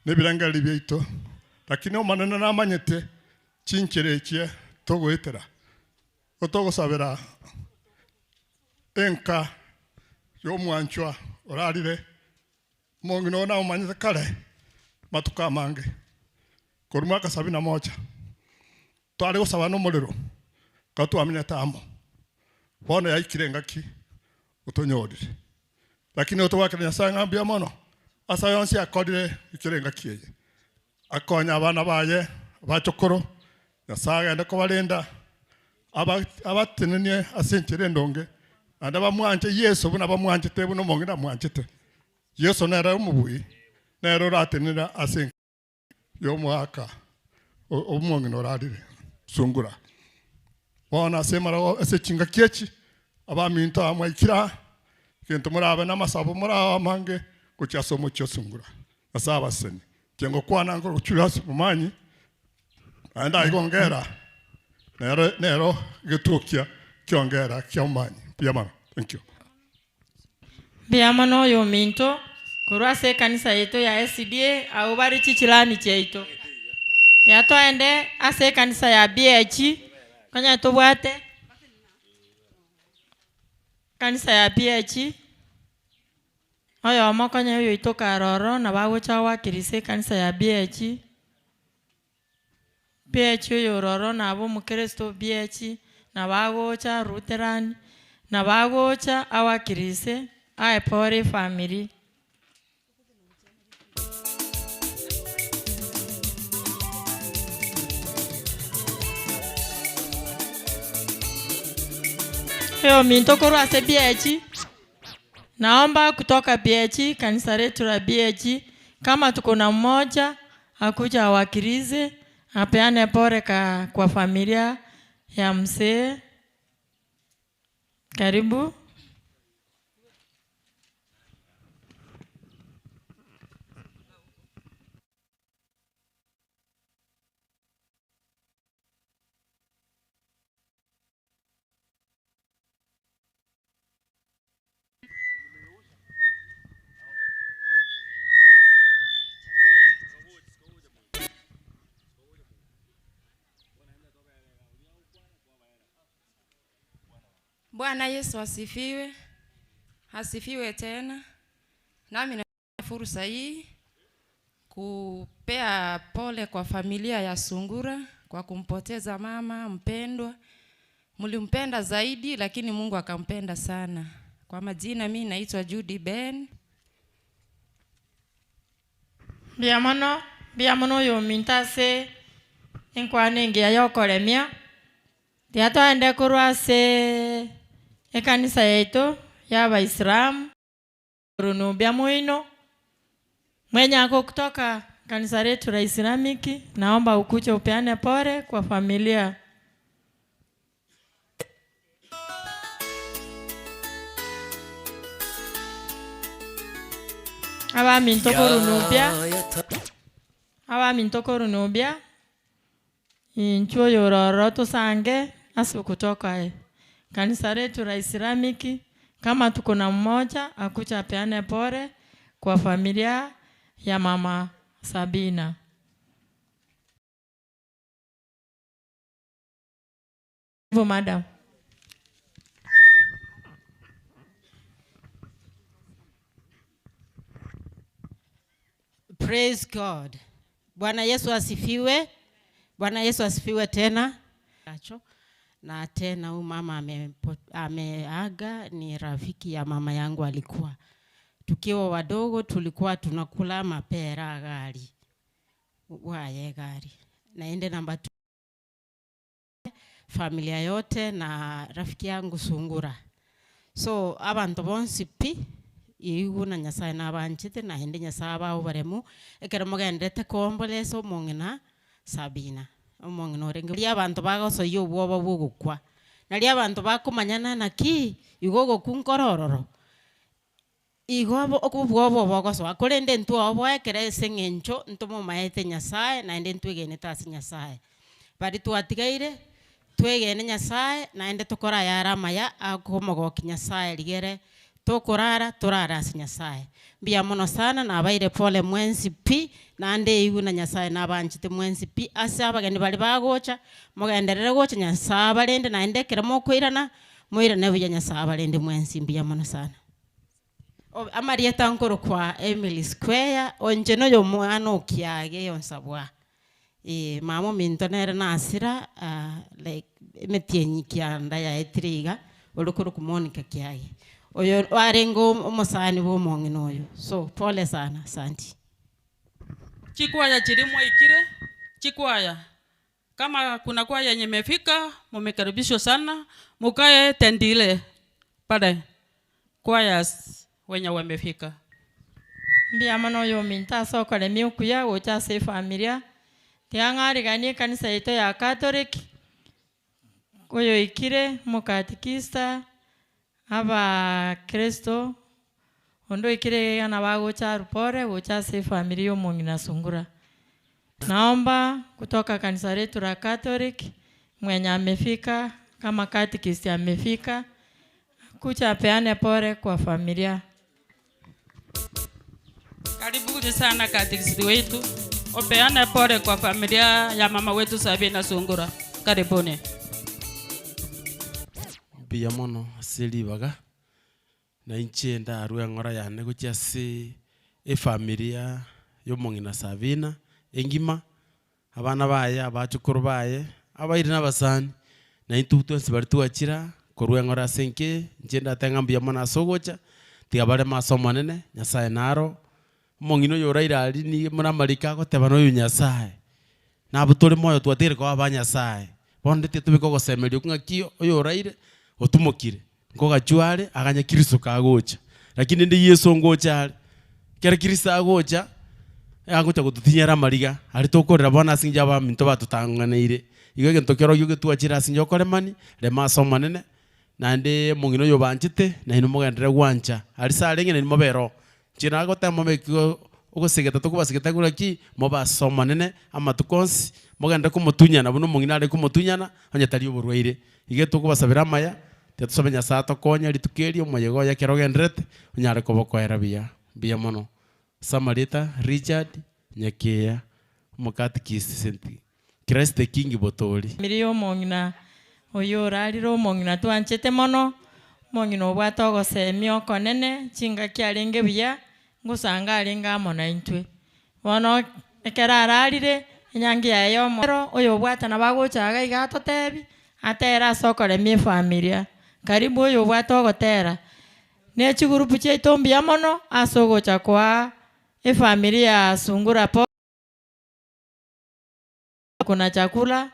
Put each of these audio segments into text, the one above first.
nebirangari byaito lakini omanana namanyete chincherechie togwetera otogosabera enka y'omwanchwa orarire mongino na omanyete kare matuka mange koruma ka 71 twari gusaba no muriro katwamenya tamo bono yaikirengaki utonyorire lakini otowakenya sanga mbia mono asa yonsi akodire ikirengaki ye akonya abana baye bachokoro yasaga ndako balenda abatenenie asenchere ndonge anda bamwanje Yesu buna bamwanje tebu no mongina mwanjete Yesu nara umubui nero ratenera asen yo mwaka omongino radire sungura bona semara ese chinga kechi abaminto amwaikira kento murabe namasabo muraba mange kuchasomo cyo sungura asaba seni kengo kwana ngo kuchurasa mumanyi anda igongera nero getukia kiongera kyomanyi piyamana. Thank you. Biyamano yo minto kurwase kanisa yetu ya SDA au bari chichilani cheito yato ende ase kanisa ya BH kanya tobwate kanisa ya BH oyo makanya yo itoka roro na bagocha wakirise kanisa ya BH yo roro na abo mukristo BH na bagocha Lutheran na bagocha awakirise Aepore family. Yo minto kurwase BH. Naomba kutoka BH, kanisa letu la BH, kama tuko na mmoja akuja awakilize apeane pole kwa familia ya mzee. Karibu. Bwana Yesu asifiwe. Asifiwe tena. Nami na fursa hii kupea pole kwa familia ya Sungura kwa kumpoteza mama mpendwa. Mlimpenda zaidi lakini Mungu akampenda sana. Kwa majina mimi naitwa Judy Ben. Biyamano yo mintase enkwane ngia yokolemia. Tiato ende kurwase ekanisa yetu ya Waislamu Runo Biamuino mwenyako kutoka kanisa letu la Islamiki, naomba ukuje upeane pole kwa familia. Aba mintoko Runubia inchuo yororo tusange asu kutoka kanisa letu la Islamiki. Kama tuko na mmoja akucha peane pole kwa familia ya mama Sabina. Madam. Praise God. Bwana Yesu asifiwe. Bwana Yesu asifiwe tena. Na tena huyu mama ameaga, ni rafiki ya mama yangu alikuwa. Tukiwa wadogo tulikuwa tunakula mapera gari. Wae gari. Naende namba 2. Familia yote na rafiki yangu Sungura. So abantu bonsi pi iguna Nyasaye nabanchite na hende Nyasaye bawo baremu ekero mugendete komboleso mongina Sabina. Omongino orenge lia abantu bagoso yo bwobo bugukwa nalia abantu bakumanyana naki igogo kunkorororo igobo okubwobo bogoso akorende ntu obwo ekere sengencho ntomo maete Nyasaye na ende ntwegene tasi Nyasaye bari twatigaire twegene Nyasaye na ende tokora yara maya akomogoki Nyasaye ligere tukurara turara Nyasaye mbia mono sana na abaire pole mwensi pi nande iguna Nyasaye nabanjite mwensi pi ase abageni bali bagocha mugenderere gocha Nyasaye balende naendekera mokwirana mwirane buya Nyasaye balende mwensi mbia mono sana. Amarieta nkoro kwa Emily Square onje no yo mwana okiage yonsabwa mamo mintonera nasira like metienyi kianda ya etriga olukuru ku Monica kiage oyo arengo umusani bo mongino oyo so pole sana asante. Chikwaya chirimwa ikire chikwaya kama kuna kwaya yenye imefika mumekaribishwa sana mukae tendile pale kwaya wenye wamefika. Mbia mano yo minta soko le miukuya ucha se familia. Tiangari gani kanisa ito ya Catholic. Koyo ikire mukatikista aba Kristo. Ondo ikire anabago cha rupore ucha se familia mungina Sungura. Naomba kutoka kanisa letu la Catholic mwenye amefika kama katikista amefika kucha peane pore kwa familia. Karibuni sana katikisi wetu. Opeane pole kwa familia ya mama wetu Sabina Sungura. Karibuni. Mbia mono asili baga. Na inchi nda aruya ngora yane kuchia si familia y'omongina Sabina engima abana baye abachukuru baye abairi n'abasani na intutu nsi bari tuachira koruya ngora senke njenda tenga mbia mono asogocha tigabare masomo nene Nyasaye naro mongino yoraira ali ni muna marika ko tebano yu Nyasaye na butore moyo twatire ko abanyasaye bonde titubiko gosemerio ngaki yoraire otumokire ngo gachuare aganya Kristo kagocha lakini ndi Yesu ngocha kera Kristo agocha agocha gututinyara mariga ari tokorera bona sinja ba minto batutanganire igege ntokero yuge tuachira sinja koremani le masomo nene nande mongino yo banchite na ino mugendere gwancha ari sare ngene ni mobero china gotamo mekyo ugosigeta tukubasigeta guraki mobasoma nene amatukonsi mugende kumutunyana buno mongina ari kumutunyana onyatari oburwaire ige tukubasabira maya tetusomenya sato konya litukeri omoyego ya kerogendrete onyare kobokoera bia mono Samarita Richard Nyakeya mukatikisi senti Christ the King botori milio mongina oyo raliro mongina twanchete mono mongina obwatogo semio konene chinga kialenge bia ngusanga alinga mona intwe wono ekera ararire enyangi yayo moro oyo bwata na bagochaga igato tebi atera sokore mi familia karibu oyo bwatogo tera ne chigurupu cheitombi amono asogocha kwa familia Sungura po kuna chakula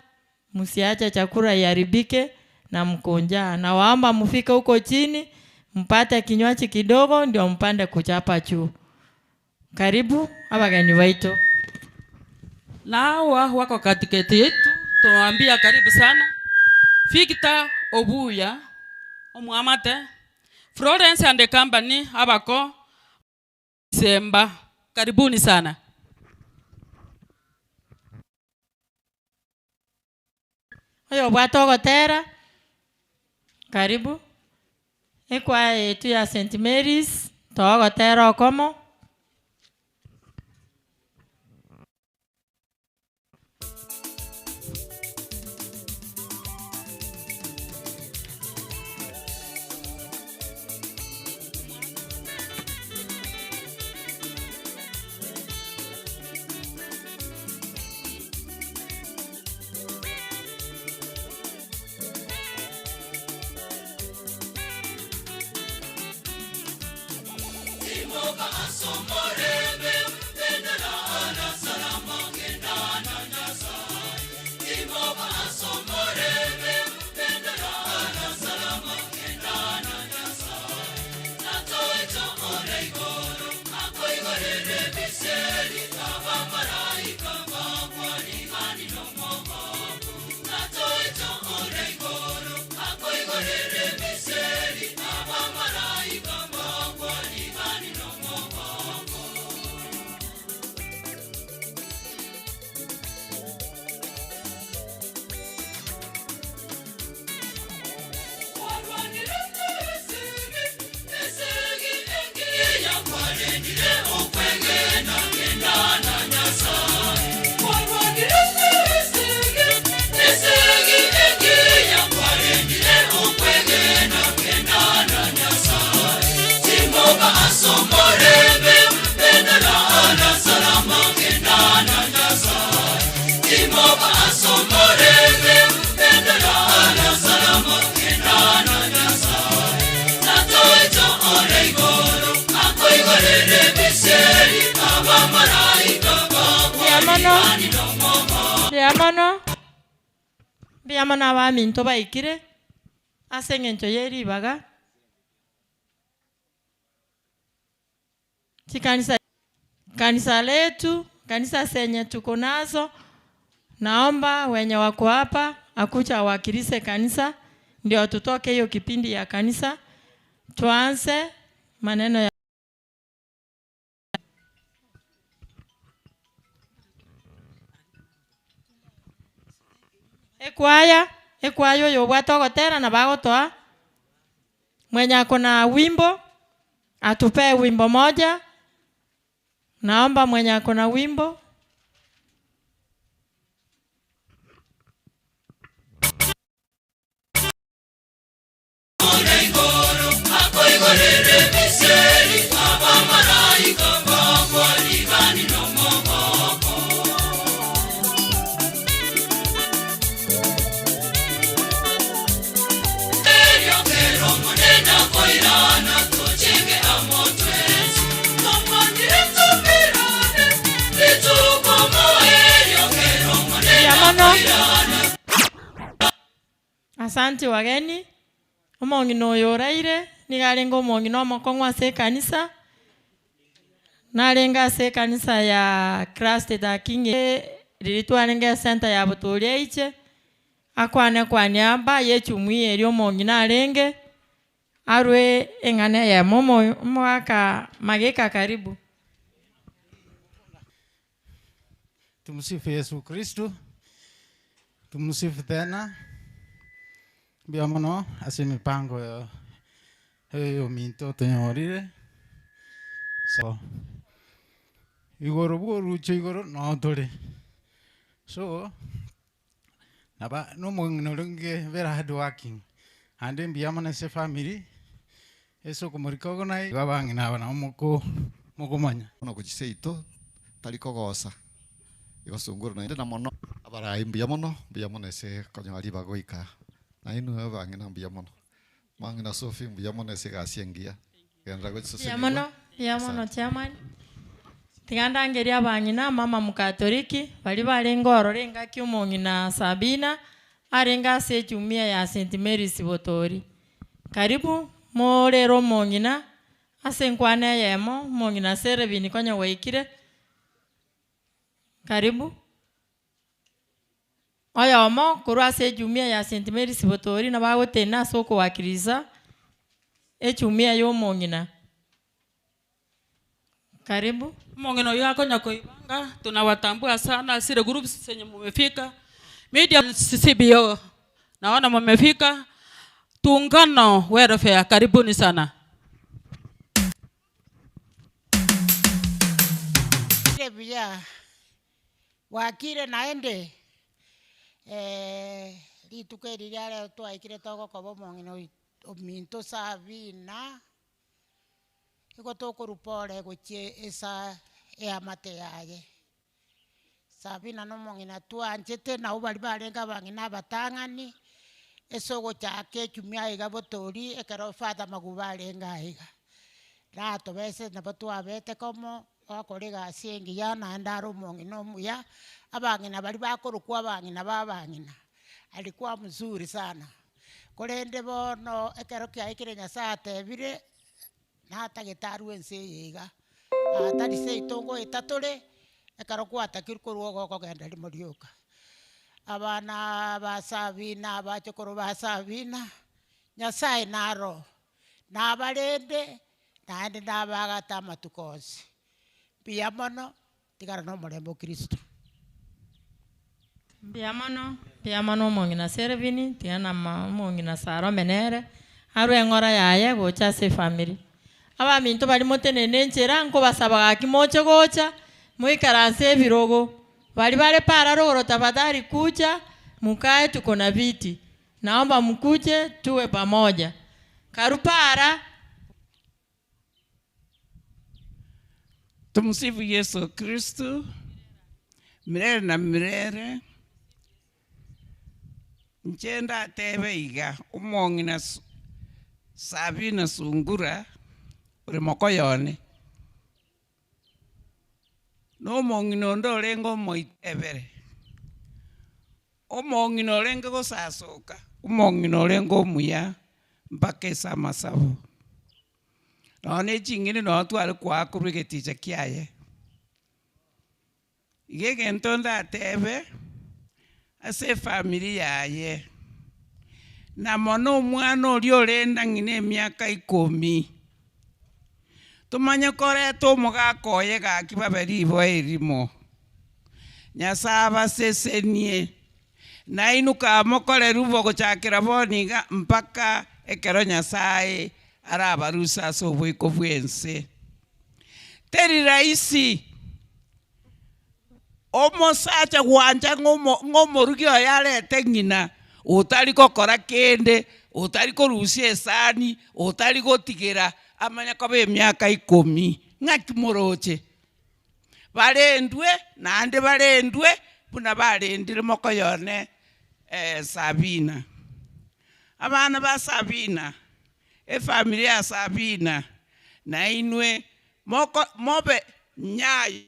msiache chakula yaribike na mkonja na waamba mfike huko chini mpate kinywaji kidogo ndio mpande kuchapa juu. Karibu abageni wetu. Lawa wako katikati yetu tunawaambia karibu sana. Victor Obuya omwamate Florence and the company abako Semba. Karibuni sana. Oyo bwatogo tera. Karibu. Ekwa yetu ya St. Mary's togo tera okomo. Biamono abaminto baikire ase eng'encho ya eribaga kanisa letu, kanisa zenye tuko nazo, naomba wenye wako hapa akucha wakirise kanisa ndio tutoke hiyo kipindi ya kanisa tuanze maneno ya ekwayo yobwata ogotera na bagotoa. Mwenye ako na wimbo atupe wimbo moja. Naomba mwenye ako na wimbo. Asante wageni. Omong'ina oyo oraire nigarenga omong'ina omokong'u ase kanisa. Narenga ase kanisa ya Christ the King riritwarenga center ya Butoria iche. Akwane kwa niaba yechumwi eri omong'ina arenge. Arwe engane ya mwaka mageka karibu. Tumsifu Yesu Kristo. Tumsifu tena. Biamono ase mipango yo minto tenyorire. So igoro burucho igoro no tole. So naba no mong'inoronge vera hard working. Ande biamono ase family. Eso komoriko gonai babang'ina bana mokomanya. Ono kuchiseito talikogosa. Igosunguru na ndena mono abara biamono ese konyari bagoika. Na inu abang'ina biamono. Mang'ina Sophie biamono ese gasiengia. Biamono chairman. Tigandangeria abang'ina mama mukatoliki bali barenga ororenga kyomong'ina Sabina arenga ase chumia ya St Mary's Botori. Karibu morero mong'ina ase nkwane yemo mong'ina sere bini konya waikire. Karibu. Oyomo kurwa ase jumia ya St Mary's Botori na bagotena soko wakiriza echumia yo mong'ina. Karibu. Mong'ina yako nyakoibanga tunawatambua sana sire groups zenye mmefika. Media CCBO naona mmefika. Tuungano welfare karibuni sana. Bia wakire naende litukeri lya twaikire toko kobo mong'ina ominto Sabina iko toko rupore gochie esa amate yaye Sabina no mong'ina twanchete na ubali barenga bang'ina batang'ani esogo chake chumia iga Botori ekero fata magubarenga iga rato bese na batwabete komo akorega asiengi yana ndaro mong'ina omuya abang'ina bali bakorokwa abang'ina babang'ina alikuwa mzuri sana korende bono ekero kyaikire Nyasaye atebire nata getaru ense yiga atari se itongo itatore ekero kwatakirwe korwo kogenda rimorioka abana ba Sabina abachokoro ba Sabina Nyasaye naro nabarende naende nabagata amatukosi biamono tigara no morembo Kristo. Biamono mong'ina servini tiana mong'ina Saro menere arwe ng'ora yaye gocha se family. Abaminto bali motenene nchera nko basabaga kimoche gocha muikaranse ebirogo bali bale para roro tafadhali kuja mukae tuko na viti naomba mkuje tuwe pamoja karupara. Tumsifu Yesu Kristo milele na milele. Nchenda tebe iga umong'ina Sabina Sungura uri mokoyone no mong'ina ndorengo moitebere omong'ina orenge gosasoka omong'ina orenge omuya mpaka esa masabo nono eching'ini no tware kwakorwa egeticha kiaye iga egento ndatebe ase efamili yaye na mono omwana oria orenda ng'ina emiaka 10 tumanye koreta omogaka oye gaki babere ibo erimo Nyasaye abasesenie nainuka mokorera ubo gochakera boniga mpaka ekero Nyasaye arabarusa ase obwiko bwense teri raisi omosacha gwanja ng'omorugi oyo arete ng'ina otari gokora kende otari korusia esani otari gotigera amanya koba emiaka 10 ng'aki moroche barendwe nande barendwe buna barendire mokoyone Sabina abana ba Sabina efamili ya Sabina na inwe mobe nyayo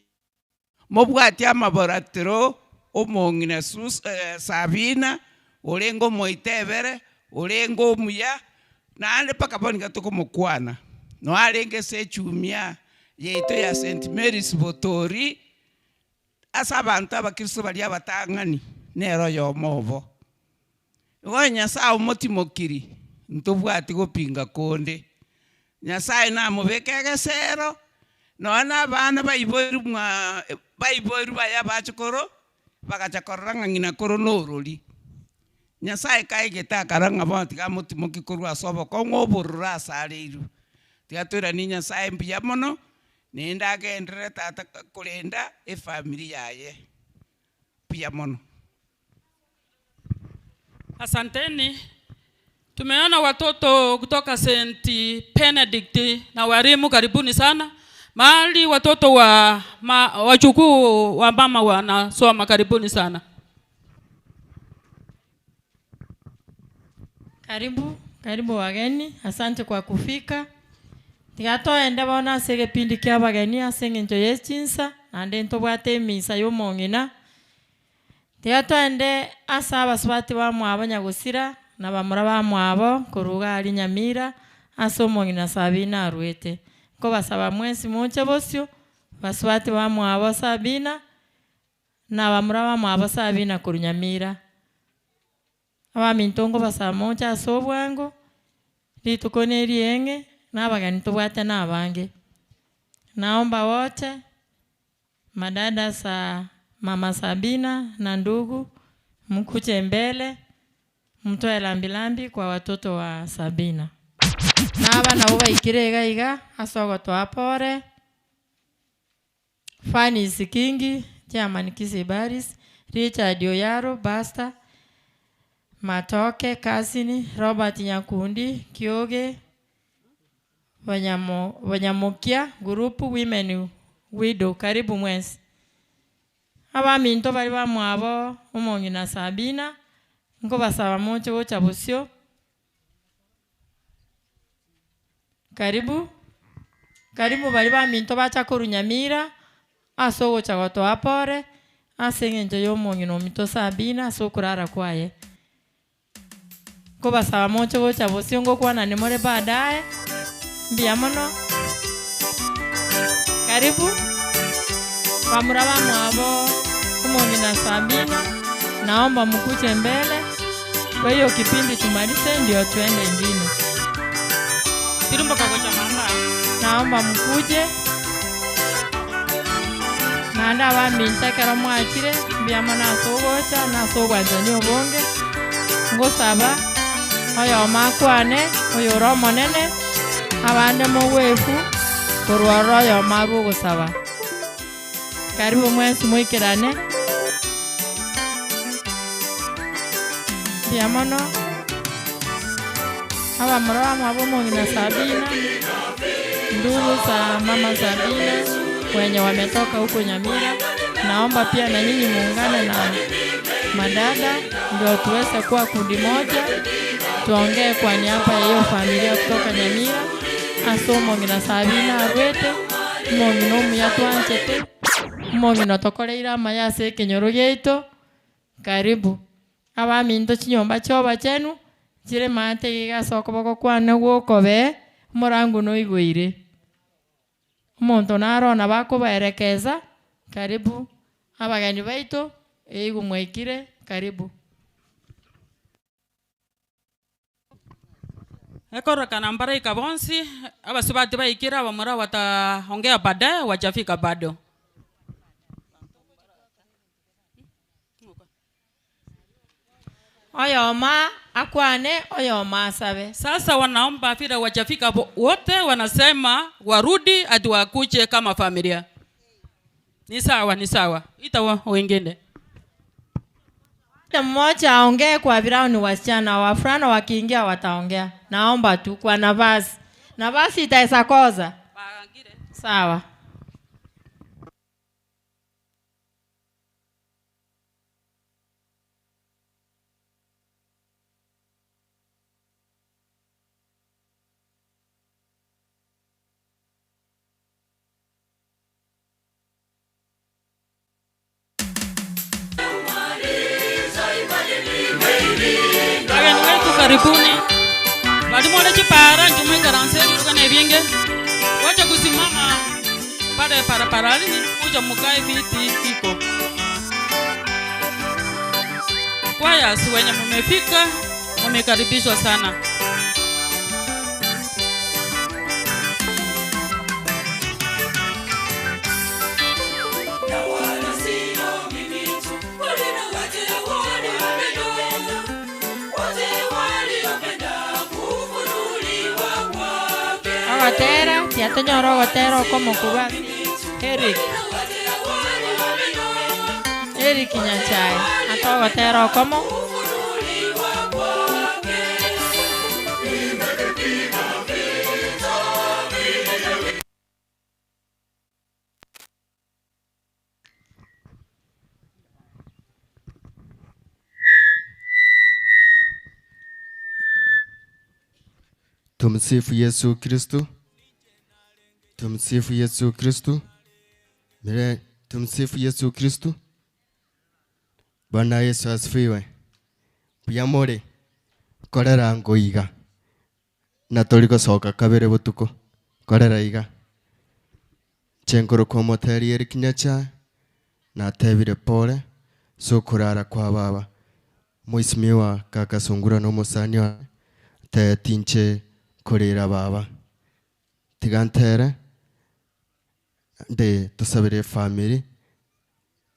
mobwati amaboratero omong'ina Sabina orengo moitebere orengo omuya nande paka bonika tokomokwana no arenge se chumia yeito ya St. Mary's Botori asa abantu abakristo bali abatang'ani nero yomobo igo Nyasaye omotimokiri ntobwati gopinga konde Nyasaye namobeka egesero nona abana baiboru baya bachokoro bagachakorora ng'ina koro norori Nyasaye kaigeta akaranga bonti gamotimoki korwa sobo kong'oborora asareiru tigatwira ni Nyasaye mbuya mono nenda agendere tata kurenda efamili yaye pia mono. Asanteni. Tumeona watoto kutoka St. Benedict na walimu, karibuni sana. Mahali watoto wajukuu wa mama wanasoma, karibuni sana. Karibu wageni, asante kwa kufika. Tigatoende bona sege pindi kia bageni asenge njo yechinsa ande ntobwate misa y'omong'ina. Tigatoende asa abaswati bamwabo nyagusira na bamura bamwabo koruga ali Nyamira asa omong'ina Sabina arwete. Ko basaba mwesi moche bosyo baswati bamwabo Sabina na bamura bamwabo Sabina koru Nyamira. Abamintongo basaba mocha asa obwango litukone erienge n'abageni tubwate n'abange. Naomba wote madada sa mama Sabina na ndugu mkuje mbele mtoe lambilambi kwa watoto wa Sabina. Naba nabo baikire iga asogo twapore Fanny Sikingi Chairman Kisibaris Richard Oyaro Basta Matoke Kasini Robert Nyakundi Kioge Wanyamokia Gurupu Women Widow karibu mwezi. Abaminto bali bamwabo omong'ina Sabina ngo basaba moche gocha busyo. Karibu bali baminto bacha koru Nyamira aso gocha goto apore aseng'enjo y'omong'ina omito Sabina aso kurara kwaye. Ngo basaba moche gocha busyo ngo kwana nimore baadaye. Mbiamono. Karibu. Bamura bamwabo omong'ina Sabina. Naomba mkuje mbele. Kwa hiyo kipindi tumalize ndio tuende ingine. Tirumba kagocha mama. Naomba mkuje. Nanda baminta kero mwachire mbiamono asogocha na asogwanza ni obonge. Ngosaba oyo makwane oyo romo nene. Abande mwefu korwaro yo maru gusaba. Karibu mwesi mwikirane. Biamono. Aba mura mwabo mong'ina Sabina. Ndugu za mama Sabina wenye wametoka huko Nyamira. Naomba pia na nyinyi muungane na madada ndio tuweze kuwa kundi moja. Tuongee kwa niaba ya hiyo familia kutoka Nyamira. Aso mong'ina Sabina arwete mong'ina omuya twanchete mong'ina tokoreira amaya ase ekenyoro gyaito. Karibu abaminto chinyomba choba chenu chire mate gigasoka boko kwana gwokobe morangu no igwire omonto narona bakobaerekeza karibu abageni baito igumwekire karibu. Ekorokana mbara ikabonsi abasubati baikira abamura wataongea baadaye wajafika bado. Oyoma akwane oyoma asabe. Sasa wanaomba vile wajafika wote wanasema warudi ati wakuje kama familia. Ni sawa. Ita wengine. Mmoja aongee kwa virao ni wasichana, wafrana wakiingia wataongea. Naomba tu kwa nafasi. Nafasi itaisa koza. Sawa. Karibuni. Walimu wale chipara njumwe garanseri ukane vinge. Wacha kusimama pale paraparani kuja mukae viti kiko. Kwaya si wenye mmefika mmekaribishwa sana. Ogotera, tiatonyora ogotera como kuba. Eric Nyachai. Ato ogotera como. Tumsifu Yesu Kristo. Tumsifu Yesu Kristo. Mire, tumsifu Yesu Kristo. Bwana Yesu asifiwe. Buyamore korera ngoiga na toliko soka kabere butuko korera iga chenkoro kwa moteri Eric Nyachai na tebire pole so kurara kwa baba muisimiwa kaka Sungura no musani wa te tinche kurira baba tigantere de tusabire family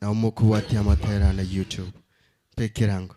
na umukuwati amatera na YouTube pekirango.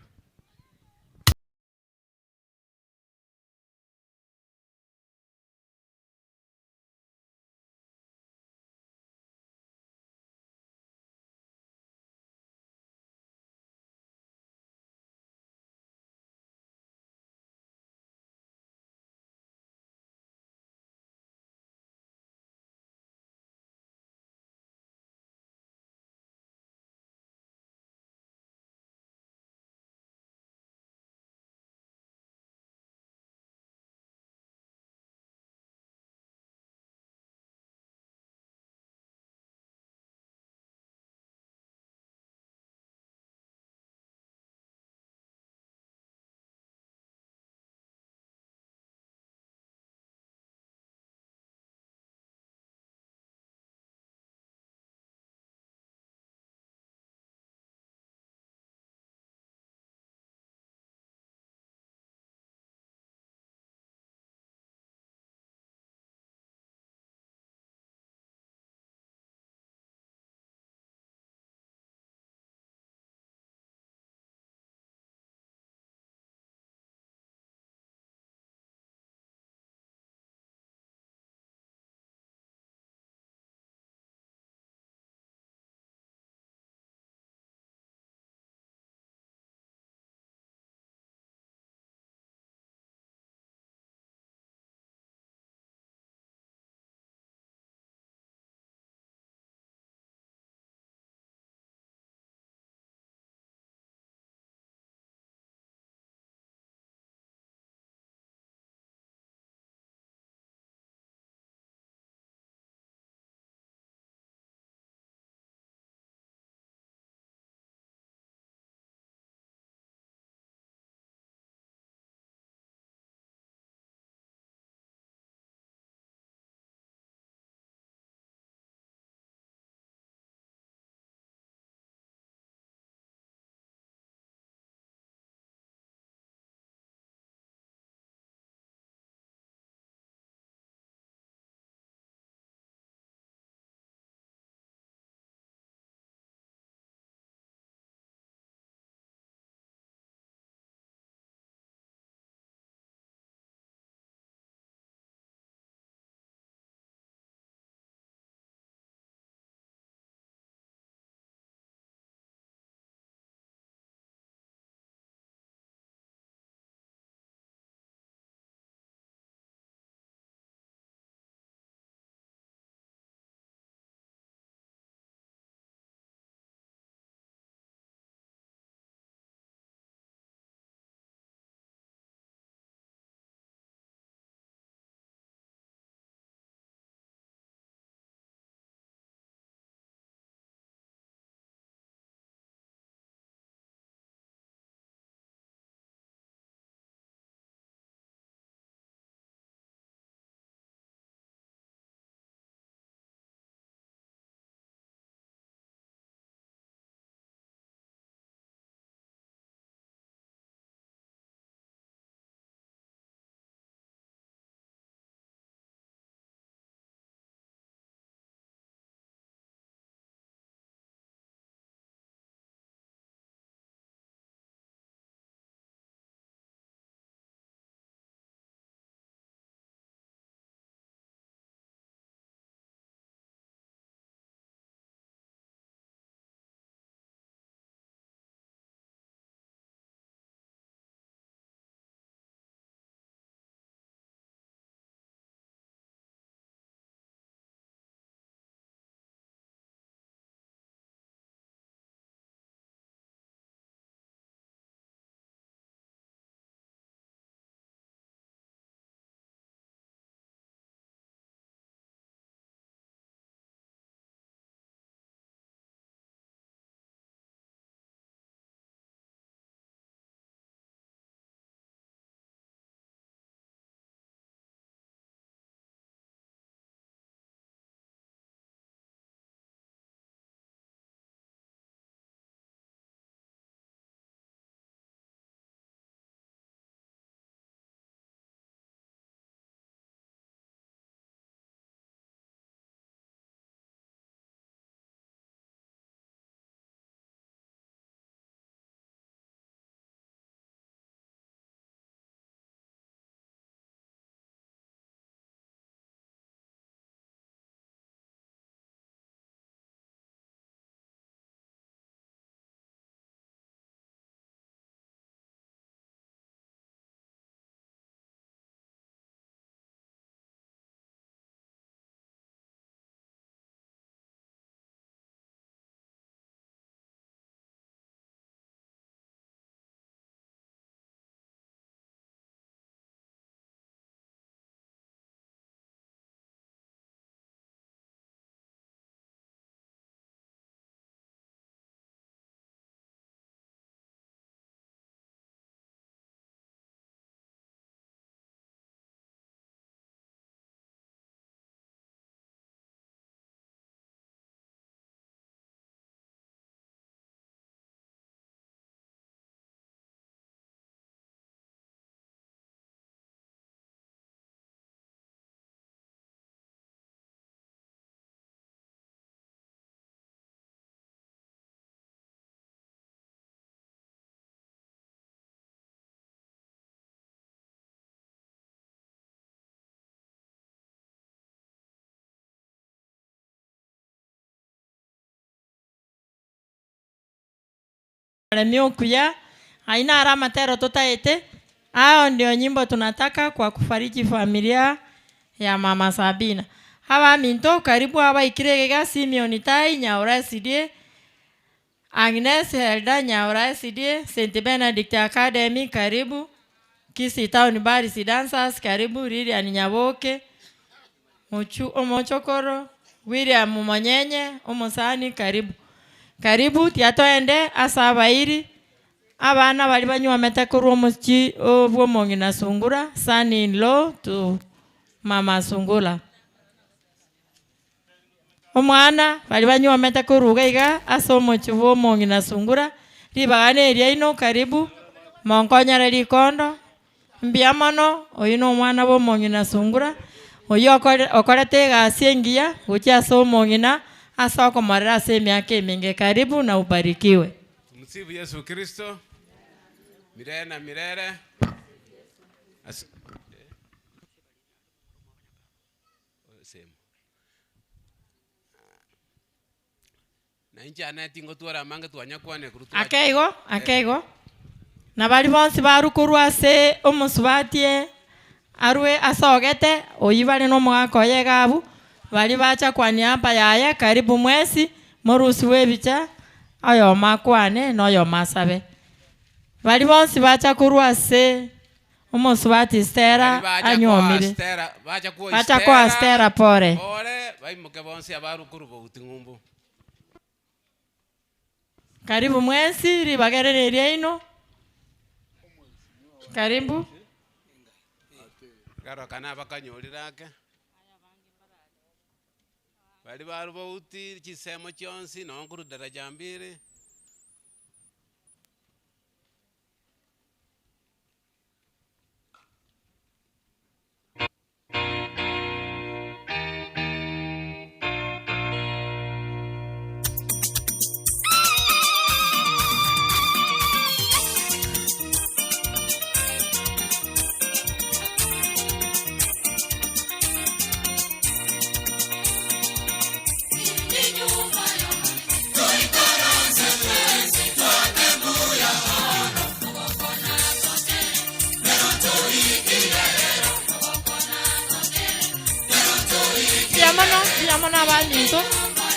Kuya haina alama tero tutaete. Hao ndio nyimbo tunataka kwa kufariji familia ya Mama Sabina. Hawa minto karibu hawa ikirega Simeon Tai Nyaura SDA, Agnes Helda Nyaura SDA, St. Benedict Academy karibu, Kisi Town Baris Dancers karibu, Lilian Nyaboke, Omochokoro, William Monyenye, Omosani karibu. Karibu tiatoende asabairi abana bali banywa metakuru omuchi obwomongi na Sungura, son in law to Mama Sungula. Omwana bali banywa metakuru gaiga asomo chivo mongi na Sungura libagane eria ino karibu monkonyara likondo mbiamono oyino omwana bo mongi na Sungura oyo okorete gasengia gucha somo ngina asoko marara semiake minge karibu na ubarikiwe. Msifu Yesu Kristo. Milele na milele. Na inchi anetingo tuara mange tuanya kwane kurutu. Akeigo. Na bali bonsi barukuru ase omusubatie arwe asogete oyibale no mwako yegabu bali bacha kwani hapa yaye karibu mwezi morusi webicha ayo makwane noyo masabe. Bali bonsi bacha kurwa se omusubati Stera anyomire. Bacha kwa Stera pore. Pore baimuke bonsi abarukuru boutingumbu. Karibu mwezi libagere ino. Karibu. Garo kana bakanyolirake. Bali barubo uti chisemo chonsi no nkuru daraja mbiri.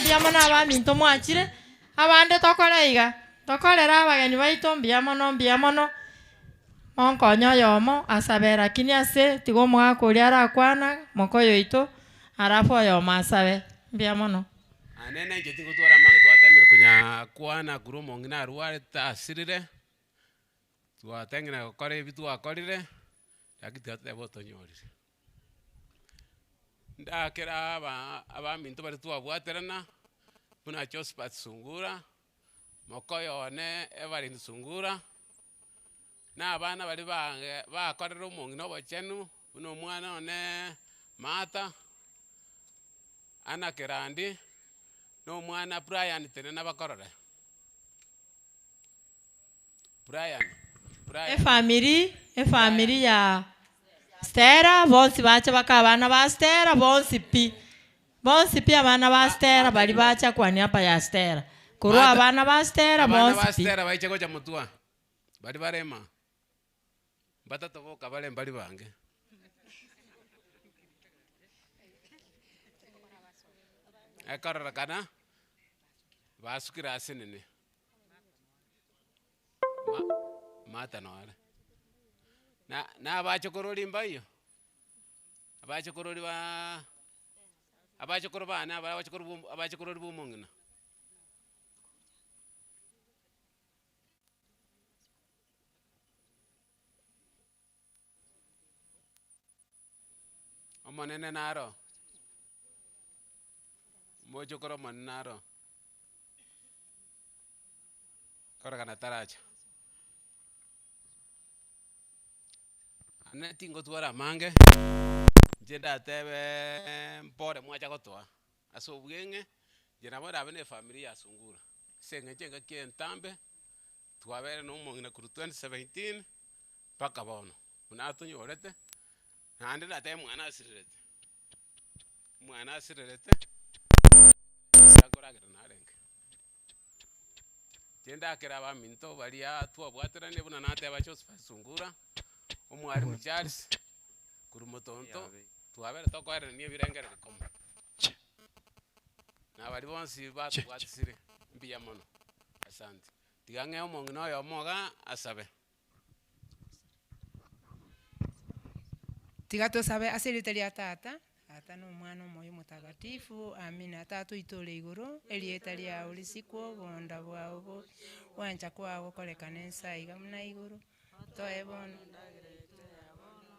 Biamono abaminto mwachire abande tokoreiga tokorera abageni baito biamono monkonyo yomo asabera kini ase tigo mwako uriara akwana mokoyo ito arafu yomo asabe biamono anene nje tingo twara mange twatemere kunya kwana kuru mongina ruare tasirire twatengena gukora ibitu akorire yakiti atebo tonyorire ndakera abaminto bari twabwaterana buna Josephat Sungura mokoyo ne Evelyn Sungura na abana bari bakorera omongi nobochenu buno omwana ne Mata Ana Kerandi no mwana Brian tene nabakorora Brian family ya Stera bonsi bacha bakabana ba Stera bonsi pi abana ba Stera bali bacha kwani hapa ya Stera kuru abana ba Stera bonsi abana ba Stera baiche gocha mutua bali barema batatu boka bale mbali bange akarara kana basukira asinene Mata noare na abachokorori mbayo abachokorori bana abachokorori bumongina omonene naro mochokoro monaro kora kana taracha ane tingo twara mange jenda tebe mpore mwacha gotwa aso bwenge jena bora bene familia ya Sungura senge chenga kientambe twabere no mongina kuru 2017 paka bono unatunyorete nande na tebe mwana asirete sakora gira narenge Chenda kera ba minto balia tu abwatera ne buna nate ba Joseph Sungura umwari mu Charles kurumotonto tuabera tokwera ni birengere komo na bali bonsi ba twatsire mbiya mono asante tigange omongino yo moga asabe tigato sabe asiliteria tata no mwana moyo mutagatifu amina tatu itole iguru elieta lya ulisikwo bonda bwabo wancha kwago kolekana ensaiga muna iguru toebona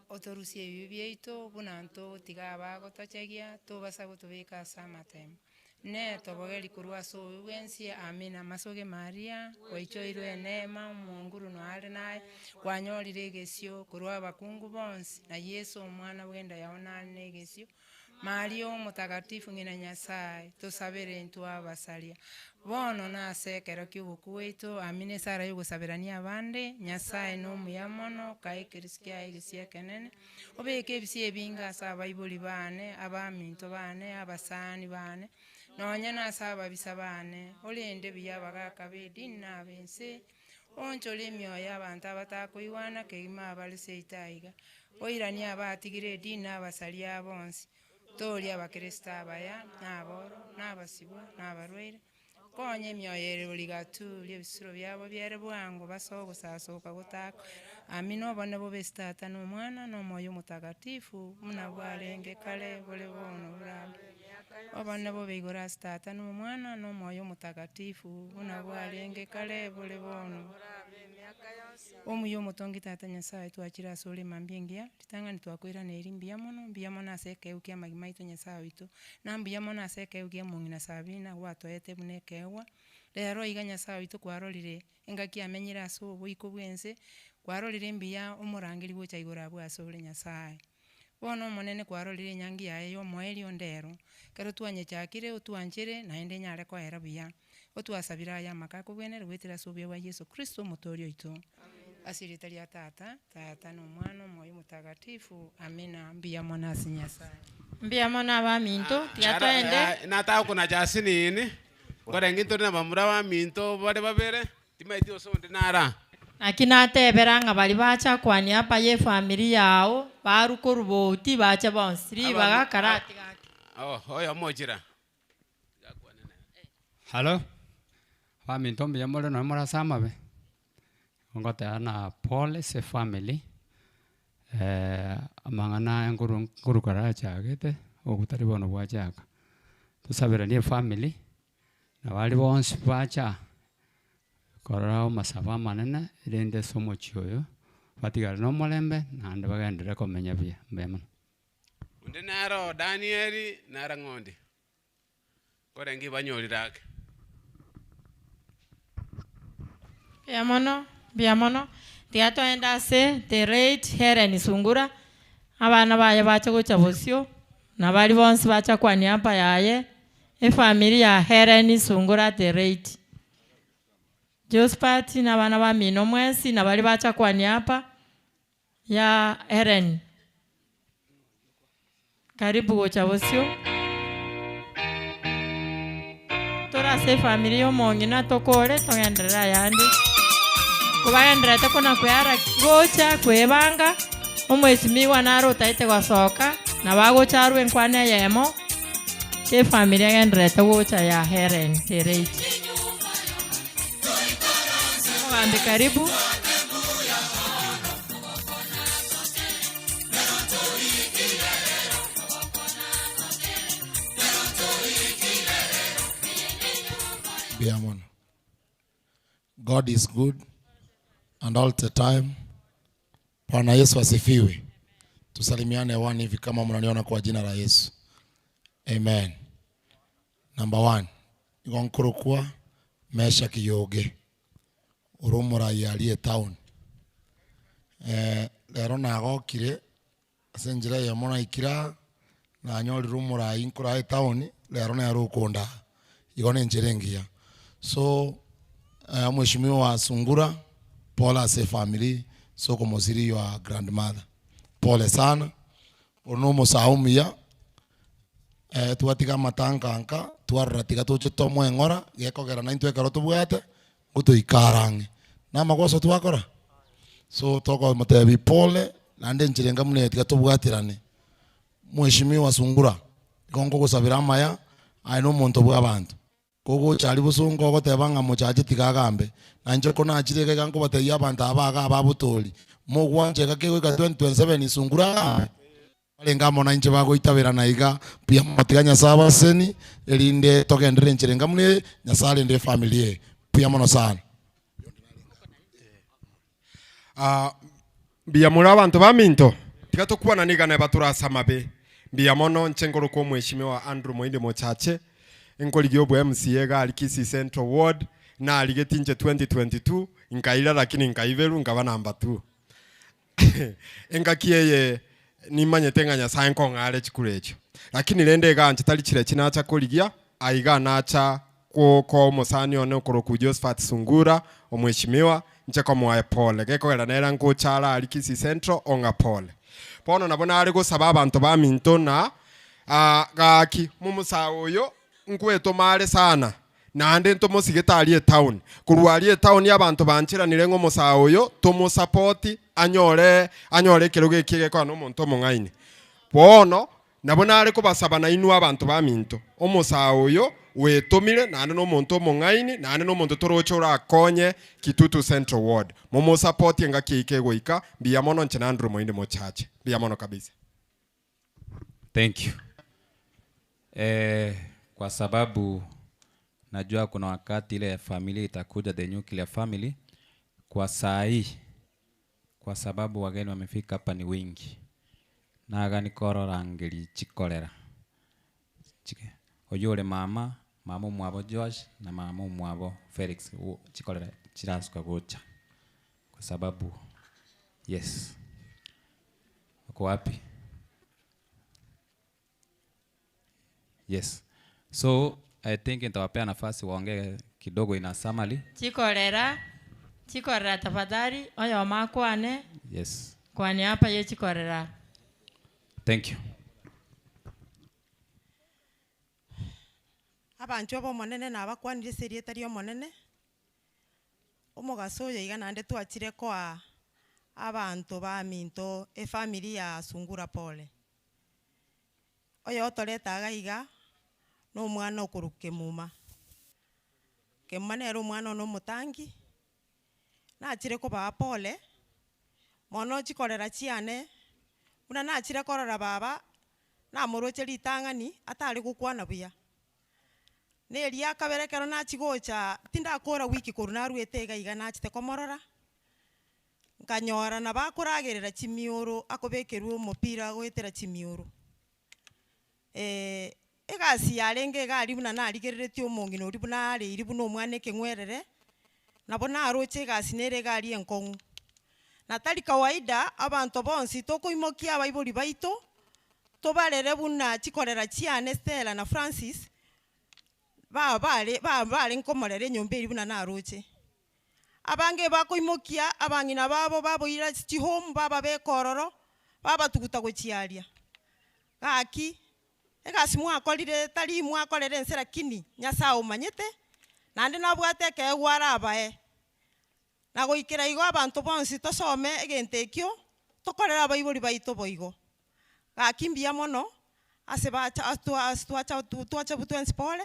otorusie bibi byeito bunanto tigaba gotochegia tubasa gutubika samatem ne tobogeri kurwa so wensi amina masoge Maria oichoirwe neema munguru no ari naye wanyolire gesio kurwa bakungu bonsi na Yesu omwana wenda yaona negesio Mario mutagatifu ngina Nyasaye tusabire ntu abasalia bono na sekero kyubukuito amine sara yugusabirania abande Nyasaye no muyamono kai kriskia igisia kenene obeke bisie binga saba ibuli bane abaminto bane abasani bane nonya na saba bisabane olende biyabaga kabedi na bense onchole myoyo abantu abatakuiwana keima abalise itaiga oirania abatigire dina abasalia bonsi toli abakrista abaya naboro nabasibwa nabarwere konye myoyo oligatu lyebisiro byabo byere bwango basogo sasoka gutaka amino bone bo bestata no mwana no moyo mutagatifu munabwarenge kale bole bono burabe abana bo beigora stata no mwana no moyo mutagatifu munabwarenge kale bole bono omuyo mutongi tata Nyasaye twakira sole mambingia titangani twakwira ne rimbia mono aseke ukia magimaito Nyasaye itu nambia mono aseke ukia mungina Sabina watoete bunekewa lero iga Nyasaye itu kwarorire engaki amenyira aso buiko bwense kwarorire mbia umurangiri gocha igora bwa sole Nyasaye bono monene kwarorire nyangi yae yo moeli ondero kero twanye chakire utwanjire naende nyare ko era buya otwasabira ya makako bwenere gwetira sobye wa Yesu Kristo mutorio itu asiritalia tata no mwana moyo mutagatifu amina mbia mwana Nyasaye mbia mwana ba minto tiatoende nataka kuna jasi nini kore ngito na bamura ba minto bale babere timaiti osonde nara akina teberanga bali bacha kwani hapa ye familia yao baruko ruboti bacha bonsri baga karati oyo mojira Hello minto mbia mole no mora samabe ngote ana Paul se family amangana nguru karacha gete ogutari bono bwachaka tusabira ni family na bali bonsi bacha korao masaba manene rende somo chioyo batigara no molembe nande bagendere komenya bia mbema unde naro Danieli nara ngondi kore ngi banyorirake biamono tiatoenda se the rate here ni Sungura abana baye bacha gocha bosio na bali bonsi bacha kwani hapa yaye familia here ni Sungura the rate Josphat na bana ba mino mwesi na bali bacha kwani hapa ya Heren karibu gocha bosio tora se familia omongina tokore togendera yandi kubagendera tekona kuyara gocha kwebanga omwesimiwa naro taite gwasoka na bagocha rwe nkwane yemo ke familia gendera gocha ya Heren Tereit mwambe karibu Biamono. God is good and all the time. Bwana Yesu asifiwe. Tusalimiane hewani hivi kama mnaniona kwa jina la Yesu. Amen. Number 1. Igonkurukwa mesha kiyoge. Urumura yalie town. Lero nagokire asenjira yamona ikira na nyori rumura inkura town lero na rukunda. Igone njerengia. So mheshimiwa wa Sungura, Paul as a family, so como siri your grandmother. Pole sana. Unomo saumia. Tuatika matanga anka, tuarratika tuche tomo engora, geko gera na intwe karoto buete, utoikarange na makosa twakora so toko matebi pole na nde nchirenga mune tika tubwatirane Mheshimiwa Sungura ikongo gusabira maya aino muntu bw'abantu kogo cyari busungo gotebanga mucaje tikagambe nanje ko nakireke kango bateye abantu abaga ababutori mo gwanje kakego ka 2027 Isungura alenga mona inje bago itabera naiga pia matiganya saba seni elinde togendere nchirenga mune nyasale nde familie pia mono sana mbia muri abantu baminto tigatukuana nigana baturasa mabe mbia mono nchengoro ko Mheshimiwa Andrew Moinde Mochache enkoligio bwa MCA ga Alikisi Central Ward na aligetinje 2022 inkaila lakini nkaiveru ngaba namba 2 engakieye nimanye tenganya sanko ngale chikulecho lakini lende ga nchitali chile chinacha koligia aiga nacha ko musani one koroku Josephat Sungura omweshimiwa ncheko mwae pole geko era nera ngochara Alikisi Central onga pole pono nabona ari gusaba abantu ba minto na gaki mumusawo yo nkweto mare sana nande ntomusigetalie town kurwalie town y'abantu banchiranire ngo musawo yo tomu support anyore kiruge kige kwa no muntu mungaine pono nabona ari kubasaba na inu abantu ba minto omusawo yo wetomire nane no muntu mungaini nane no muntu torochora akonye Kitutu Central Ward mumu support nga kike goika biya mono nchina Andrew Moinde Mochache biya mono kabisa. Thank you. Kwa sababu najua kuna wakati ile familia itakuja, the nuclear family kwa saa hii, kwa sababu wageni wamefika hapa ni wingi na agani korora ngeli chikolera oyole mama mwabo Josh na mama mwabo Felix chikolera chirasuka gocha kwa sababu yes uko wapi? Yes, so I think nitawapea nafasi waongee kidogo ina summary. Chikorera tafadhali oyo makwane. Yes. Kwani hapa ye chikorera. Thank you. Abantu abo monene na abakwanire serie tari omonene omugaso yo igana nde twachire kwa abantu ba minto family ya Sungura pole oyo toretaga iga no mwana okuruke muma kemanero mwana no mutangi na achire ko ba pole mono chikorera chiane una na achire korora baba na muroche litangani atari gukwana buya ne ria kaberekero na chigocha tinda kora wiki koruna ruetega iga na chite komorora nkanyora na bakuragerera chimioro akobekerwa umupira gwetera chimioro egasi yarenge gari buna narigerereti omongi no ribuna ari ribuna omwane kengwerere nabona aroche gasi nere gari enkongu natali kawaida abantu bonsi tokoimokia abaibori baito tobarere buna chikorera chiane Stella na Francis bale nkomorere nyomberi buna naroche abange bakoimokia abangina babo baboira sti home baba bekororo baba tuguta gochiaria gaki egasi mwakorire tari mwakorere nsera kini nyasa umanyete nandi nabwate ke gwara abae na goikira igo abantu bonsi tosome egentekio tokorera abaibori baito boigo gakimbia mono ase bacha tuacha butwensi pole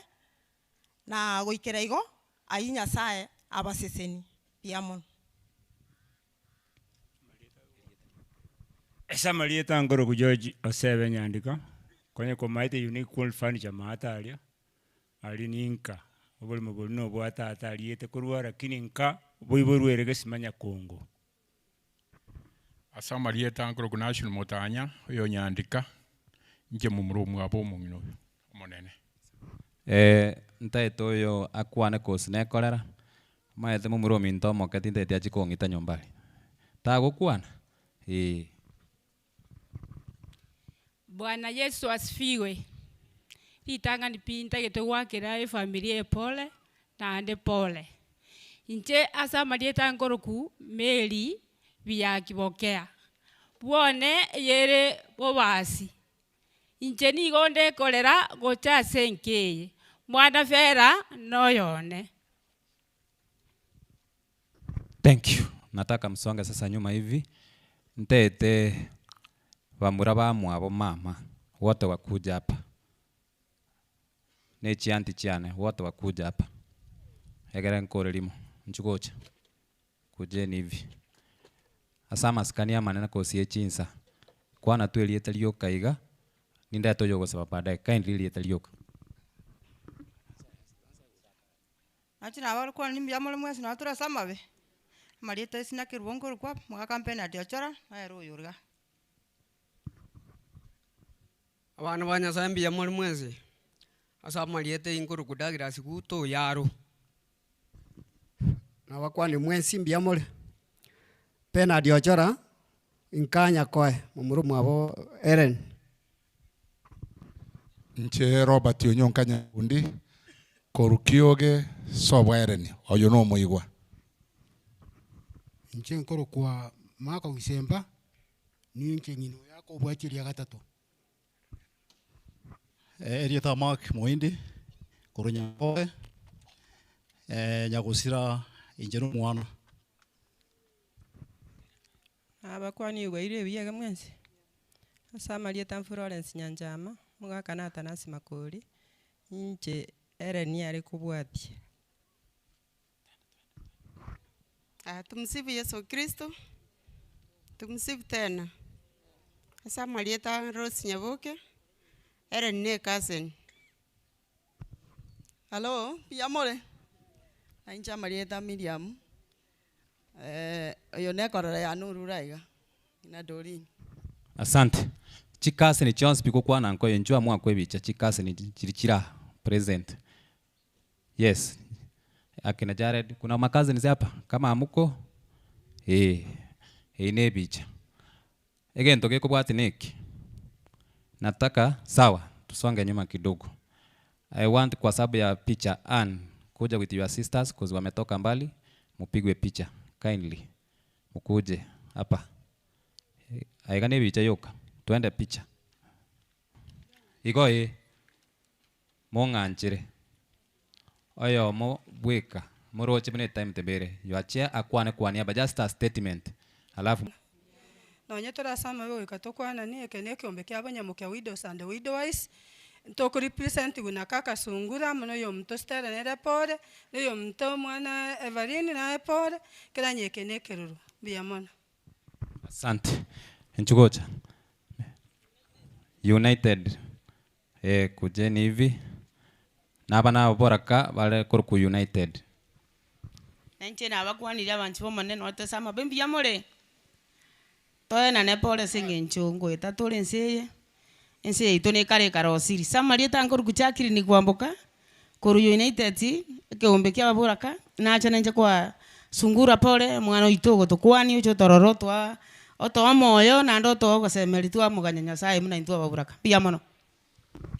na goikira igo ayinya sae abaseseni piamon esa marieta ngoro ku George Osebe Nyandika kwenye komaite unique furniture maataria ali ninka obuli mubuli no bwata ataliete kurwara kininka boiborwere gesimanya Kongo asa marieta ngoro ku national motanya yo Nyandika nje mumurumu abo mungino monene ntaito yo akwane kosne kolera maete mumuro minto mokatinde tia chikongita nyombari tagokwana Bwana Yesu asifiwe. Litanga nipinta getowakira familia pole na ande pole. Inche asa marieta ngoroku meli biya kibokea. Bwone yere bobasi. Inche ni gonde kolera gocha senkeye. Mwana fera no yone. Thank you. Nataka msonge sasa nyuma hivi. Ntete vamura vamu abo mama wote wakuja hapa. Ne chianti chiane wote wakuja hapa. Egere nkore limo. Nchukocha. Kujeni hivi. Asama skania manena kosie chinsa. Kwana tu elieta lioka iga. Ninda to yogo saba baadaye. Kindly elieta lioka. Achina abari kwa nimbi amole mwezi na tura samabe. Marieta sina kirwongo kwa mga kampeni adiochora na ero yurga. Abana banya sambi amole mwezi. Asa marieta inkuru kudagira siku to yaro. Na wakwani mwezi mbi amole. Pena adiochora inkanya koe mumurumu abo Eren. Nche Robert Onyonkanya undi korukioge sobo Eren oyo no muigwa. Nche nkoro kwa maka wisemba ni nche nyino yako bwachiri ya gatatu. Erieta Mark Moindi kurunya poe nyagusira injeno mwana. Abakwani ugwaire biyaga mwenzi. Asa Marieta Florence Nyanjama muga kanata nasi makuri nche Eren yari kubwatia. Tumsifu Yesu Kristo. Tumsifu tena. Asa Marieta Rose Nyaboke. Eren ne cousin. Hello, piyamole. Ainja Marieta Miriam. Oyo ne korora ya nuru raiga. Ina Doreen. Asante. Chikase ni chance piko kwa nanko yenjua mwa kwebicha chikase ni chirichira present. Yes. Akina Jared kuna makazi nizi hapa kama amuko ne bicha. Again toke kubwati neki. Nataka sawa tusonge nyuma kidogo. I want kwa sababu ya picha Ann kuja with your sisters cause wametoka mbali mupigwe picha kindly. Mukuje hapa. Aigane bicha yoka. Tuende picha. Igo monganchire. Oyo mo bweka. Moroche bine time tebere. Yoachia akwane kwa niaba just a statement. Alafu Nonye tora sama wewe katokwana ni ekene kiombe kya abanyamuke widows and widowers. Ntoko represent guna kaka Sungura muno yo mtostera nere pore, yo mto mwana Evarini na pore, kila nyekene keruru. Biyamona. asante. Nchugocha. United kujeni hivi. Naba nabo boraka bale kuruku United. Nanche na bakwanira abantu bomanene watesama bembi yamole. Toena ne pole singe nchungu etatole nseye. Nseye itone kare karosiri. Samarieta ngoro kuchakiri ni kwamboka. Koru United keombe kya baboraka nacha nanje kwa Sungura pole mwana itogo tokwani ucho tororotwa oto moyo na ndoto gosemeritua muganya Nyasaye muna intwa baboraka. Pia mono.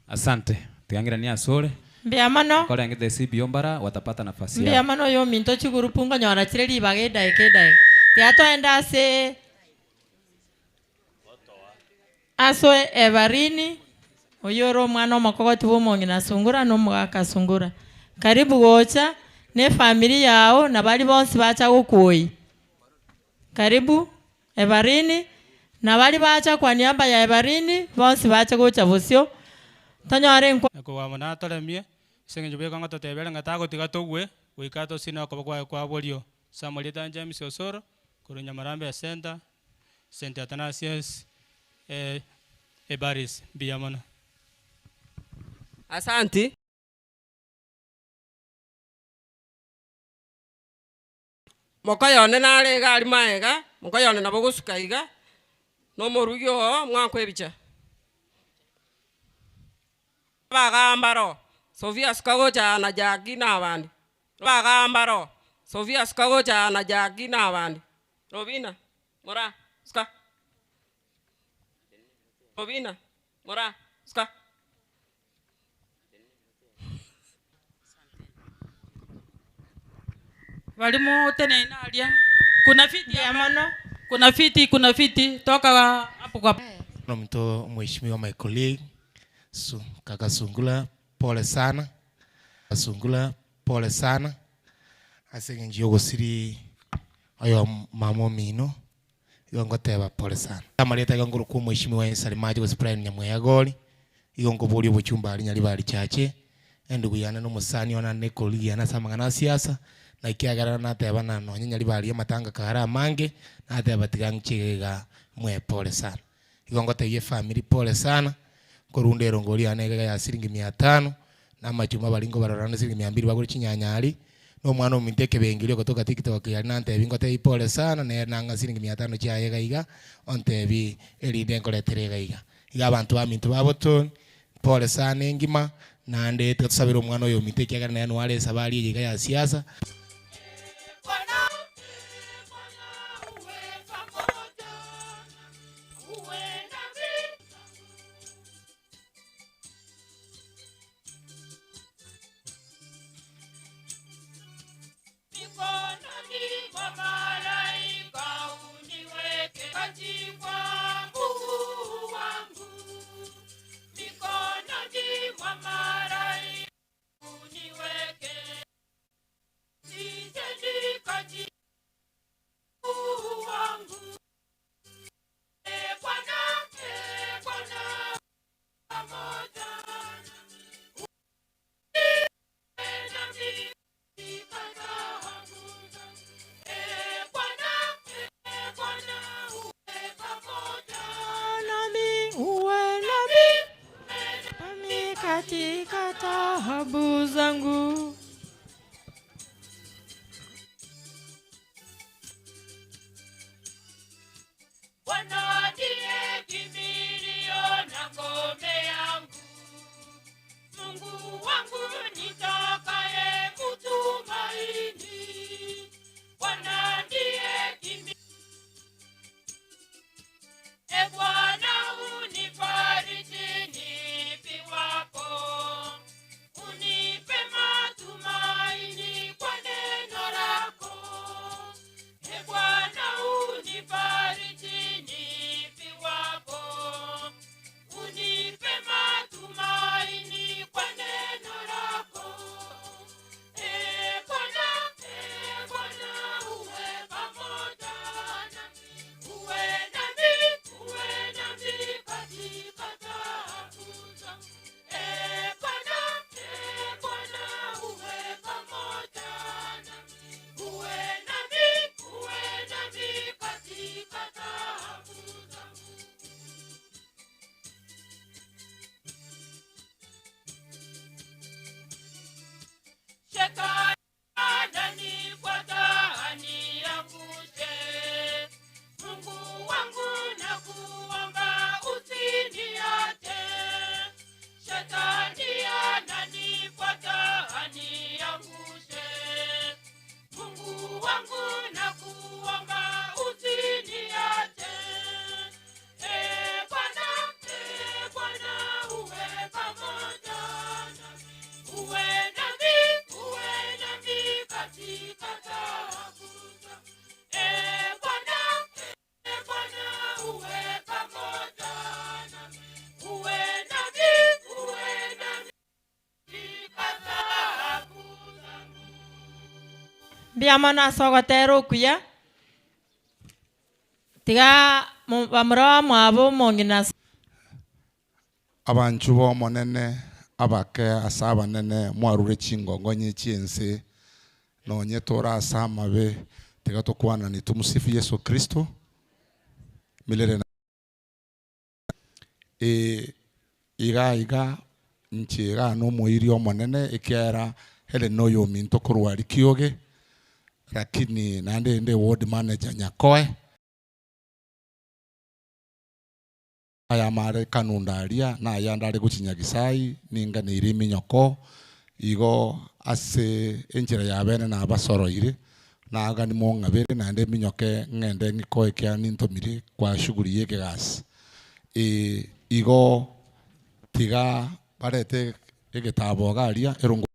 Asante. Tiangira ni asole. Mbiamano. Kole ngete sibi ombara watapata nafasi yao. Mbiamano yo minto chiguru punga nyora chireli bage dai. Tiato enda se aso Evarini oyoro mwana makogoti bomongi na Sungura no mwaka Sungura. Karibu gocha ne familia yao na bali bonsi bacha gukoi. Karibu Evarini na bali bacha kwa niaba ya Evarini bonsi bacha gocha bosio. Tanyare ko wamana tolemie senge jobe kanga totebele ngata go tiga togwe wikato sina ko kwa bolio Samarieta James Osoro kurunya marambe ya center St Athanasius Ebaris Biyamana. Asante. Mokayone nare gali maega, mokayone nabo gusukaiga. No morugyo mwakwebicha. Bagambaro. Sofia skagocha na jagi na abandi. Bagambaro. Sofia skagocha na jagi na abandi. Robina, mora, ska. Robina, mora, ska. Walimu tena inalia. Kuna fiti toka hapo kwa na mto mheshimiwa my colleague kaka Sungula pole sana. Sungula pole sana. Asenge njogo siri ayo mamo mino igongo teba pole sana amaleta ganguru ku mheshimiwa Ensalimaji wa Brian Nyamweyagoli igongo buri buchumba ali nyali bali chache endugu yana no musani ona ne koligi yana samangana siasa na ikiagara na teba na no nyali bali amatanga kahara mange na teba tigangchega mwe pole sana igongo teye family pole sana korunde rongoli anega ya siringi 500 na machuma balingo bararana siringi 200 baguri chinyanyali no mwana uminteke bengilio kutoka TikTok ya nante bingo te pole sana ne nanga siringi 500 cha yega iga onte bi elinde koleterega iga abantu bamintu baboton pole sana engima na nde tusabira umwana oyo miteke ya nene wale sabali yiga ya siasa katika taabu zangu. Bwana ndiye kimbilio na ngome yangu, Mungu wangu nitakaye kutumaini. Bwana ndiye kimbilio, e Bwana unifariji nifiwapo, unipe matumaini kwa neno lako. E Bwana unifariji nifiwapo, unipe matumaini kwa neno lako. E Bwana uwe pamoja nami, uwe nami katika taabu zangu. E Bwana uwe pamoja nami, uwe nami katika taabu zangu. Shetani ananifuata aniangushe, Mungu wangu nakuomba usiniache. Shetani ananifuata aniangushe, Mungu wangu nakuomba usiniache. E Bwana uwe pamoja nami, uwe nami katika taabu zangu. E Bwana uwe pamoja nami, uwe nami katika taabu zangu. Biamana sogotero kuya tiga bamura mwabo mongina abantu bomonene abake asaba nene mwarure chingongo nyichiense nonye tora asama be tiga tokwana ni tumusifu Yesu Kristo milele na iga nchiga no muiri omonene ikiera hele noyo minto kurwari kioge lakini nande ward manager Nyakoe aya mare kanundaria na aya ndari guchinyagisai ninga ni irimi nyoko igo ase enjira ya bene na basoro ire na aga ni monga bere na nde minyoke ngende ngikoe kya nintomire kwa shughuli yeke gas igo tiga barete egitabo garia erungu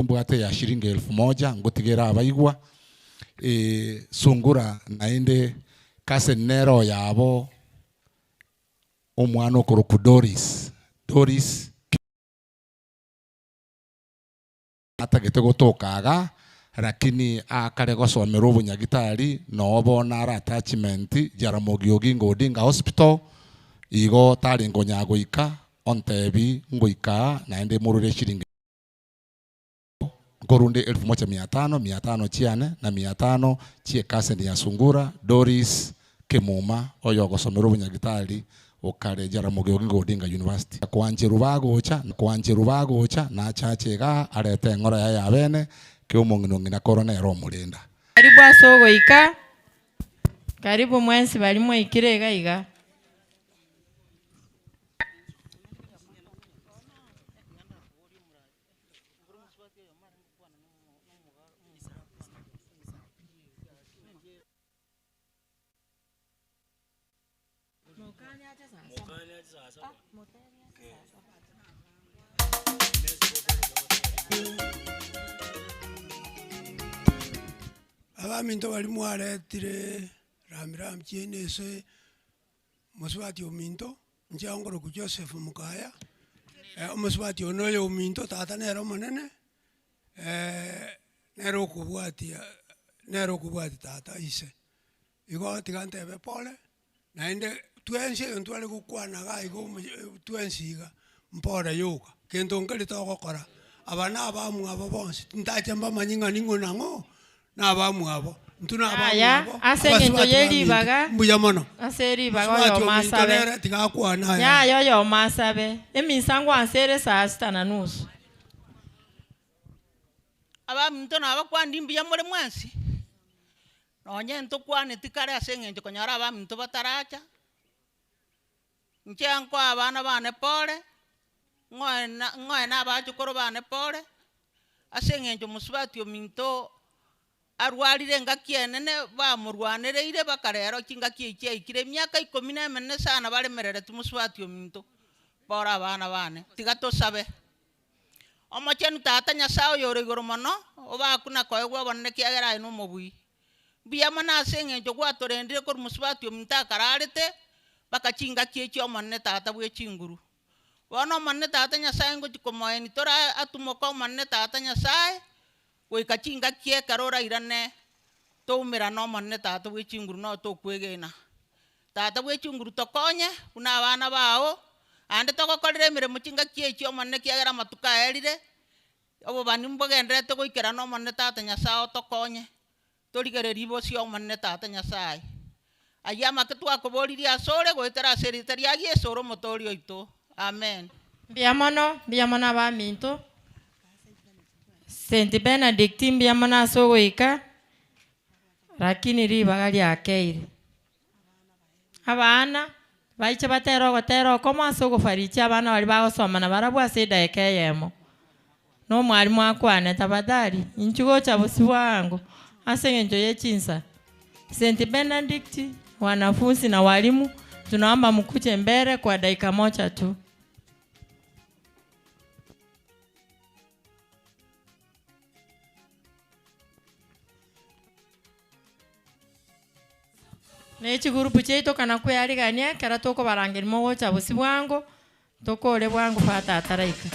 mbwate ya shilingi 1000 ngutigera abaigwa sungura naende kase nero yabo omwana okoroku Doris atagete gotokaga lakini akare gosomera obunyagitari no bona ara attachment Jaramogi Oginga Odinga Hospital igo tari ngonyagoika ontebi ngoika naende murure shilingi ngorunde 1500 chiane na 500 chie kaseni ya Sungura Doris Kemuma oyo gosomera obunyagitari okare Jaramogi Oginga Odinga University kwanje rubagocha na chachega arete ngora ya yabene ke omongino ngina corona ero mulinda karibu asogoika karibu mwensi balimo ikirega iga Abaminto bali mwaretire ramiram chienese muswati ominto njangoro ku Joseph Mukaya muswati onoyo ominto tata nero monene nero kubwati tata ise igo tigantebe pole naende twense ntwale gukwana ga igo twensiga mpore yuka kento ngeli togokora abana abamu abo bonse ndaje mbamanyinga ningo nango n'abamu abo ntuna abamu abo asengento yelibaga mbuya mono aseribaga yo masabe tigakwana ya yo masabe emisango ansere saa 6:30 abamu ntona abakwandi mbuya muri mwansi nonye ntokwane tikare asengento konyara abamu nto bataracha ncyanko abana bane pole ngoe na abachukuru bane pole asengento musubati ominto arwarire ngakienene bamurwanereire bakarero kingakie ikire myaka 14 sana balemerere tumusubati ominto bora abana bane tigatosabe omochenu tata Nyasaye yore igoro mono obakuna koe gwabonne kiagera ino mobui biya mana asengento gwatorendire kor musubati ominto akararete bakachinga kiechio monne tata bwe chinguru bono monne tata Nyasaye ngo tikomoeni tora atumoko monne tata Nyasaye goikachinga kie karora irane toumira no monne tata bwe chinguru no tokwegena tata bwe chinguru tokonye una abana bao ande togokorire mirimo chinga kiechio monne kiagera matuka erire obo bani mbogendrete goikera no monne tata Nyasaye tokonye torigereri bo cio monne tata Nyasaye ayama ketwakoboririe asore goetera seritaria Yesu motori oito amen biamono abaminto Saint Benedict biamono asogoika lakini ribaga liakeire abana baiche batero komo asogofaricha abana bali bagosomana barabwa seda ekeyemo no mwalimu akwane tabadali inchugo cha bosi wangu asengento yechinsa Saint Benedict wanafunzi na walimu tunaomba mkuje mbele kwa dakika moja tu. Nechi gurupu cheito kana kuyarigania kera toko barangiri mogo cha busi bwango toko ole bwango fata ataraika.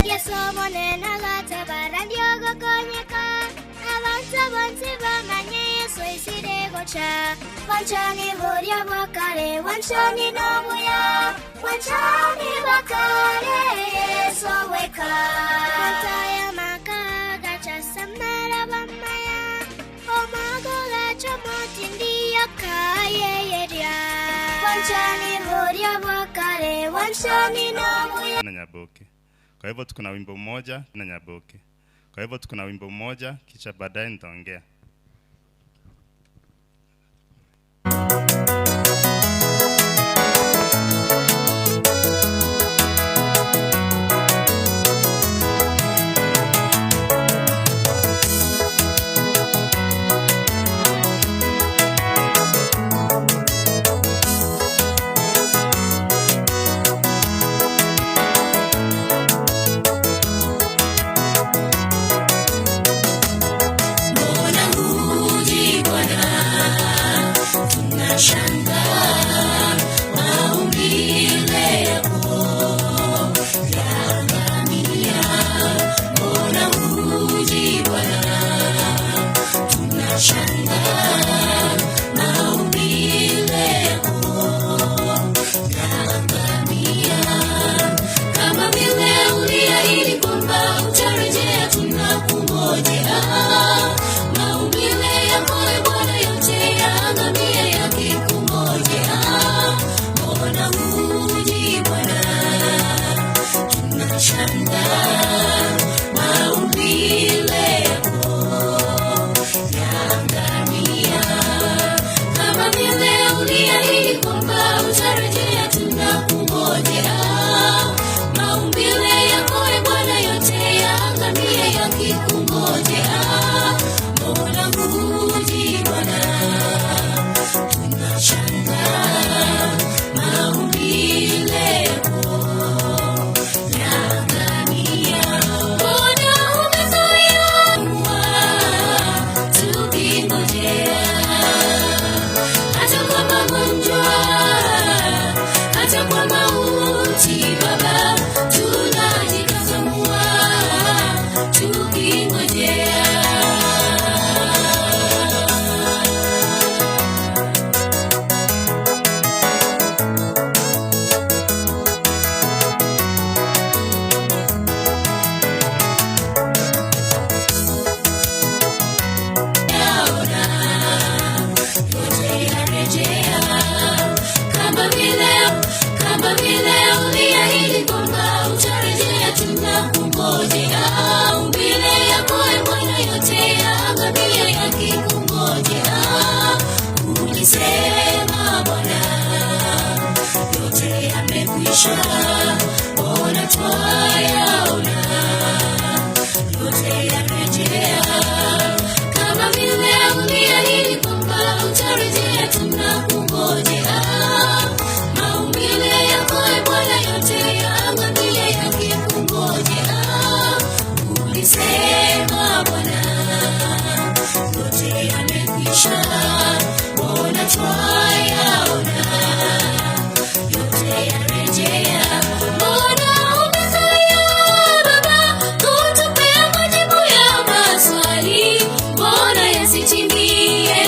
Yeso monena gata barandio gokonyeka Avanza bonse bamanye Yeso isire gocha Wanchani boria wakare Wanchani nobuya Wanchani wakare Yeso weka Wantaya maka gacha samara bamaya Omago gacha motindi yakaye yeria Wanchani boria wakare Wanchani nobuya na Nyaboke. Kwa hivyo tuko na wimbo mmoja na Nyaboke. Kwa hivyo tuko na wimbo mmoja kisha baadaye nitaongea. Mona yakikungojea. Maumbile yako e Bwana yote yaangamie yakikungojea. Mbona huji Bwana? Tunashangaa maumbile yako yaangamia. Kama vile uliahidi kwamba utarejea, tunakungojea. Maumbile yako e Bwana yote yaangamie yakikungojea. Mbona huji Bwana? Tunashangaa maumbile yako yaangamia. Mbona umezuia tukingojea? Hata kwa magonjwa, hata kwa mauti Baba, tunajikakamua tukingojea. Yote yarejea kama vile uliahidi kwamba utarejea, tunakungojea. Maumbile yako e Bwana yote yaangamia yakikungojea. Ulisema Bwana yote yamekwisha, mbona twayaona yote yarejea. Kama vile uliahidi kwamba utarejea, tunakungojea. Maumbile yako e Bwana yote yaangamia yakikungojea. Ulisema Bwana yote yamekwisha, mbona twayaona yote yarejea. Mbona umezuia Baba kutupea majibu ya maswali? Mbona yasitimie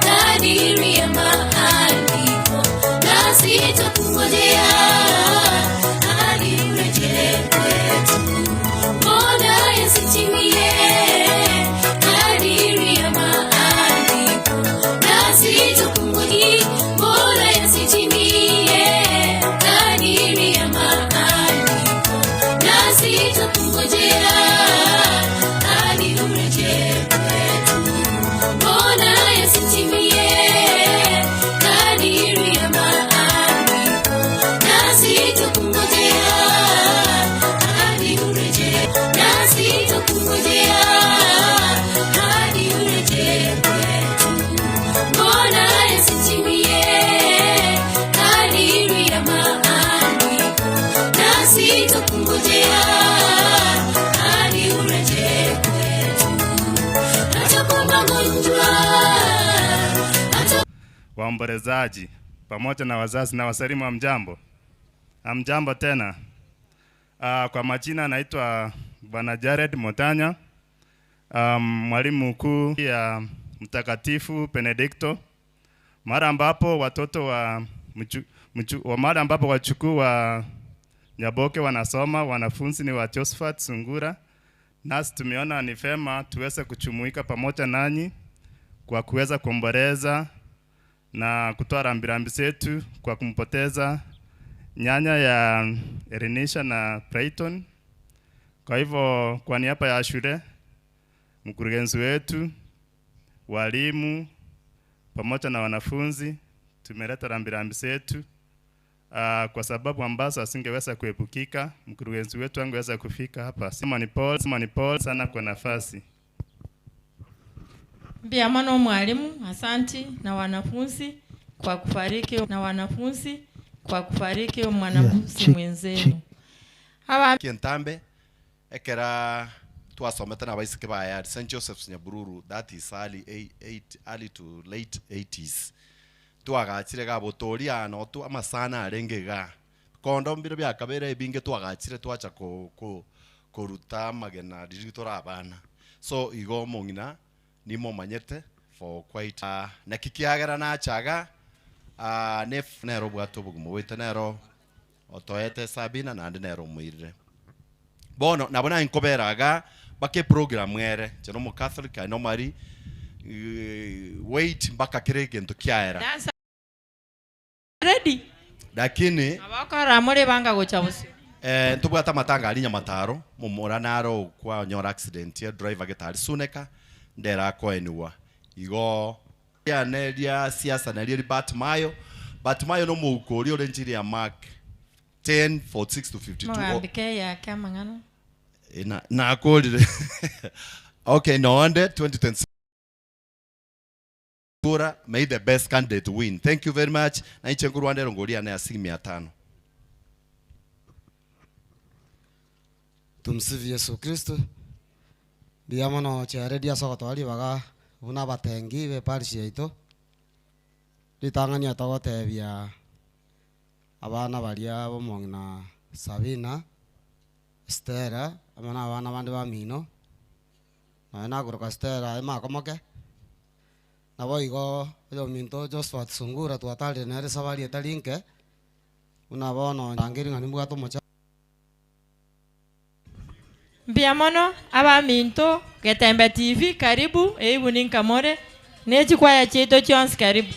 kadiri ya maandiko? Nasi tukungojea hadi urejee kwetu. Mbona yasitimie kadiri ya maandiko? Nasi tukungojea. Mbona yasitimie kadiri ya maandiko? Nasi tukungojea hadi urejee kwetu. Mbona yasitimie kadiri ya maandiko? Nasi tukungojea hadi urejee. Nasi tukungojea hadi urejee kwetu. Mbona yasitimie kadiri ya maandiko? Nasi tukungojea hadi urejee kwetu. Hata kwa magonjwa, hata Waombolezaji pamoja na wazazi na wasalimu, hamjambo? Hamjambo tena. Kwa majina naitwa Bwana Jared Motanya, mwalimu mkuu ya Mtakatifu Benedikto. Mara ambapo watoto wa mara ambapo wachukuu wa Nyaboke wanasoma, wanafunzi ni wa Josephat Sungura, nasi tumeona ni vema tuweze kuchumuika pamoja nanyi kwa kuweza kuomboleza na kutoa rambirambi zetu kwa kumpoteza nyanya ya Erinisha na Brighton. Kwa hivyo kwa niaba ya shule, mkurugenzi wetu, walimu pamoja na wanafunzi tumeleta rambirambi zetu kwa sababu ambazo asingeweza kuepukika. Mkurugenzi wetu angeweza kufika hapa. Sema ni Paul sana kwa nafasi. Pia mano mwalimu, asanti na wanafunzi kwa kufariki mwanafunzi mwenzenu. Kientambe ekera twasomete na baisike baya St Joseph's Nyabururu, that is early to late 80s. Twagachire ga botoria no tu amasana arengega kondo mbiro bya kabere binge twagachire twacha koruta magena digitora abana. So igo mongina nimo manyete for quite na kikiagera na chaga nef nero bwato bugumo wete nero otoete Sabina na nero muire bono nabona inkoberaga bake program mwere chero mu Catholic I normally wait mpaka kire kintu kiaera ready lakini abakora muri banga guchabusi ntubwata matanga alinya mataro mumura naro kwa nyora accident ya driver getari suneka ndera ko enwa igo ya nelia siasa na lia Batmayo no mukori ore njiri ya Mark 10:46 to 52 mwambike ya kama ngano na called okay no under 2026 may the best candidate win. Thank you very much. Na ichenguru wande rongolia na 500. Tumsifu Yesu Kristo. Biamono charedia sokotwali baga una batengi be parish yaito. Litangania togotebia abana balia bomongna Sabina Stera amana abana bande bamino. Na guruka Stera ema komoke. Na boigo yo minto Joshua Sungura tuatale na resabali etalinke. Una bono angiri ngani mugato mocha. Biamono aba minto Getembe TV karibu ebunin kamore nechi kwaya cheto chons karibu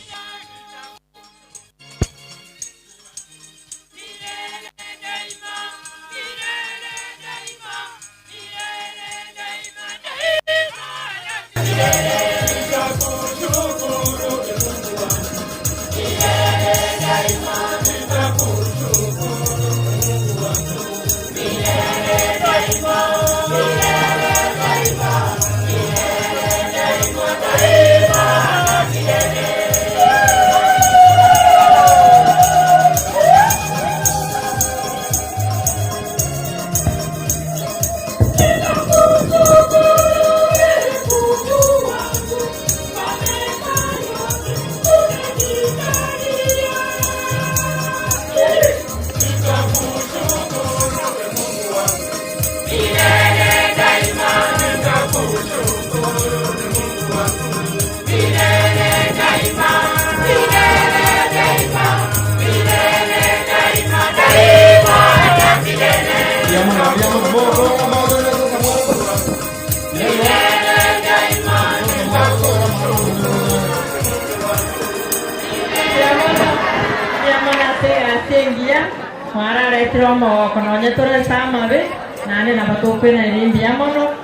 Mara retromo kononya tore sama be nane na batope na limbiamono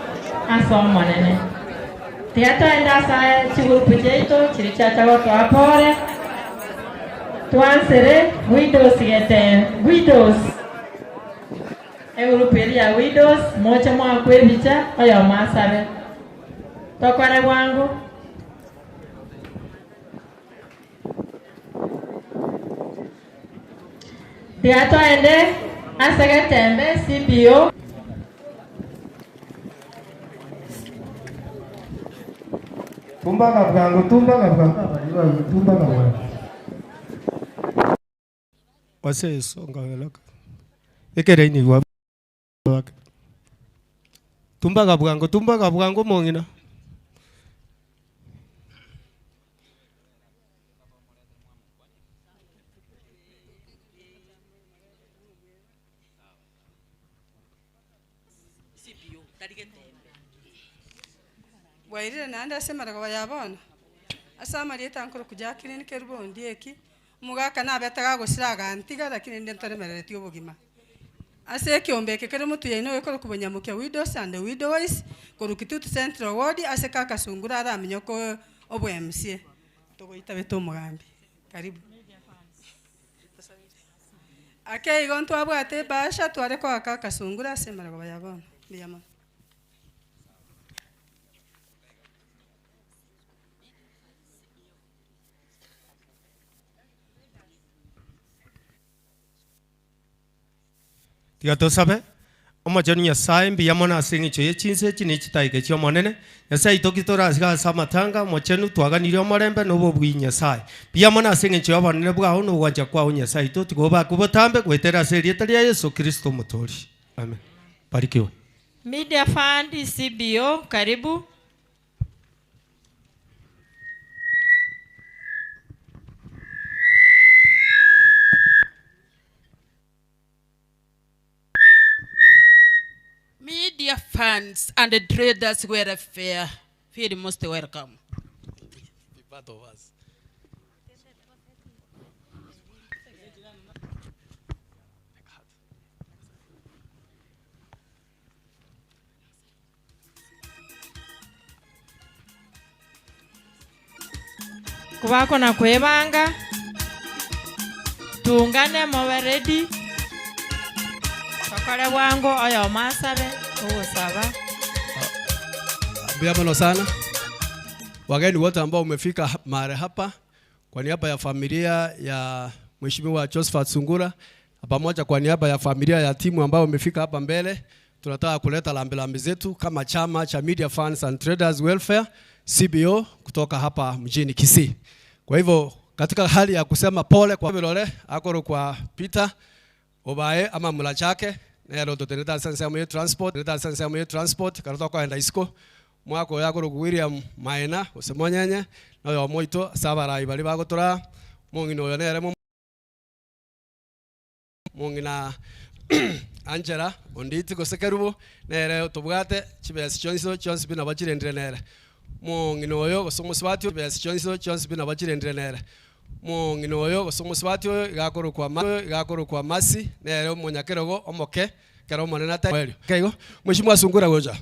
asomo nene teato enda sa chiguru pujeito chirichacha watu apore tuansere widows Europeria widows mocha mwa kwebicha oyo masabe tokore wangu Teato ende Getembe CBO Tumbaga bwangu wase songa welaka ekere ni wa tumbaga bwangu mongina Wairire nanda semara kwa yabona asama lieta nkuru kujakini nikerubo ndieki mugaka nabetaga gusiraga antiga lakini ndentoremerere tyo bugima ase kiombeke kere mutu yaino ekoro kubonyamukia widows and widows korukitutu central ward ase kaka sungura ara minyoko obo MC togoita beto mugambi karibu ake igonto abwate basha tware kwa kaka sungura semara kwa yabona biyama Tigato sabe omachoni Nyasaye mbiyamona asingicho yechinse chini chitaike chio monene Nyasaye tokitora asiga samatanga mochenu twaganire omorembe nobo bwi Nyasaye mbiyamona asingicho abonene bwaho no gwanja kwao Nyasaye totigoba kubotambe gwetera serieta ria Yesu Kristo mutori amen barikiwe Media Fund CBO karibu media funds and the traders welfare, feel most welcome. Be part of us. Kubako na kwebanga tuungane mobe ready tokole bwangu oyo masabe usaba. Biamono sana wageni wote ambao umefika mahali hapa kwa niaba ya familia ya Mheshimiwa Josephat Sungura pamoja kwa niaba ya familia ya timu ambao umefika hapa mbele, tunataka kuleta lambilambi zetu kama chama cha Media Funds and Traders Welfare CBO kutoka hapa mjini Kisii. Kwa hivyo katika hali ya kusema pole kwa vilole akoro kwa Peter Obae ama mula chake na roto teneta sense ya transport karatoka kwa enda isko mwako yakoro William Maina usemonyenye na yo moito sabara bali bagotora mongino yo nere mongina Angela onditi kosekerubo nere tobwate chibesi chonsi bina bachirendire nere mongino oyo gosomuswati besi chonsi bina bachirendire nere mongino oyo gosomuswati gakoro kwa masi nere monyakerogo omoke kero monena ta welio kaigo Mheshimiwa Sungura goja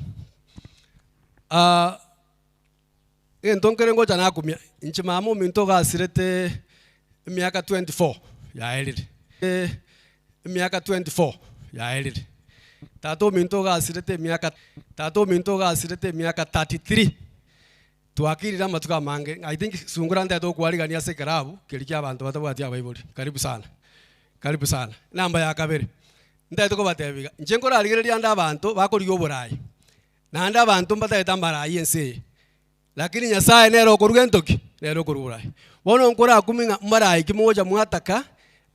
entonkere ngoja nakumya nchimamo minto gasirete miaka 24 ya elire miaka 24 ya elire tato minto gasirete miaka 33 tuakirira matuka mange. I think Sungura ndato kwarigania sekarabu kilikia abantu batabwatia Bible. Karibu sana namba ya kabiri ndato ko batebiga nchengora arigereria nda abantu bakoriyo burayi nanda abantu mbatayeta mbarayi ense lakini Nyasaye nero koruga ntoki nero korurayi bono nkora kuminga mbarayi kimoja mwataka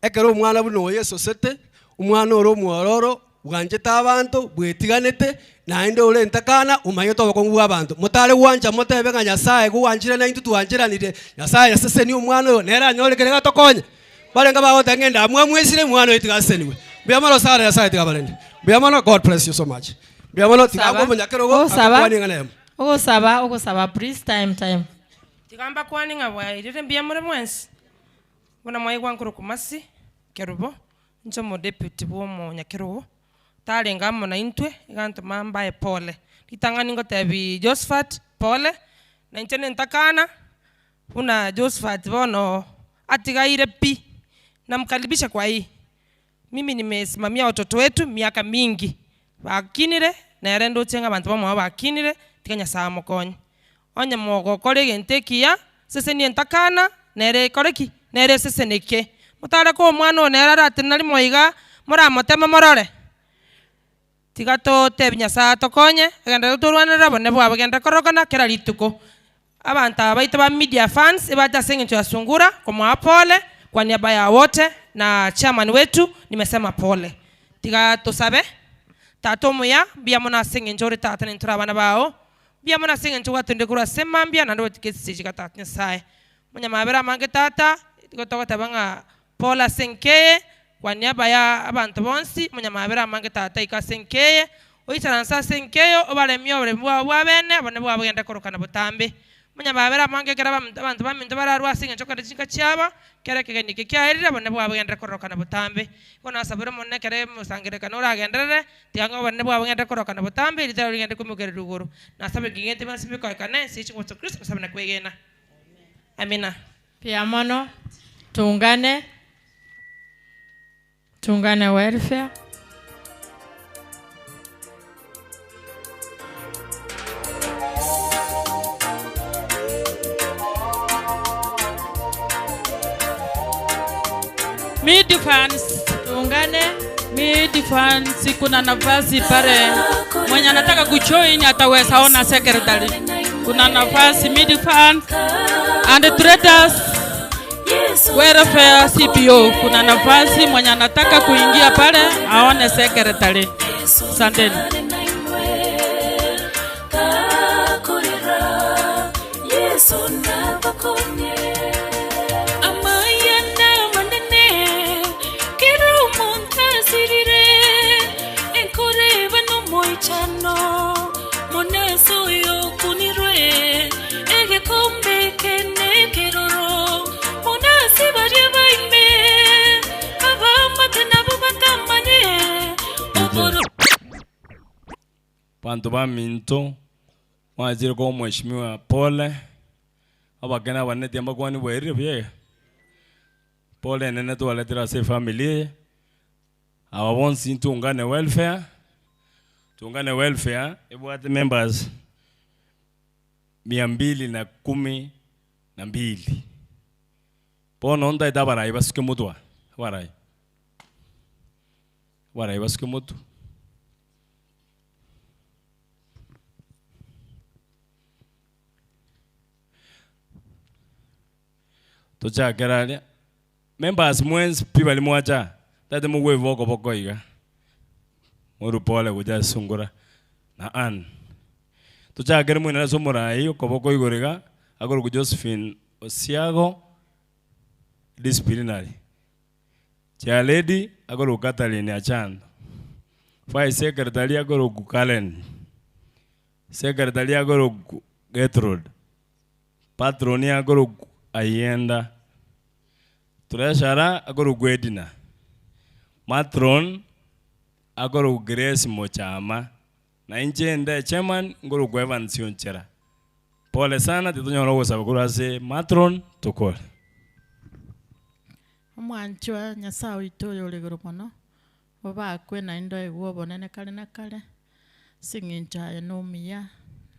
ekero umwana buno Yesu sete umwana oro muororo bwanjeta abantu bwetiganete nainde ule ntakana umayeto bakongu abantu mutale wanja motebe nga Nyasaye guwanjira na intu tuwanjiranire Nyasaye yasese ni umwana yo nera nyorekere gatokonya balenga bawo tangenda amwesire mwana itigaseniwe biamalo sara Nyasaye tigabalende biamalo. God bless you so much. Biamalo tigago munyakerogo akwani ngane Ogosaba please time tigamba kwani ngabwa irire biamore mwensi bona mwayi gwankuru kumasi kerubo ncho mo deputy bo mo nyakerogo talenga mo na intwe iganto mamba pole litangani ngotebi Josephat pole na nchene ntakana una Josephat bono atigaire pi namkaribisha kwa hii. Mimi nimesimamia watoto wetu miaka mingi bakinire na yarendo chenga abantu bamwe bakinire tikanya samo konye onye mogo kore gentekia sese ni ntakana nere koreki nere sese neke mutara ko mwana onera atinari moiga mura motema morore tigato tebinya sa tokonye agenda turwanira bone bwa bagenda korokana kera lituko abantu abaita ba Media Funds ibata sengencho ya Sungura kwa apole kwa niaba ya wote na chairman wetu nimesema pole tigato sabe tato moya biamona sengenjore tata ntura bana bao biamona sengenjo watunde kura semambia na ndo tikesi jikata Nyasaye munya mabera mange tata gotoka tabanga pola senkeye kwa niaba ya abantu bonsi munya mabera mange tata ikasenkeye oicharansa senkeyo obaremyo obremwa bwabene bone bwabagenda korokana butambe munya mabera mange kera abantu baminto bararwa sengenjo kada chika chiaba kera kigeni kikyairira bone bwabagenda korokana butambe kona sabura monne kere musangire kanora agendere tianga bone bwabagenda korokana butambe litero ligende kumugere ruguru na sabe gigente masibe kwa kane sichi kwa Kristo sabana kwegena. Amina. Piamono tuungane welfare Media Funds tuungane. Media Funds kuna nafasi pale mwenye anataka kujoin ataweza ona secretary. Kuna nafasi Media Funds and Traders Welfare CPO. Kuna nafasi mwenye anataka kuingia pale aone secretary. Asanteni. Yesu nabakonye amayana manene kero montasirire enkore bano moich chano moneso yo kunirwe egekombe kene keroro monasi barie baime abamate nabo batamanye oboro bantu ba minto waziri kwa mheshimiwa pole abagena baneti amakwani bwerire bye pole nene tuwaletera se family ababonsi tungane welfare ebwate members 212 pono onda itabarai basuke mutwa barai basuke mutu tochakeralia members mwenzi pibali mwacha tate mugwe voko bokoiga muru pole kuja sungura na an tochakera mwina na somurai okoboko igorega agoro ku Josephine Osiago disciplinary cha lady agoro Catherine Achando fai secretary agoro ku Kalen secretary agoro ku Gertrude patroni agoro Ayenda Treasurer agoro Gwedina matron agoro Grace Mochama na injenda chairman ngoro Gwevan Sionchera. Pole sana titonyora gusaba kurase matron tukole. Omwanchwa nyasawe witoyo olegoro mono obakwe na indo egwo bonene kale na kale singincha enomia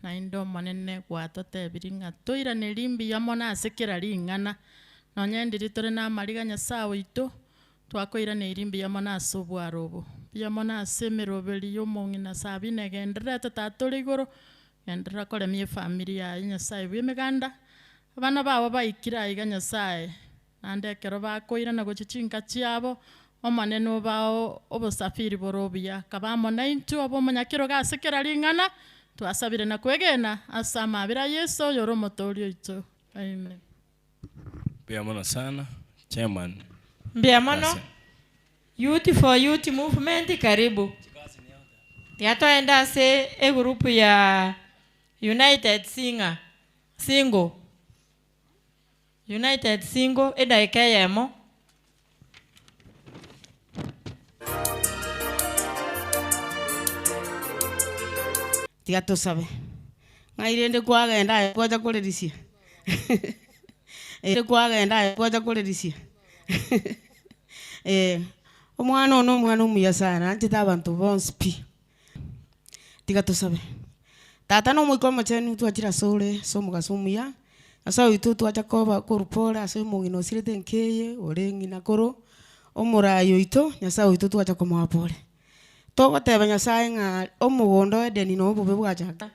na indo monene gwatotebiringa toira nelimbi yamona asekera lingana nonyendiri tore na mariga nyasawe ito twakoira nelimbi yamona asobwarobo yamona asemerobeli yomongina sabine gendera tatatore igoro gendera kole mie familia ya nyasawe bwemeganda abana bawo baikira iga nyasawe nande kero bakoira na gochichinka chiabo omaneno bao obosafiri borobia kabamo na intu abo monyakiro gasekera lingana twasabire na kwegena asama bira Yesu yoro motorio ito. Amen. Biamono sana chairman. Biamono Youth for Youth Movement karibu. Yatoenda se e grupu ya United Single edaika yemo tiga tusabe ngairende kwagenda kwaja kurerisia kwagenda kwaja kurerisia omwana ono omwana omuya sana antita abantu bonse pi tiga tusabe tata no mwiko mochenu twachira sole somugaso omuya asa witu twacha koba kurupora ase mungino sirete nkeye orengi nakoro omurayo ito nyasa witu twacha komapore togoteba nyasaye nga omugondo edeni no bube bwachaka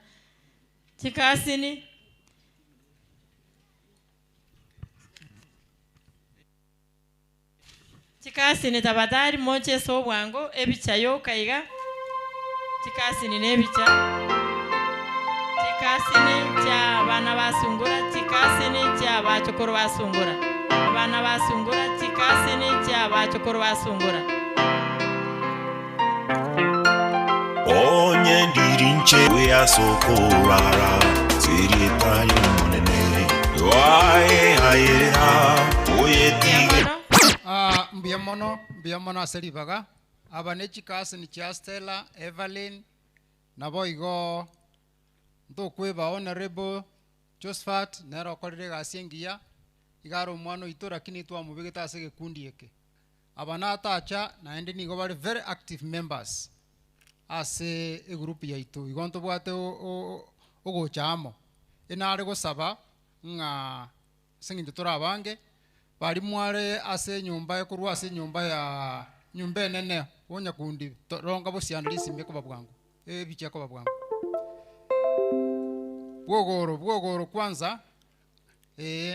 chikasini tabatari moche so bwango ebichayo kaiga chikasini nebicha chikasini cha bana basungura chikasini cha bachokoro basungura bana basungura chikasini cha bachokoro basungura onye ndirinche we asokorara siritayo monene wae hayera oyetige mbiamono aseribaga abane chikasini cha Stella Evelyn nabo igo ndokweba honorable Josephat nero korire gasengia igaro mwana ito lakini twamubigita ase gikundi eke abana atacha na ende nigo bari very active members ase e group ya ito igonto bwate ogochamo enare gosaba nga singi turabange bari mware ase nyumba ekurwa ase nyumba ya nyumba nene wonya kundi ronga bosiandisi mbeko babwangu bicha ko babwangu bwogoro kwanza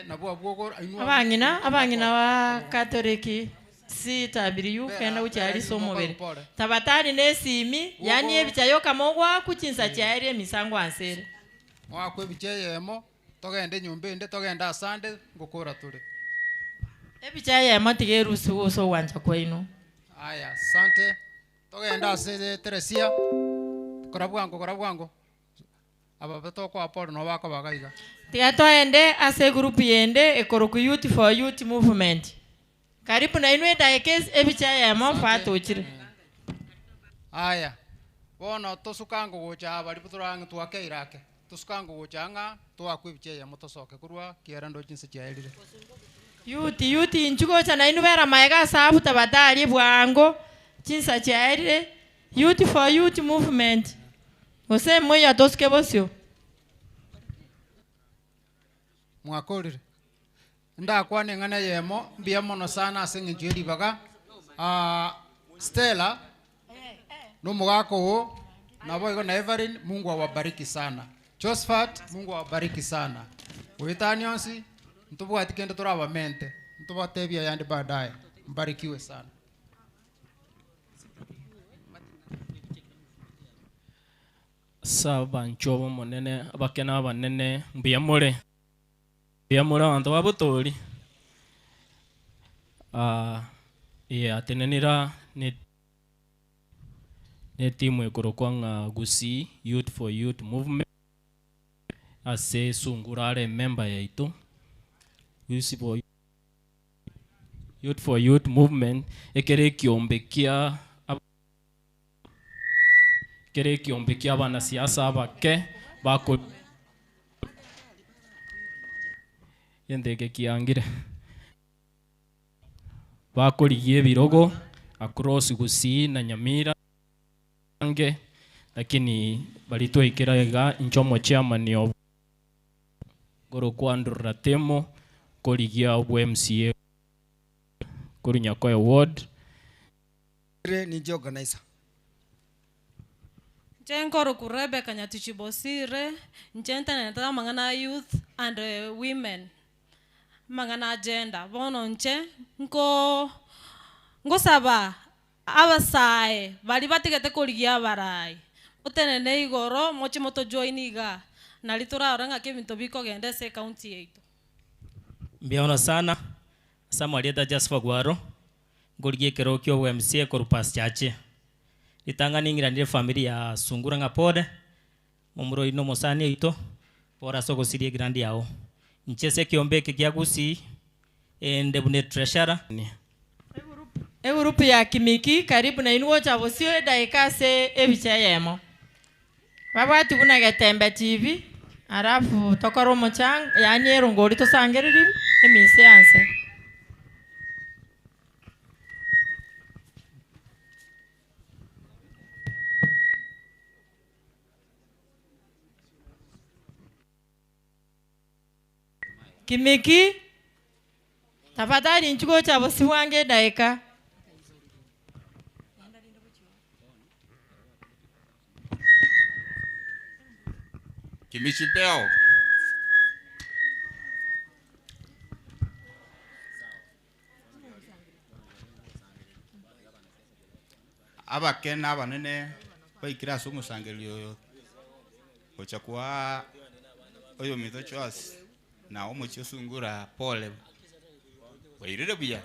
nabo bwogoro abangina wa Katoliki si tabiri yukenda uchali somobere tabatari nesimi yani ebichayo kamogwa kuchinsa chairi emisango ansere wakwe bicheyemo togende nyumba ende togenda asande ngokora tuli ebichayemo tigerusi woso wanja kwaino aya asante togenda ase Teresia kora bwango aba batoko aporo no bako bagaiga tiga twaende ase group yende ekoroku youth for youth movement karibu na inwe daekes ebicha ya mofa tochire aya bono tosukango gocha bari buturang twake irake tosukango gocha nga twakwibiche ya motosoke kurwa kiera ndo chinse chaelire youth inchugo cha na inu bera maega sabu tabadali bwango chinsa chaelire youth for youth movement ose moya toske bosio mwakorire ndakwane ngana yemo mbia mono sana asengi jeri baga Stella no mugako na boy na Evelyn, Mungu awabariki sana. Josephat, Mungu awabariki sana. Uitanyosi mtubu atikende turaba mente mtubu atebia yandi baadaye, mbarikiwe sana. Saba nchobo monene abakena banene mbiyamure abantu babutori atenenira ne timu ekorokwanga Gusii Youth for Youth Movement ase sungurare member yaitu Youth for Youth Movement ekere kiombekia abana siasa abake bako yendege kiangire bakorigie birogo across Gusii na Nyamira ange lakini balitwikiraga nchomo chairman yo goro kwandura temo korigia obwe MCA kurinyako award ni organizer Jenkoro kurebe kanyatichibosire njenta neta mangana youth and women mangana agenda bono nche ngo saba abasae bali batigete kurigia barai utenene igoro mochi moto joiniga nalitura oranga kebinto biko gende se county yetu mbiona sana samalieta Jasper Gwaro ngorigie kerokyo wa MCA korupas chache itanga ningiranire familia ya Sungura ngapode mumuro ino mosani ito pora soko sirie grandi yao nchese kiombeke kya Gusii ende bune treasurer Europe ya Kimiki karibu na inuo cha bosio daika se ebicha yemo babatu kuna getembe TV arafu tokoro mochang yani erongori to sangeriri emise anse Kimiki tafadhali nchuko cha bosi wange daika Kimishipeo abakena abanene baikira sumusangelio ochakwa oyo mito chos na omucho Sungura pole wairire buya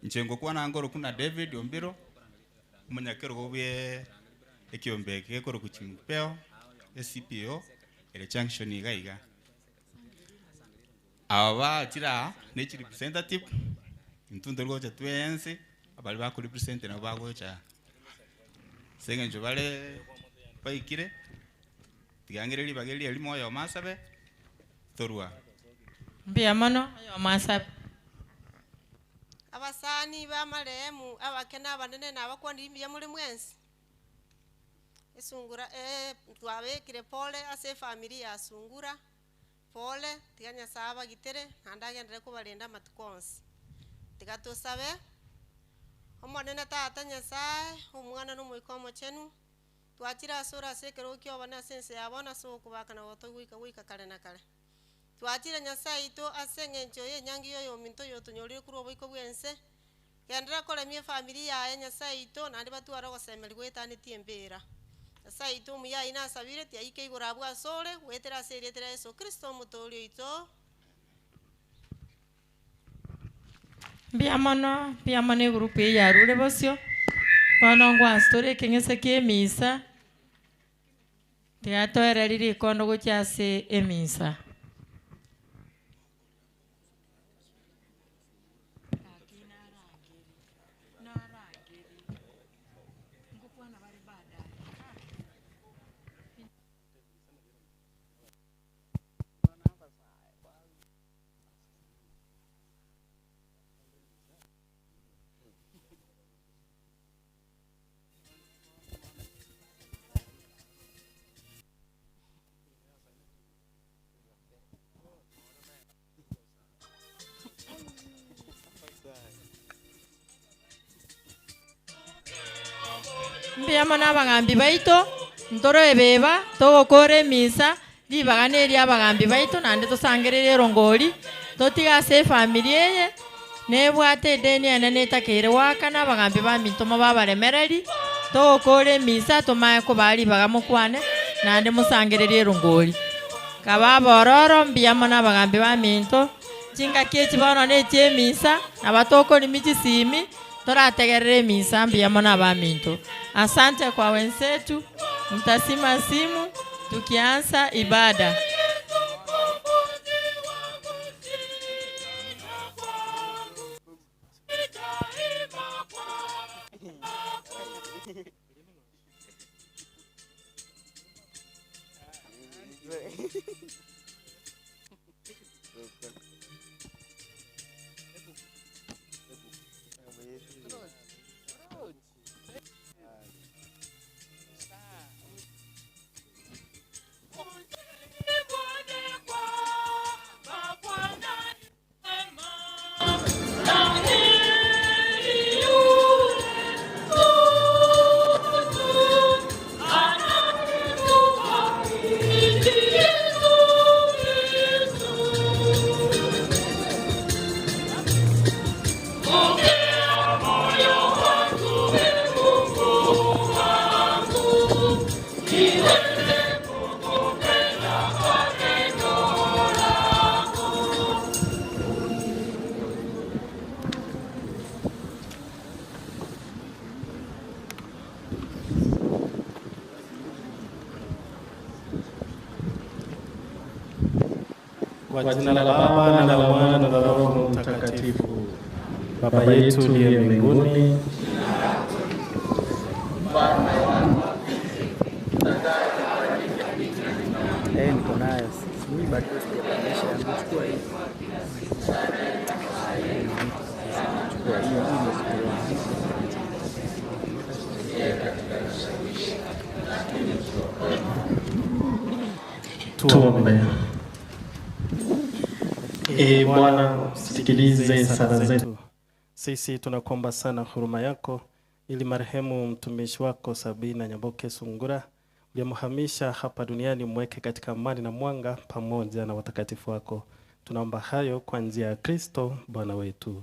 nchengo kwa nangoro kuna David Ombiro umunyakero gobye ekiombeke koro kuchimpeo CPO ele junction igaiga aba tira nature representative ntundo rwocha twense abali bako represent na bagocha sengenjo bale baikire tigangireri bageri ali moyo masabe torwa mbia mano yo masabe abasani ba maremu abakena abanene nabakwandi imbia muri mwensi Sungura twabekire pole ase familia ya Sungura pole tiganya saba gitere ndandagendere kubarinda matukonsi tigatusabe omonene tata Nyasaye omwana n'omwikomo chenu twachira sura sekero kyo bana sense yabona so kubakana goto gwika kale na kale twachira Nyasaye ito asengencho ye nyangi yo minto yo tunyorire kuri oboiko bwense gendera kole mie familia ya Nyasaye ito nandi batwara gosemeri gwetani tiembera Nyasaye ito muya ina sabire ti aike igorabwa sore wetera seretera Yesu Kristo mutori ito biamono grupe ya rure bosio bono ngwa story kengese ke misa tigatoera riri kondo guchase emisa. Mbiyamo n'abagambi baito ntoro ebeba togokora emisa libagana eri abagambi baito nande tosangerere erongori totigase efamili eye nebwate edeni ene netakeire wakana abagambi bamintomo babaremereri togokora emisa tomaye koba libaga mokwane nande mosangerere erongori kaba bororo mbiyamo n'abagambi baminto chingaki echibono nechi emisa nabatokori michisimi torategerere emisa mbiyamo n'abaminto. Asante kwa wenzetu, mtasima simu tukianza ibada. Kwa jina la Baba na la Mwana na la Roho Mtakatifu. Baba yetu uliye mbinguni, niko nayo. Mimi bado sijapandisha yangu, chukua hii. Chukua hii. Tuombe. Bwana, sikilize sala zetu. Sisi tunakuomba sana huruma yako ili marehemu mtumishi wako Sabina Nyamboke Sungura uliyemhamisha hapa duniani mweke katika amani na mwanga pamoja na watakatifu wako. Tunaomba hayo kwa njia ya Kristo Bwana wetu.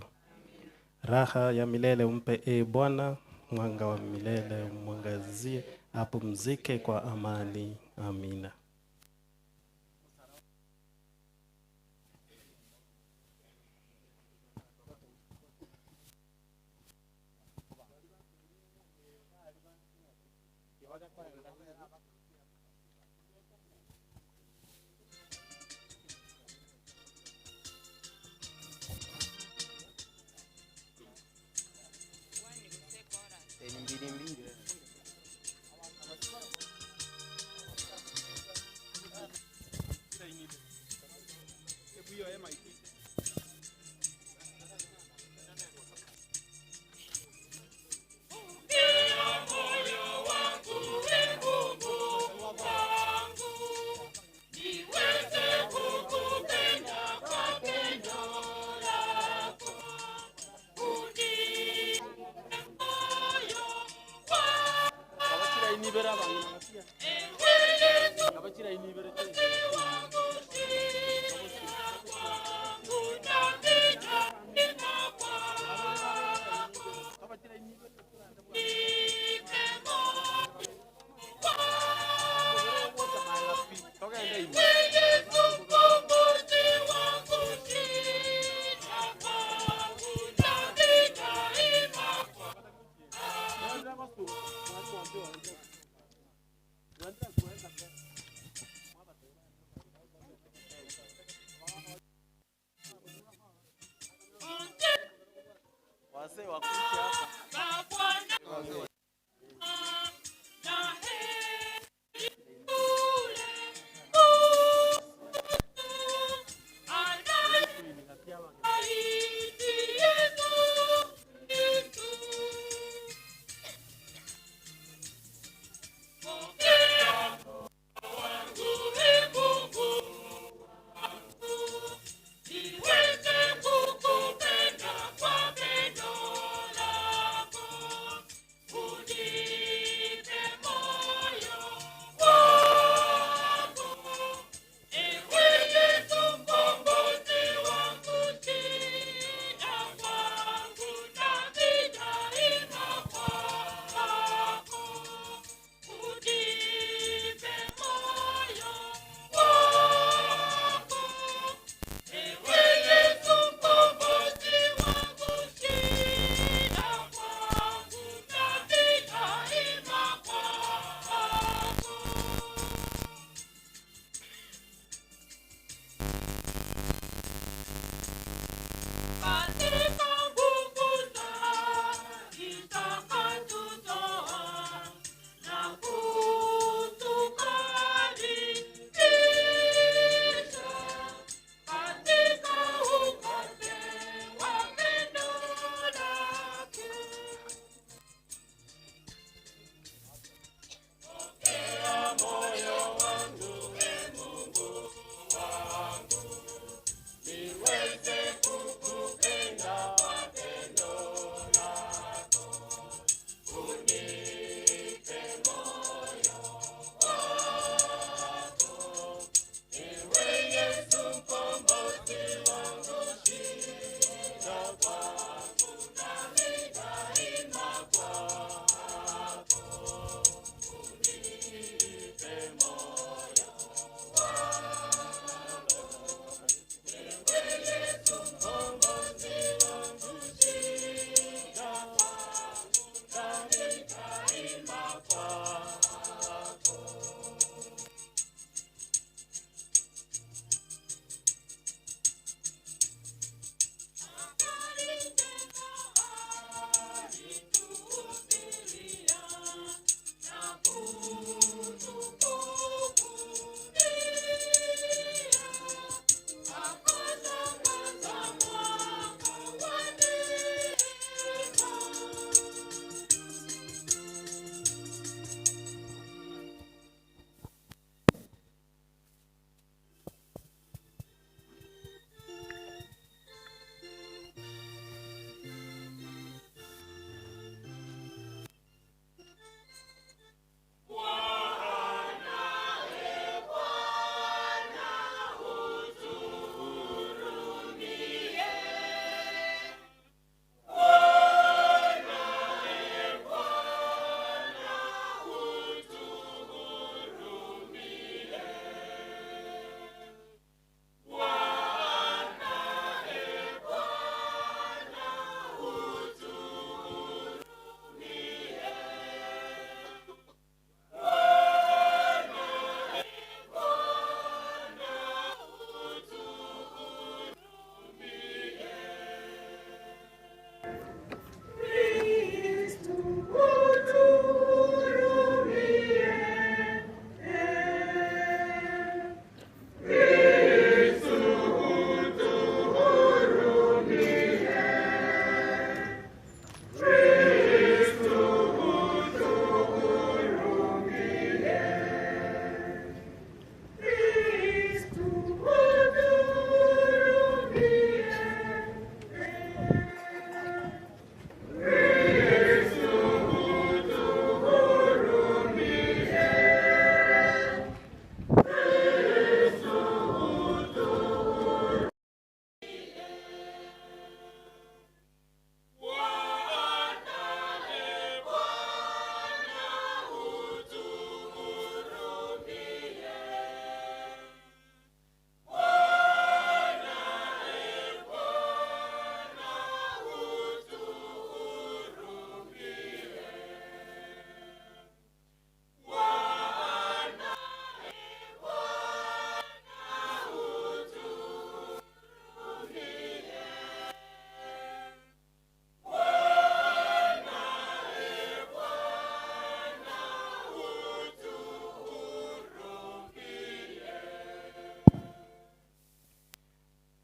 Raha ya milele umpe Bwana, mwanga wa milele umwangazie, apumzike kwa amani. Amina. Tuanze kuenda.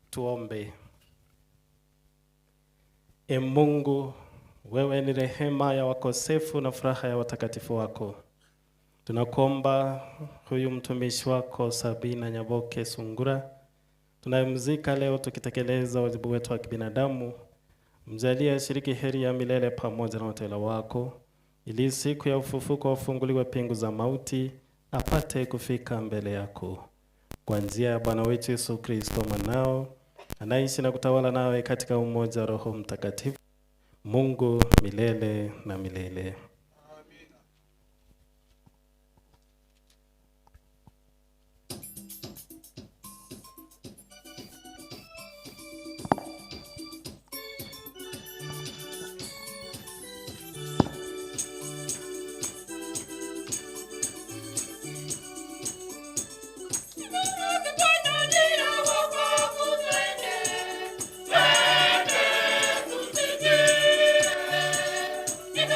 Tuombe. E Mungu, wewe ni rehema ya wakosefu na furaha ya watakatifu wako. Tunakuomba huyu mtumishi wako Sabina Nyaboke Sungura, tunayemzika leo tukitekeleza wajibu wetu wa kibinadamu, mjalie ashiriki heri ya milele pamoja na watawala wako, ili siku ya ufufuko wafunguliwe pingu za mauti, apate kufika mbele yako. Kwa njia ya Bwana wetu Yesu Kristo mwanao, anaishi na kutawala nawe katika umoja wa Roho Mtakatifu, Mungu milele na milele. Nina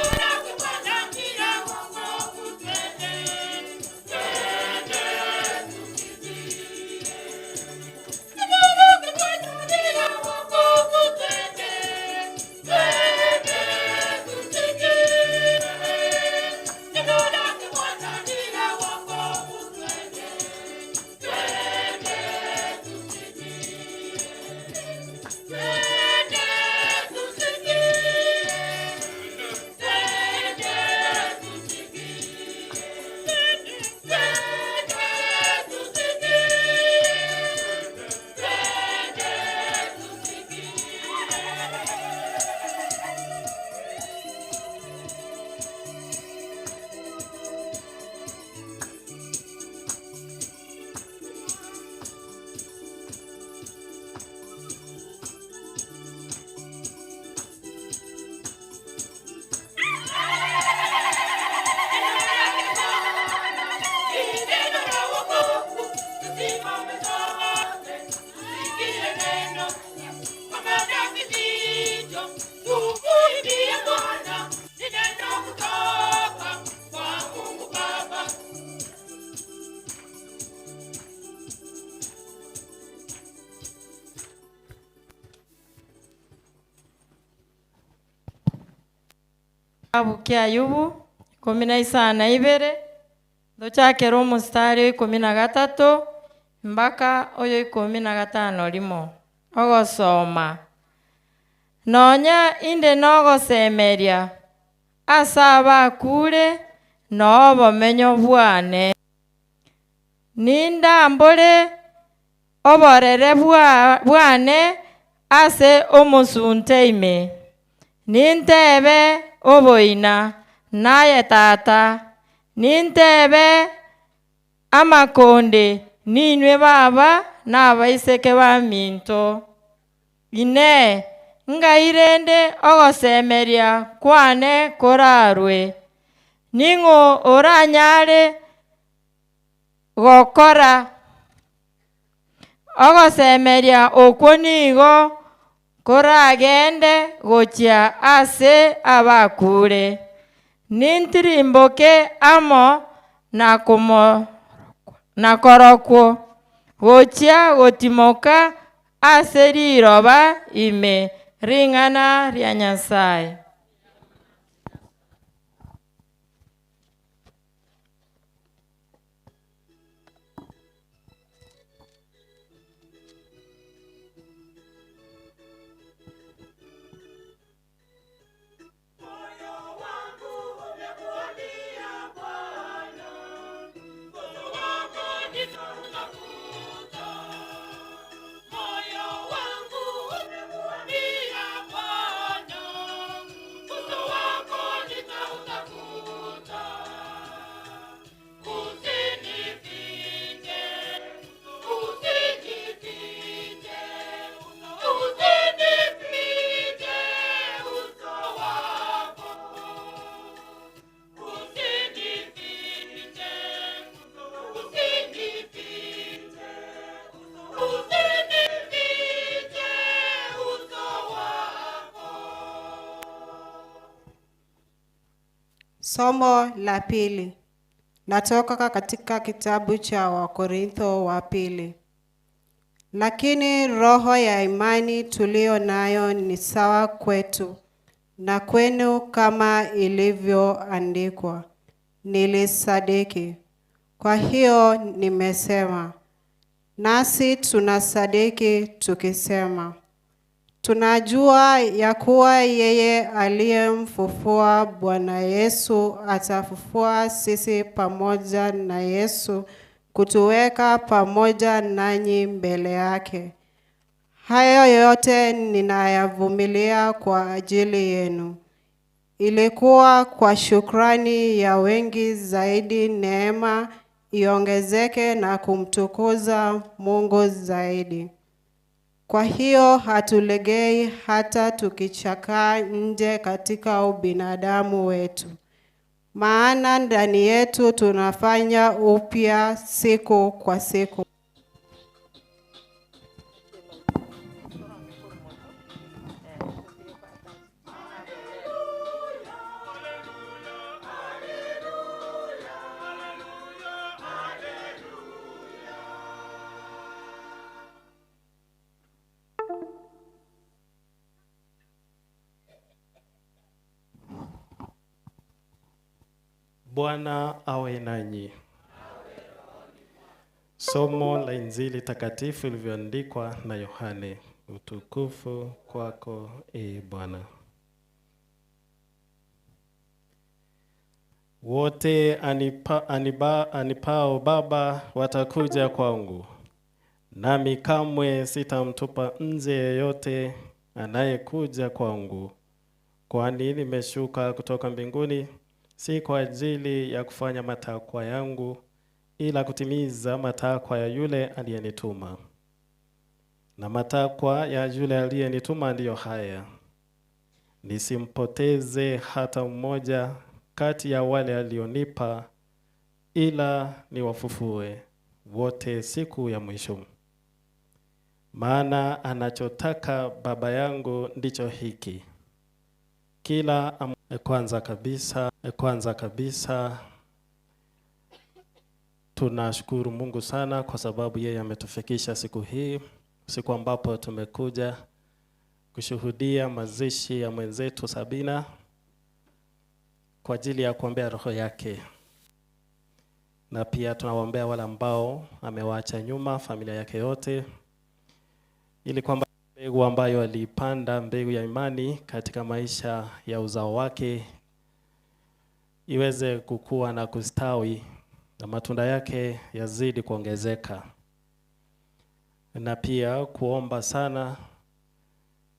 Kitabu kia Ayubu 12 thuchakera omustari 13 mpaka oyo 15 limo ogosoma nonya inde nogosemeria asa abakure no obomenyo bwane ninda mbore oborere bwane ase omusunteime nintebe oboina naye tata nintebe amakonde ninwe baba n'abaiseke baminto ine ngairende ogosemeria kwane korarwe ningo oranyare gokora ogosemeria okwo nigo koragende gochia ase abakure nintirimboke amo nakorokwo gochia gotimoka ase riroba ime ring'ana ria Nyasaye. Somo la pili natoka katika kitabu cha Wakorintho wa pili. Lakini roho ya imani tulio nayo ni sawa kwetu na kwenu, kama ilivyoandikwa, nilisadiki, kwa hiyo nimesema. Nasi tunasadiki tukisema, tunajua ya kuwa yeye aliyemfufua Bwana Yesu atafufua sisi pamoja na Yesu, kutuweka pamoja nanyi mbele yake. Hayo yote ninayavumilia kwa ajili yenu, ilikuwa kwa shukrani ya wengi zaidi neema iongezeke na kumtukuza Mungu zaidi. Kwa hiyo hatulegei hata tukichakaa nje katika ubinadamu wetu. Maana ndani yetu tunafanya upya siku kwa siku. Bwana awe nanyi. Somo la Injili takatifu ilivyoandikwa na Yohane. Utukufu kwako, e Bwana. Wote anipao Baba watakuja kwangu, nami kamwe sitamtupa nje yeyote anayekuja kwangu, kwani nimeshuka kutoka mbinguni si kwa ajili ya kufanya matakwa yangu, ila kutimiza matakwa ya yule aliyenituma. Na matakwa ya yule aliyenituma ndiyo haya: nisimpoteze hata mmoja kati ya wale alionipa, ila niwafufue wote siku ya mwisho. Maana anachotaka Baba yangu ndicho hiki: kwanza kabisa tunashukuru Mungu sana kwa sababu yeye ametufikisha siku hii, siku ambapo tumekuja kushuhudia mazishi ya mwenzetu Sabina. kwa ajili ya kuombea roho yake, na pia tunawaombea wale ambao amewaacha nyuma, familia yake yote, ili kwamba mbegu ambayo alipanda, mbegu ya imani katika maisha ya uzao wake, iweze kukua na kustawi na matunda yake yazidi kuongezeka. Na pia kuomba sana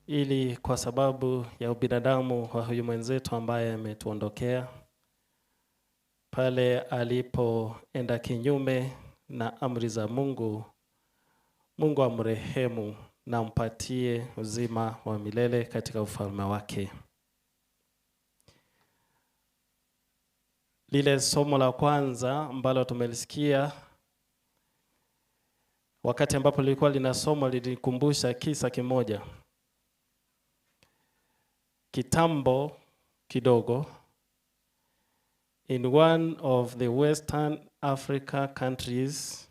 ili kwa sababu ya ubinadamu wa huyu mwenzetu ambaye ametuondokea, pale alipoenda kinyume na amri za Mungu, Mungu amrehemu na ampatie uzima wa milele katika ufalme wake. Lile somo la kwanza ambalo tumelisikia wakati ambapo lilikuwa linasomwa, lilikumbusha kisa kimoja. Kitambo kidogo, in one of the Western Africa countries,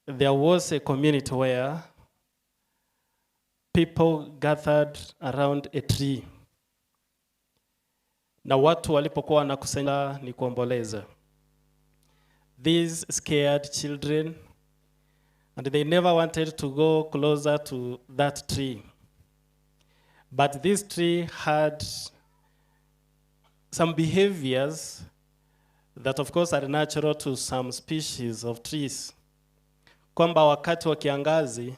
there was a community where people gathered around a tree. Na watu walipokuwa wanakusanya ni kuomboleza. These scared children, and they never wanted to go closer to that tree. But this tree had some behaviors that of course are natural to some species of trees. Kwamba wakati wa kiangazi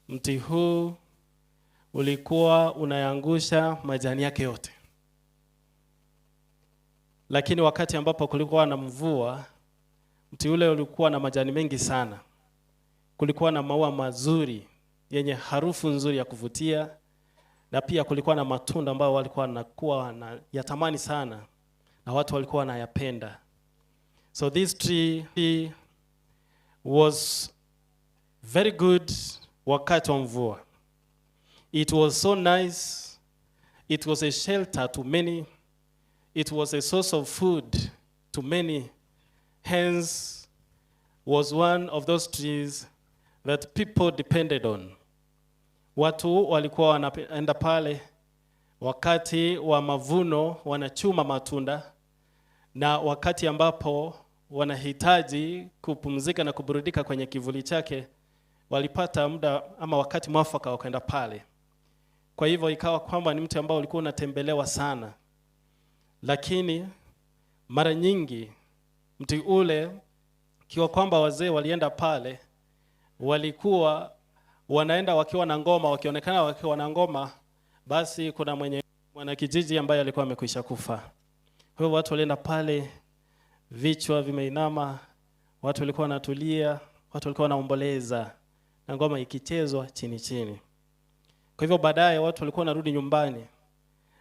mti huu ulikuwa unayangusha majani yake yote. Lakini wakati ambapo kulikuwa na mvua, mti ule ulikuwa na majani mengi sana. Kulikuwa na maua mazuri yenye harufu nzuri ya kuvutia, na pia kulikuwa na matunda ambayo walikuwa na yatamani sana na watu walikuwa wanayapenda. So this tree was very good wakati wa mvua. It was so nice. It was a shelter to many. It was a source of food to many. Hence was one of those trees that people depended on. Watu walikuwa wanaenda pale wakati wa mavuno, wanachuma matunda, na wakati ambapo wanahitaji kupumzika na kuburudika kwenye kivuli chake, walipata muda ama wakati mwafaka wakaenda pale. Kwa hivyo ikawa kwamba ni mti ambao ulikuwa unatembelewa sana. Lakini mara nyingi mti ule, kiwa kwamba wazee walienda pale, walikuwa wanaenda wakiwa na ngoma, wakionekana wakiwa na ngoma, basi kuna mwana kijiji ambaye alikuwa amekwisha kufa. Kwa hivyo watu walienda pale, vichwa vimeinama, watu walikuwa wanatulia, watu walikuwa wanaomboleza, na ngoma ikichezwa chini chini. Kwa hivyo baadaye watu walikuwa wanarudi nyumbani,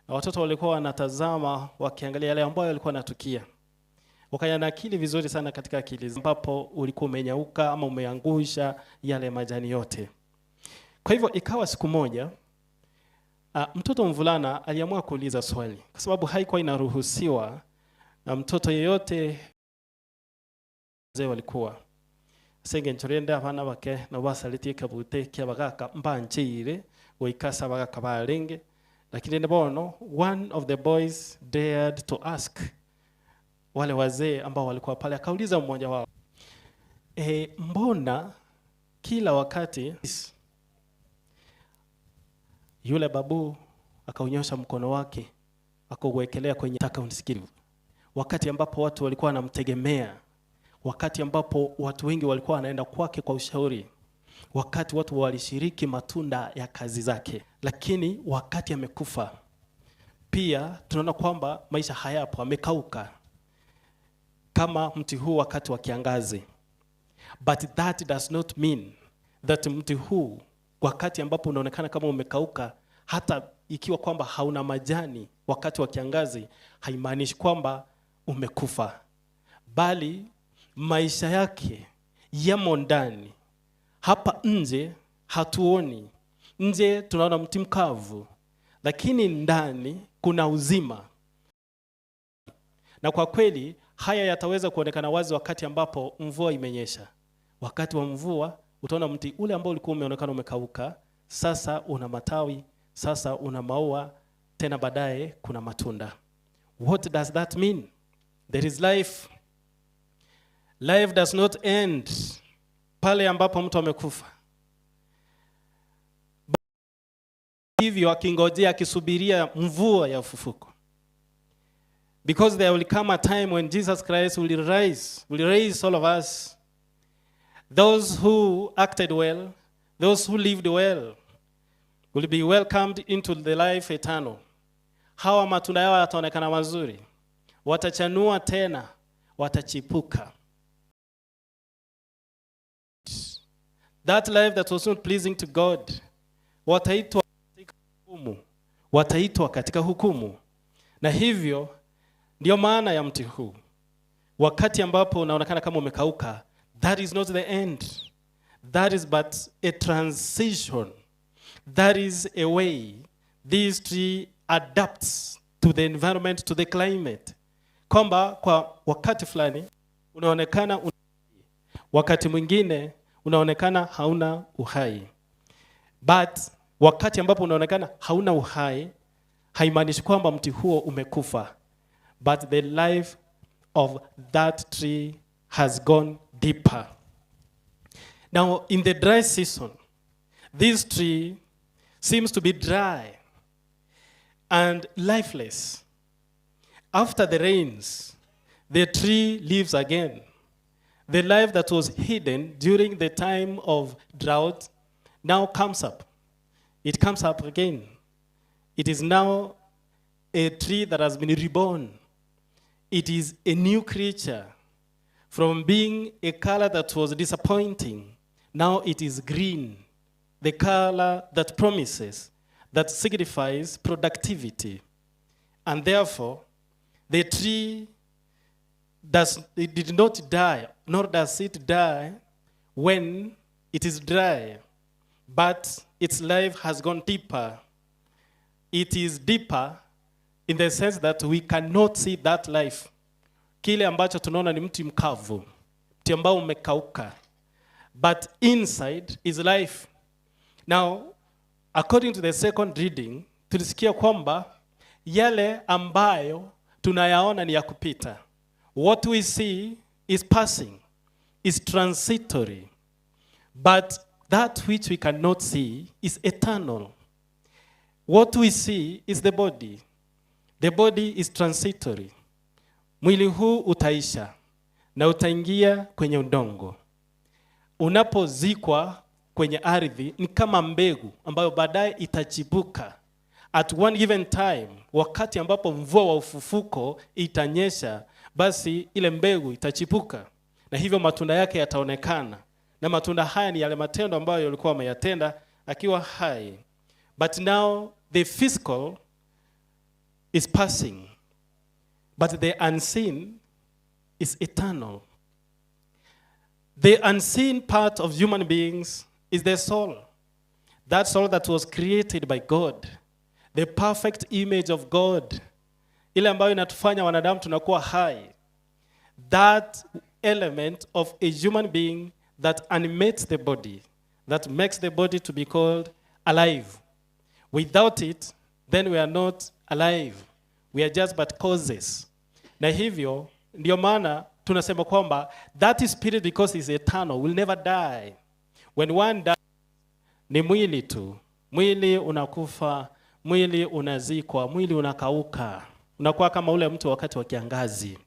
na watoto walikuwa wanatazama wakiangalia yale ambayo yalikuwa yanatukia. Wakayanakili vizuri sana katika akili ambapo ulikuwa umenyauka ama umeangusha yale majani yote. Kwa hivyo ikawa siku moja mtoto mvulana aliamua kuuliza swali, kwa sababu haikuwa inaruhusiwa na mtoto yeyote. Wazee walikuwa senge nchorenda abana bake na basalitie kabute kya bagaka mbanchire goikasa bagaka barenge. Lakini nebono, one of the boys dared to ask wale wazee ambao walikuwa pale, akauliza mmoja wao, mbona kila wakati? Yule babu akaunyosha mkono wake akauwekelea kwenye taka unisikivu. Wakati ambapo watu walikuwa wanamtegemea, wakati ambapo watu wengi walikuwa wanaenda kwake kwa ushauri, wakati watu walishiriki matunda ya kazi zake, lakini wakati amekufa, pia tunaona kwamba maisha hayapo, amekauka kama mti huu wakati wa kiangazi. But that does not mean that mti huu wakati ambapo unaonekana kama umekauka, hata ikiwa kwamba hauna majani wakati wa kiangazi, haimaanishi kwamba umekufa, bali maisha yake yamo ndani. Hapa nje hatuoni, nje tunaona mti mkavu, lakini ndani kuna uzima. Na kwa kweli haya yataweza kuonekana wazi wakati ambapo mvua imenyesha. Wakati wa mvua utaona mti ule ambao ulikuwa umeonekana umekauka, sasa una matawi, sasa una maua tena baadaye kuna matunda. What does that mean? There is life. Life does not end pale ambapo mtu amekufa. Hivyo akingojea akisubiria mvua ya ufufuko. Because there will come a time when Jesus Christ will raise all of us. Those who acted well, those who lived well, will be welcomed into the life eternal. Hawa matunda yao yataonekana mazuri. Watachanua tena, watachipuka. That life that was not pleasing to God, wataitwa katika hukumu. Wataitwa katika hukumu. Na hivyo, ndio maana ya mti huu. Wakati ambapo unaonekana kama umekauka, that is not the end. That is but a transition. That is a way this tree adapts to the environment, to the climate. Kwamba kwa wakati fulani unaonekana wakati mwingine unaonekana hauna uhai. But wakati ambapo unaonekana hauna uhai, haimaanishi kwamba mti huo umekufa. But the life of that tree has gone deeper. Now, in the dry season, this tree seems to be dry and lifeless. After the rains, the tree lives again. The life that was hidden during the time of drought now comes up. It comes up again. It is now a tree that has been reborn. It is a new creature. From being a color that was disappointing, now it is green. The color that promises, that signifies productivity. And therefore, the tree it did not die, nor does it die when it is dry, but its life has gone deeper. It is deeper in the sense that we cannot see that life. Kile ambacho tunaona ni mti mkavu, mti ambao umekauka. But inside is life. Now, according to the second reading, tulisikia kwamba yale ambayo tunayaona ni ya kupita. What we see is passing, is transitory. But that which we cannot see is eternal. What we see is the body. The body is transitory. Mwili huu utaisha na utaingia kwenye udongo. Unapozikwa kwenye ardhi ni kama mbegu ambayo baadaye itachipuka. At one given time, wakati ambapo mvua wa ufufuko itanyesha, basi ile mbegu itachipuka na hivyo matunda yake yataonekana. Na matunda haya ni yale matendo ambayo yalikuwa ameyatenda akiwa hai. But now the physical is passing, but the unseen is eternal. The unseen part of human beings is the soul. That soul that was created by God. The perfect image of God. Ile ambayo inatufanya wanadamu tunakuwa hai. That element of a human being that animates the body, that makes the body to be called alive. Without it, then we are not alive. We are just but causes. Na hivyo, ndio maana tunasema kwamba that spirit, because it's eternal, will never die. When one dies, ni mwili tu. Mwili unakufa, mwili unazikwa, mwili unakauka. Unakuwa kama ule mtu wakati wa kiangazi.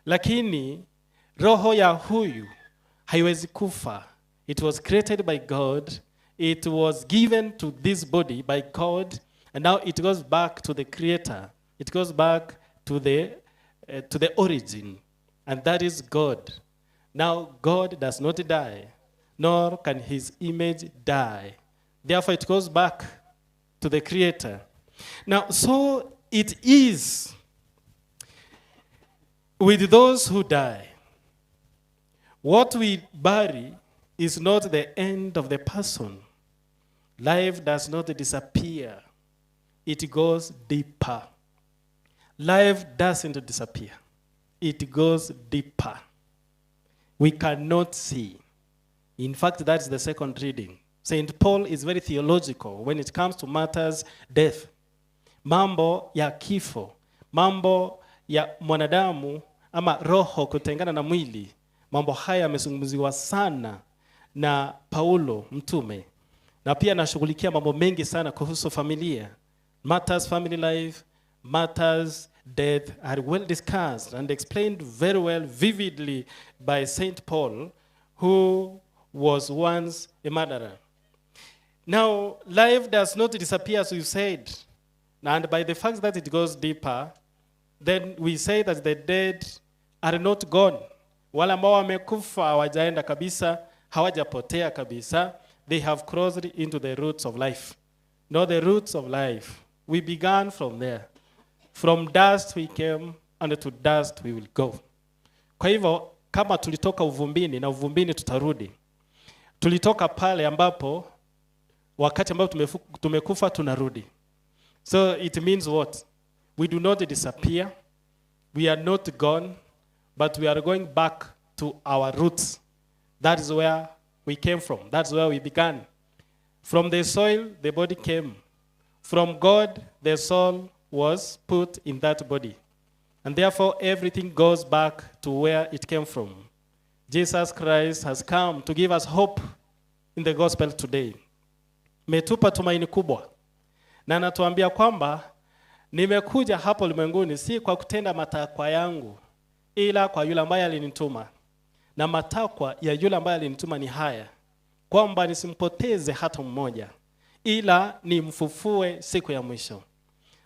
Lakini roho ya huyu haiwezi kufa. It was created by God. It was given to this body by God, and now it goes back to the creator. It goes back to the origin, and that is God. Now God does not die, nor can his image die. Therefore it goes back to the creator. Now, so it is with those who die. What we bury is not the end of the person. Life does not disappear. It goes deeper. Life doesn't disappear. It goes deeper. We cannot see. In fact, that's the second reading. St. Paul is very theological when it comes to matters death. mambo ya kifo, mambo ya mwanadamu ama roho kutengana na mwili. Mambo haya yamezungumziwa sana na Paulo mtume, na pia anashughulikia mambo mengi sana kuhusu familia. Matters family life, matters death are well discussed and explained very well, vividly by Saint Paul, who was once a murderer. Now, life does not disappear, as you said, and by the fact that it goes deeper, then we say that the dead are not gone. Wale ambao wamekufa hawajaenda kabisa, hawajapotea kabisa. They have crossed into the roots of life. No, the roots of life. We began from there. From dust we came, and to dust we will go. Kwa hivyo, kama tulitoka uvumbini, na uvumbini tutarudi. Tulitoka pale ambapo, wakati ambapo tumekufa tunarudi. So it means what? We do not disappear. We are not gone, but we are going back to our roots. That is where we came from. That's where we began. From the soil, the body came. From God, the soul was put in that body. And therefore, everything goes back to where it came from. Jesus Christ has come to give us hope in the gospel today. Metupa tumaini kubwa. Na anatuambia kwamba nimekuja hapo ulimwenguni si kwa kutenda matakwa yangu, ila kwa yule ambaye alinituma. Na matakwa ya yule ambaye alinituma ni haya, kwamba nisimpoteze hata mmoja, ila nimfufue siku ya mwisho.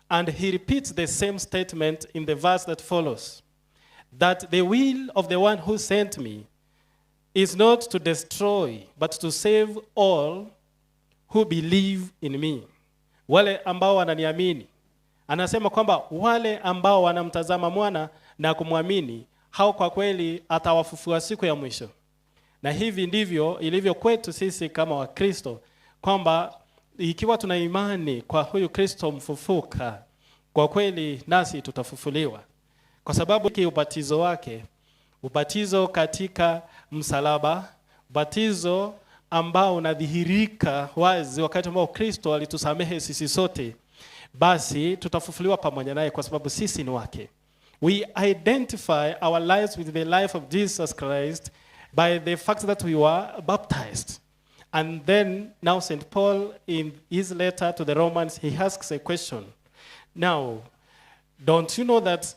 And he repeats the same statement in the verse that follows, that the will of the one who sent me is not to destroy, but to save all who believe in me. Wale ambao wananiamini. Anasema kwamba wale ambao wanamtazama mwana na kumwamini, hao kwa kweli atawafufua siku ya mwisho. Na hivi ndivyo ilivyo kwetu sisi kama Wakristo, kwamba ikiwa tuna imani kwa huyu Kristo mfufuka, kwa kweli nasi tutafufuliwa. Kwa sababu hiki ubatizo wake, ubatizo katika msalaba, ubatizo ambao unadhihirika wazi wakati ambao Kristo alitusamehe sisi sote, basi tutafufuliwa pamoja naye kwa sababu sisi ni wake. We identify our lives with the life of Jesus Christ by the fact that we were baptized. And then now St. Paul in his letter to the Romans, he asks a question. Now, don't you know that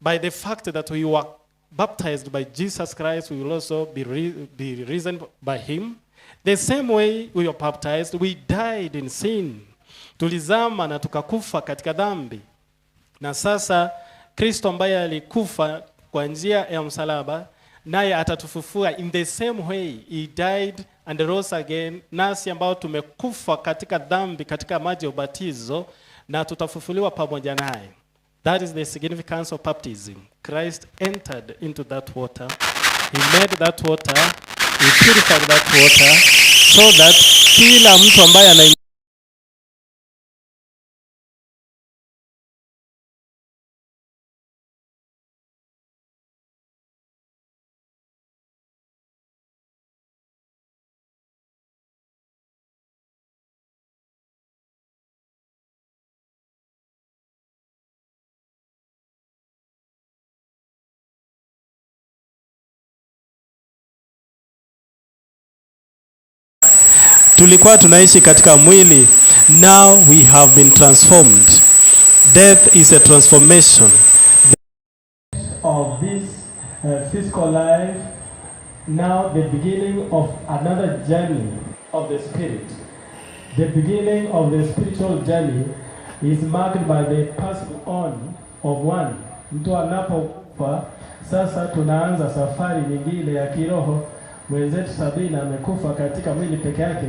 by the fact that we were baptized by Jesus Christ, we will also be risen by him? The same way we were baptized, we died in sin. Tulizama na tukakufa katika dhambi. Na sasa Kristo ambaye alikufa kwa njia ya msalaba, naye atatufufua in the same way. He died and rose again. Nasi ambao tumekufa katika dhambi katika maji ya ubatizo, na tutafufuliwa pamoja naye. That is the significance of baptism. Christ entered into that water. He made that water, he purified that water, so that kila mtu ambaye ana tulikuwa tunaishi katika mwili, now we have been transformed. Death is a transformation of this physical life, now the beginning of another journey of the spirit. The beginning of the spiritual journey is marked by the passing on of one. Mtu anapokufa, sasa tunaanza safari nyingine ya kiroho. Mwenzetu Sabina amekufa katika mwili peke yake,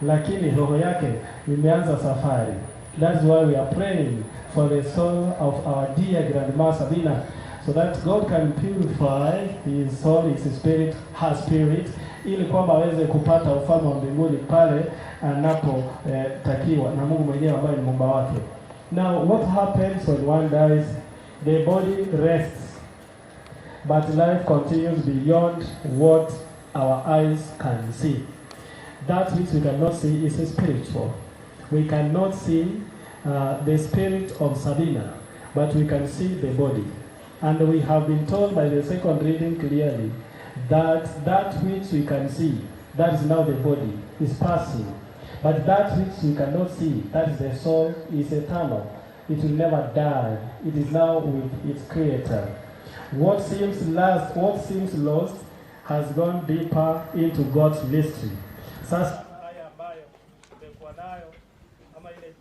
lakini roho yake imeanza safari. That's why we are praying for the soul of our dear grandma Sabina, so that God can purify his soul, his spirit, her spirit, ili kwamba aweze kupata ufalme wa mbinguni pale anapotakiwa na Mungu mwenyewe ambaye ni Muumba wake. Now, what happens when one dies? The body rests, but life continues beyond what our eyes can see. That which we cannot see is spiritual. We cannot see the spirit of Sabina, but we can see the body. And we have been told by the second reading clearly that that which we can see, that is now the body, is passing. But that which we cannot see, that is the soul, is eternal. It will never die. It is now with its creator. What seems lost has gone deeper into God's mystery. Sasa haya ambayo tumekuwa nayo ama ile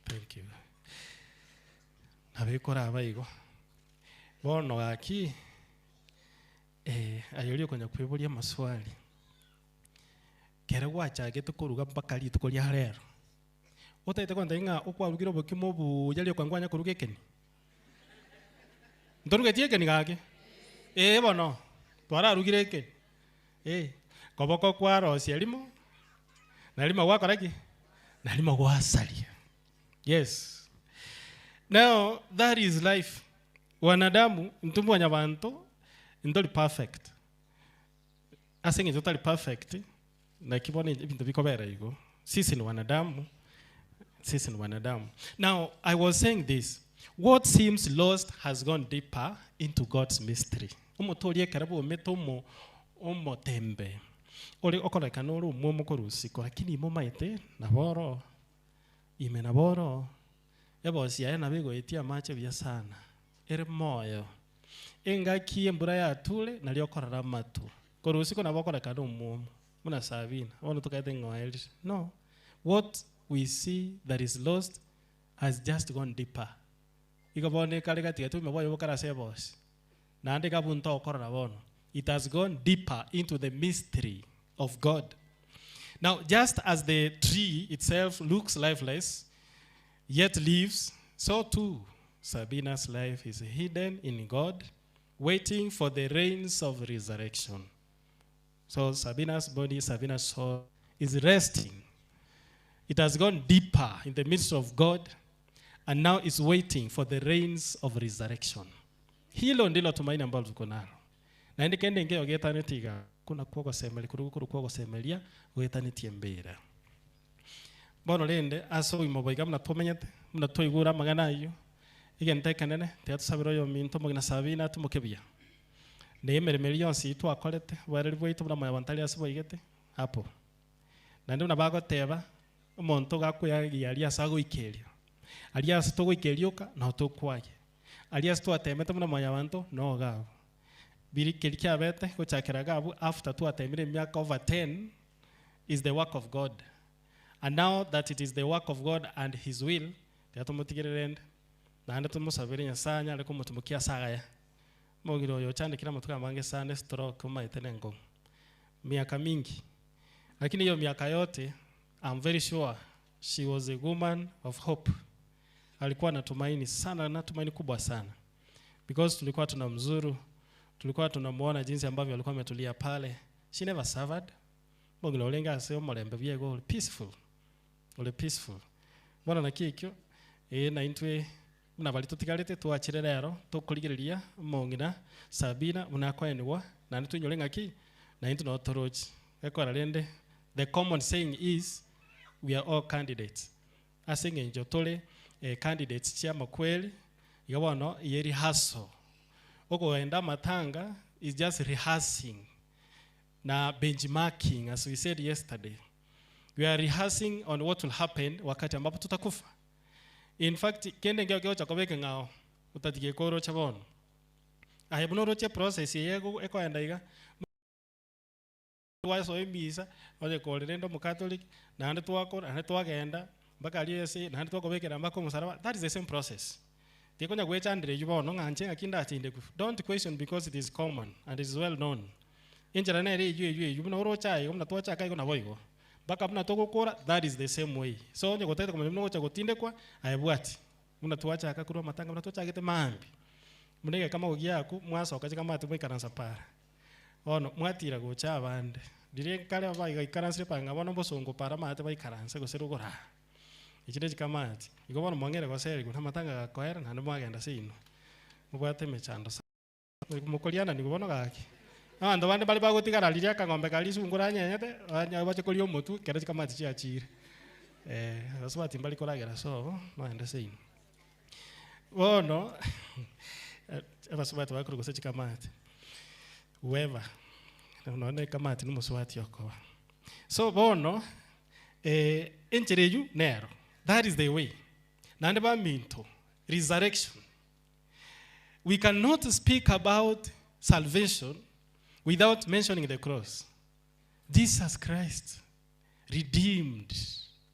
Thank you. Nabikora abayigo. Bono gaki ayori konya kwiburia maswali. Kere gwachage tukuruga mpaka litukoria rero. Utaite kwanda inga ukwarugiro bokimo bu yali kwangwanya kuruga ekeni. Ndoruge tieke ni gake. Bono. Twara rugire ekeni. Koboko kwaro sielimo. Nalima gwakoraki. Nalima gwasalia. Yes. Now, that is life. Wanadamu, ntumbu wanyabanto, ndoli perfect. Asengi totally perfect. Na kibone ibintu bikobera yigo. Sisi ni wanadamu. Sisi ni wanadamu. Now, I was saying this. What seems lost has gone deeper into God's mystery. Umotolie karabu umetomo tembe. Oli okola kanoro mumo korusiko lakini momaite naboro. Ime naboro. Ebo siya na bigo itia mache bya sana. Ere moyo. Enga kie mbura ya tule na liokora matu. Korusiko nabokora kano mumo. Muna sabina. Ono tukaite ngoeli. No. What we see that is lost has just gone deeper. Ikabone kale katika tu meboyo bokara sebos. Na ande kabunta okora na bono. It has gone deeper into the mystery of God. Now, just as the tree itself looks lifeless, yet lives, so too Sabina's life is hidden in God, waiting for the rains of resurrection. So Sabina's body, Sabina's soul is resting. It has gone deeper in the midst of God, and now is waiting for the rains of resurrection. Hilo ndilo tumaini ambalo tuko nalo. Na ndikende ngeo getanetiga kuna kuogo semeli kuru kuogo semelia getaneti mbera. Bono lende aso imoboiga mna pomenyete mna toigura magana iyo. Igente kanene te tusabiro yo minto mogina Sabina tumukebia. Nemere million si tu akolete wari bwito mna mayabantali asiboigete hapo. Na ndio nabago teba umuntu gakuya yali asago ikelia. Alias to ikelioka na to kwaye. Alias to atemete mna mayabanto no gabo. Biri kelikia bete ko chakera gabo after to atemire miaka over 10 is the work of God. And now that it is the work of God and his will, yatomotigerende na ndo tumusabire nyasanya ariko mutumukia sagaya. Mogiro yo chande kila mutuka mange sane stroke kuma itenengo. Miaka mingi. Lakini hiyo miaka yote I'm very sure she was a woman of hope. Alikuwa na tumaini sana na tumaini kubwa sana. Because tulikuwa tunamzuru, tulikuwa tunamuona jinsi ambavyo alikuwa ametulia pale. She never suffered. Mogilo olenga aseo molembe byego peaceful. Ole peaceful. Bona nakikyo na intwe muna bali tutigalete tuachire rero tukuligireria mongina Sabina munakwenwa na nitunyolenga ki na into no toroji. Ekora lende the common saying is we are all candidates. Asinge njotole candidates chia makweli yawono ye rehearsal. Oko enda matanga is just rehearsing na benchmarking as we said yesterday. We are rehearsing on what will happen wakati ambapo tutakufa. In fact, kende ngeo cha kobeke ngao utatige koro cha bono. Ahebuno roche process yego eko endaiga. Waso emisa oje kolendo mu Catholic na ande twako ande twagenda mpaka aliese na ande twakobekera mbako musaraba. That is the same process. Tikonya gwecha andre yubono nganje akinda atinde ku. Don't question because it is common and it is well known. Injira na ere yubuno rocha yo mna twacha kai kuna boigo. Baka mna toko kora, that is the same way. So onye gotete kama mna gocha gotinde kwa ayebwati. Mna tuacha akakuru matanga mna tuacha gete mambi. munege kama ugiaku mwasoka kama atumwikaransa para ono mwatira gucha abande dire kale baiga ikaranse panga bono bosongo para mate baikaranse gusirugura ikire kikamati igo bono mwangere goseri guna matanga gakoera nande mwagenda sino mubwate mechando mukoliana ni bono gaki ando bande bali bagutigara liria kangombe kali sungura nyenyete anya bache kolio mutu kere kikamati chiachire basubati mbali kolagera so mwende sino bono abasubati bakuru gose kikamati whoever unaona kamati numuswati yako so bono enchereju nero that is the way nande ba minto resurrection we cannot speak about salvation without mentioning the cross. Jesus Christ redeemed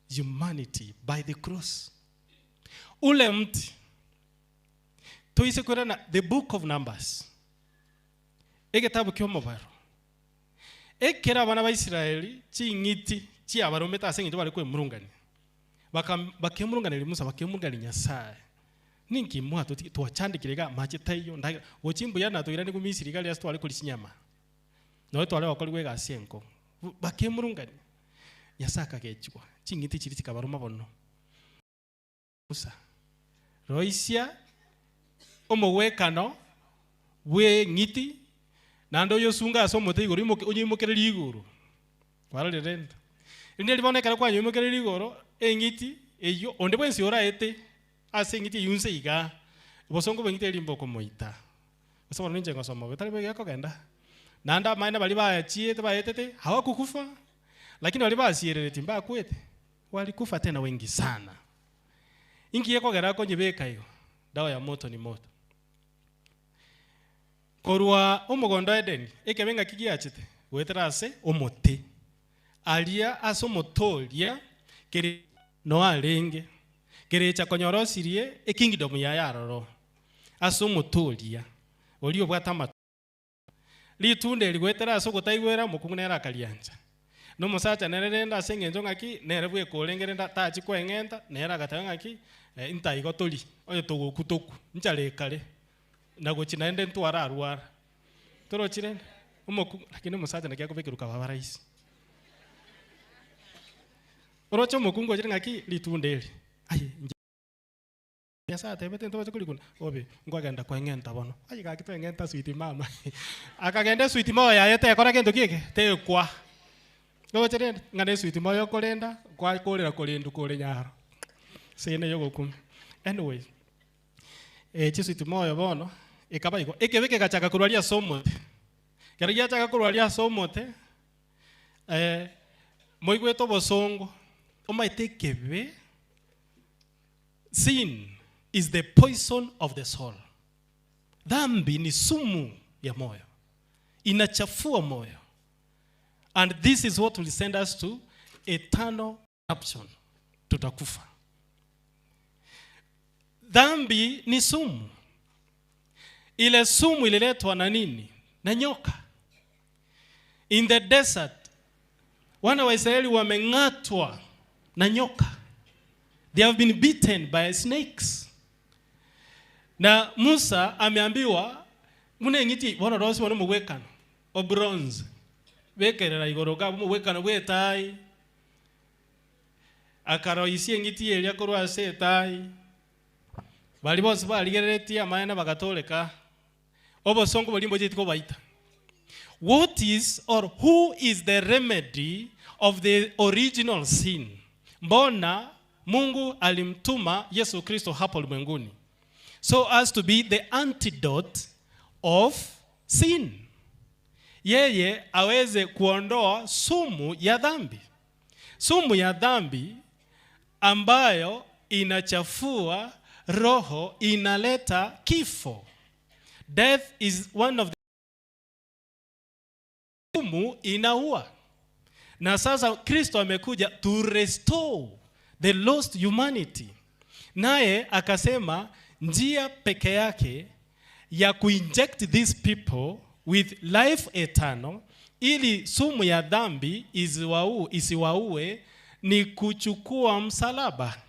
humanity by the cross. Ule mti toise kurana the book of Numbers egetabu kyomobaro ekera abana ba Israeli chingiti chi abarometa asengito bali kwe murungani bakemurungani Musa bakemurungani Nyasaye ninki mwato twachandikirega machitayo ndaga ochimbu yana toira ni kumisiri gali astu ali kulisinyama no twale wakoli wega asenko bakemurungani Nyasaka kechwa chingiti chiri chikabaroma bono Musa roisia omowekano we ngiti nando yosunga asomote igoro onyimokereri igoro warale renda inde libonekera kwa onyimokereri igoro engiti eyo onde bwensi ora ete asengiti yunse iga bosongo bengite limbo komoita osoma ninje ngosoma betali bege kogenda nanda maina bali ba chiete ba etete hawakukufa lakini wali basierere timba kwete walikufa tena wengi sana ingiye kogera ko nyebeka yo dawa ya moto ni moto korwa omugondo Eden ekebenga kigiachite weterase omote alia asomotolia kere no alenge kere cha konyorosirie ekingdom ya yaroro asomotolia olio bwatama litunde ligwetera asogotaiwera mukunera kalianja no musacha nerenda sengenjo ngaki nerebwe kolengerenda tachi kwengenta nera gatanga ki inta igotoli oyo togokutoku nchale kale nagochina ende ntwara arwara toro chire umoku lakini musacha nakia kubekiruka babaraisi orocho mokungo chire ngaki litundeli aye yasa tebete ntoba kulikuna obe ngwagenda kwengenta bono ayi gakitwengenta sweet mama akagenda sweet mama yayete akora kendo kieke tekwa no chire ngane sweet mama yokolenda kwa kolera kolendu kole nyaro sene yogokum anyway sweet mama bono ekabaiko ekebeke gachaka kurwalia somote kariya chaka kurwalia somote moigweto bosongo omaitekebe sin is the poison of the soul. Dhambi ni sumu ya moyo. Inachafua moyo. And this is what will send us to eternal corruption. Tutakufa. Dhambi ni sumu. Ile sumu ililetwa na nini? Na nyoka. In the desert, wana wa Israeli wameng'atwa na nyoka. They have been beaten by snakes. Na Musa ameambiwa mune ngiti bono rosi wano muwekano o bronze bekerera igoroga muwekano bwetai akaro isi ngiti elia korwa setai bali bose baligereti amana bagatoleka obosongo bolimbo jitiko baita. What is or who is the remedy of the original sin? Mbona Mungu alimtuma Yesu Kristo hapo ulimwenguni so as to be the antidote of sin. Yeye aweze kuondoa sumu ya dhambi. Sumu ya dhambi ambayo inachafua roho, inaleta kifo. Death is one of the sumu inaua. Na sasa Kristo amekuja to restore the lost humanity. Naye akasema njia peke yake ya kuinject these people with life eternal ili sumu ya dhambi isiwaue ni kuchukua msalaba.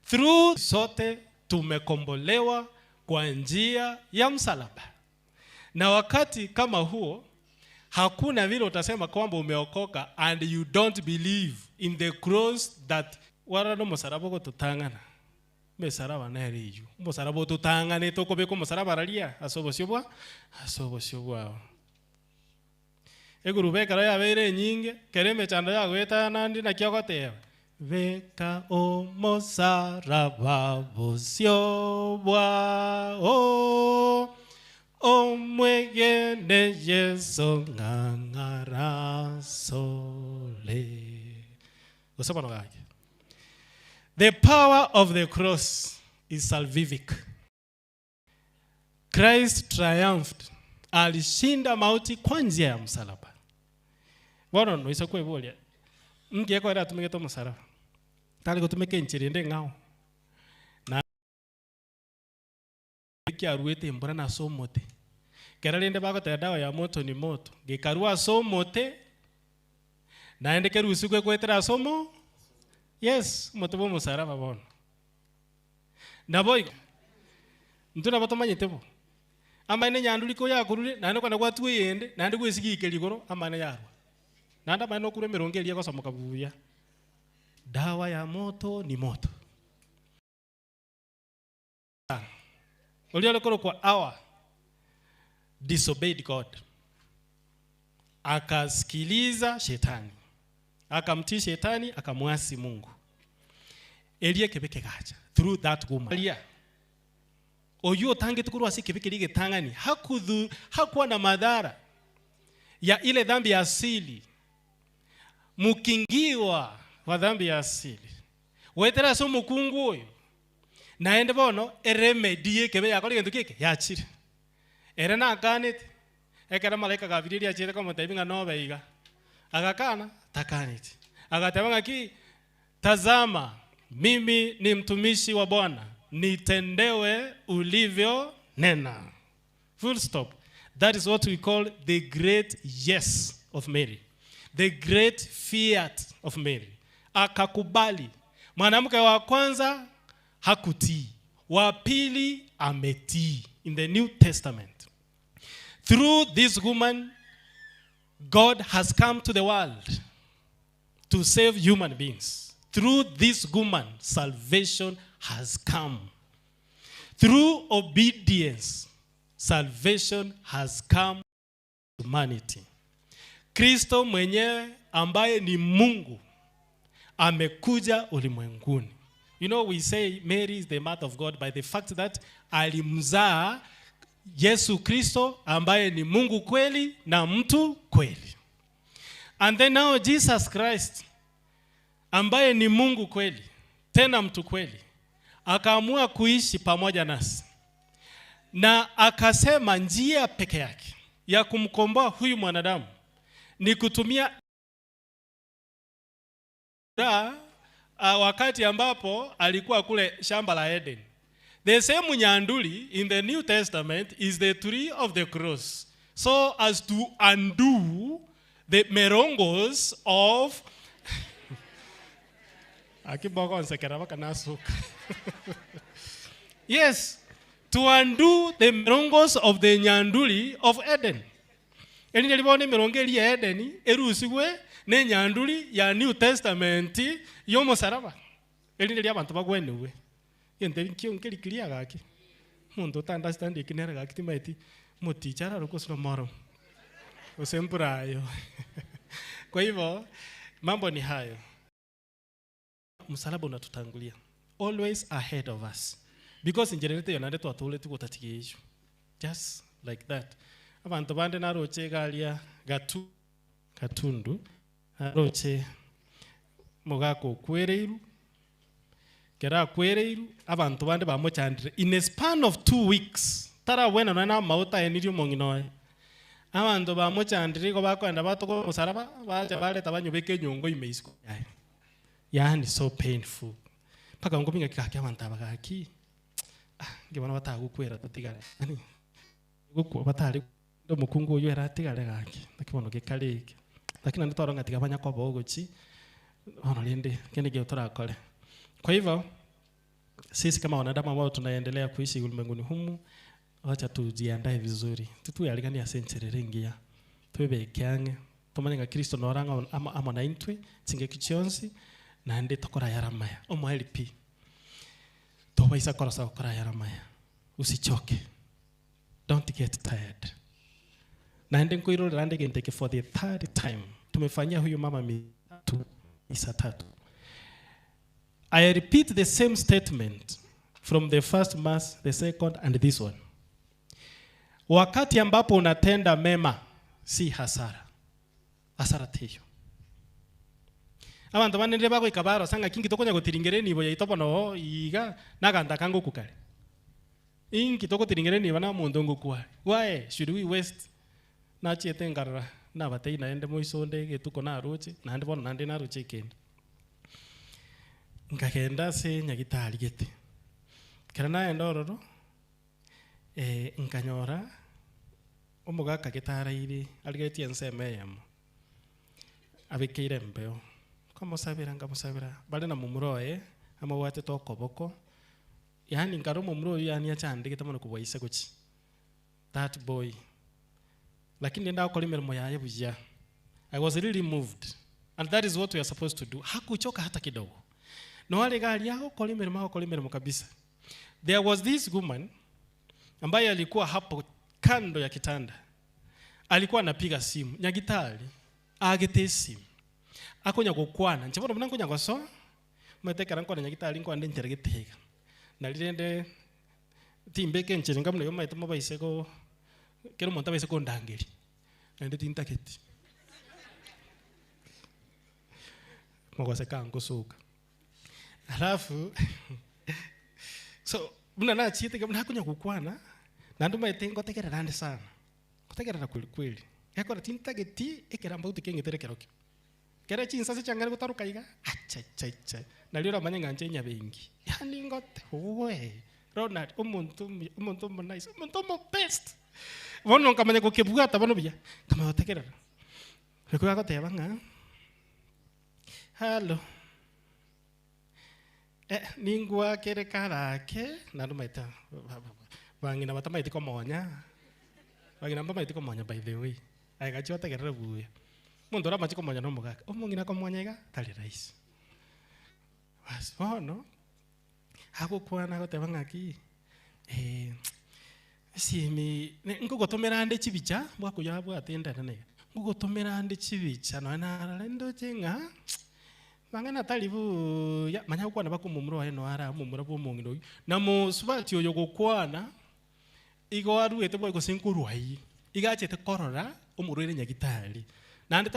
Through sote tumekombolewa kwa njia ya msalaba. Na wakati kama huo hakuna vile utasema kwamba umeokoka and you don't believe in the cross that warano musaraba go tutangana. Mesaraba nere yu. Musaraba tutangane toko beko musaraba ralia asobosyo bwa. Egurube kara ya bere nyinge kereme chanda ya gweta nandi na kyogoteba. Veka o musaraba bosyo bwa o mwegene Yesu ngangara sole. Usabano gake. The power of the cross is salvific. Christ triumphed. Alishinda mauti kwa njia ya msalaba. Bwana no isakwe bolia. Ngiye kwa ra tumeke to msalaba. Tali ko tumeke nchirinde ngao. Na kiaruete mbona na somote. Keralinde bako te dawa ya moto ni moto. Gikarua somote. Na ende kerusi kwe kwetera somo. Yes, moto bo musaraba bono. Na boy. Ntuna bato manyetebo. Amane nyanduli ko yakurure nane kwa kwa tuyende nande kwesigike ligoro amane yarwa. Nanda mano kure merongelia kwa samuka buya. Dawa ya moto ni moto. Uliole koro kwa hour disobeyed God. Akasikiliza shetani. Akamtii shetani, akamwasi Mungu. Elie kebeke gacha through that woman. Elia oyo tange tukuru asikebeke lige tangani hakuwa na madhara ya ile dhambi ya asili. Mukingiwa wa dhambi ya asili. Wetera so mukungu oyo. Naende bono eremedie kebe yakole gentu kike yachire. Ere na kanete. Ekera malaika gabiriri achire kwa mutebinga nobe iga. Agakana takaniti. Agatebanga ki tazama mimi ni mtumishi wa Bwana, nitendewe ulivyo nena. Full stop. That is what we call the great yes of Mary. The great fiat of Mary. Akakubali. Mwanamke wa kwanza hakutii. Wa pili ametii. In the New Testament. Through this woman, God has come to the world to save human beings. Through this woman, salvation has come. Through obedience, salvation has come to humanity. Kristo mwenyewe ambaye ni Mungu amekuja ulimwenguni. You know, we say Mary is the mother of God by the fact that alimzaa Yesu Kristo ambaye ni Mungu kweli na mtu kweli. And then now Jesus Christ ambaye ni Mungu kweli tena mtu kweli akaamua kuishi pamoja nasi. Na akasema njia peke yake ya kumkomboa huyu mwanadamu ni kutumia wakati ambapo alikuwa kule shamba la Eden. The same nyanduli in the New Testament is the tree of the cross, so as to undo the merongos of yes, to undo the merongos of the nyanduli of Eden. Eni nilibone merongeli ya Eden erusiwe ne nyanduli ya New Testament yo musaraba. Eni nili abantu bagwenewe. Yende nkiri kiria gaki. Mundu understand ikinera gaki timaiti mutichara rukosro moro. Usempurayo. Kwa hivyo mambo ni hayo. Msalaba unatutangulia. Always ahead of us. Because in generate yonande twatule tukutatikisho. Just like that. Abantu bande naroche galia gatundu aroche mogako kwereiru kera kwereiru abantu bande bamochandire in a span of 2 weeks tara wena na mauta enirio monginoe abantu bamochandire ko bakwenda batoko musaraba baje baleta banyubeke nyongo imeisko yani so painful paka ngominga kikaki abantu abagaki ngibona batagukwera tutigare ani gukwo batari ndo mukungu uyu eratigare gaki nakibono gekareke lakini nditoronga tigabanya kwa bogochi ono linde kene ge turakore. Kwa hivyo sisi kama wanadamu ambao tunaendelea kuishi ulimwenguni humu, wacha tujiandae vizuri. Tutu yaligani ya century ringia. Tuwe kyange. Tumanyenga Kristo noranga ama na intwe tinge kichionzi na ndi tokora yaramaya. Omo LP. Toba isa kora sa kora yaramaya. Usichoke. Don't get tired. Na ndi nkuiro rande genteke for the third time. Tumefanyia huyu mama mitatu isa tatu. I repeat the same statement from the first mass, the second and this one. Wakati ambapo unatenda mema si hasara. Hasara tiyo. Abantu banende bako ikabaro sanga kingi tokonya gotiringereni ibo yaitopo no iga naganda kango kukale. Ingi toko tiringereni bana mundongo kwa. Why should we waste na chiete ngarra na batei na ende moisonde getuko na roche na ende bono nande na roche kende. Nkagenda se nyagitari gete. Kerana endororo nkanyora omugaka gitaraire aligetie nseme yamo. Abikeire mbeo. Kamusabira ngamusabira bale na mumuroe ama wate tokoboko. Yani ngaro mumuro yani achande gitamano kubwaise guchi. That boy. Lakini nenda ukoli mirimo yaye bujya. I was really moved. And that is what we are supposed to do. Hakuchoka hata kidogo. No wale gari yao ukoli mirimo kabisa. There was this woman ambaye alikuwa hapo kando ya kitanda. Alikuwa anapiga simu, nyagitali, agete simu. Akonya gukwana, nchibona mnango nyagoso. Mateka ranko na nyagitali ngo ande ntergeteka. Nalirende timbeke nchiringa mno yoma itamo baiseko kero monta baiseko ndangeri. Ande tintaketi. Mogose kango suka. Alafu so muna na chiete kama hakunya gukwana na nduma itengo tekera rande sana. Kutegera kweli. Yakora tintaketi ekeramba utikengetere kerokyo. Kera chinsa se changare gutaruka iga. Acha. Nalira manyanga nchenya bengi. Yani ngote we. Ronald umuntu nice. Umuntu mo best. Wono kamanya ko kebuata bono bia. Kama utegera. Reko yakoteba nga. Hello. Ningwa kere karake na rumaita. Bangina batamaiti komonya. Bangina batamaiti komonya by the way. Ai gachota gerera buya. Mundu ora machiko monya no mugaka. Omongina komonya iga tali rais. Was no. Hago kwana goteba ngaki. Simi ngugotomera ande chibicha bwakuya bwatenda nene. Ngugotomera ande chibicha no na lendo chenga. Mangana talibu ya manya kwana bakumumuro eno ara mumuro bomongino. Na mo subati oyo gokwana igo aru etebo igo senkuru ai. Igachete korora omurwire nyagitali. Nande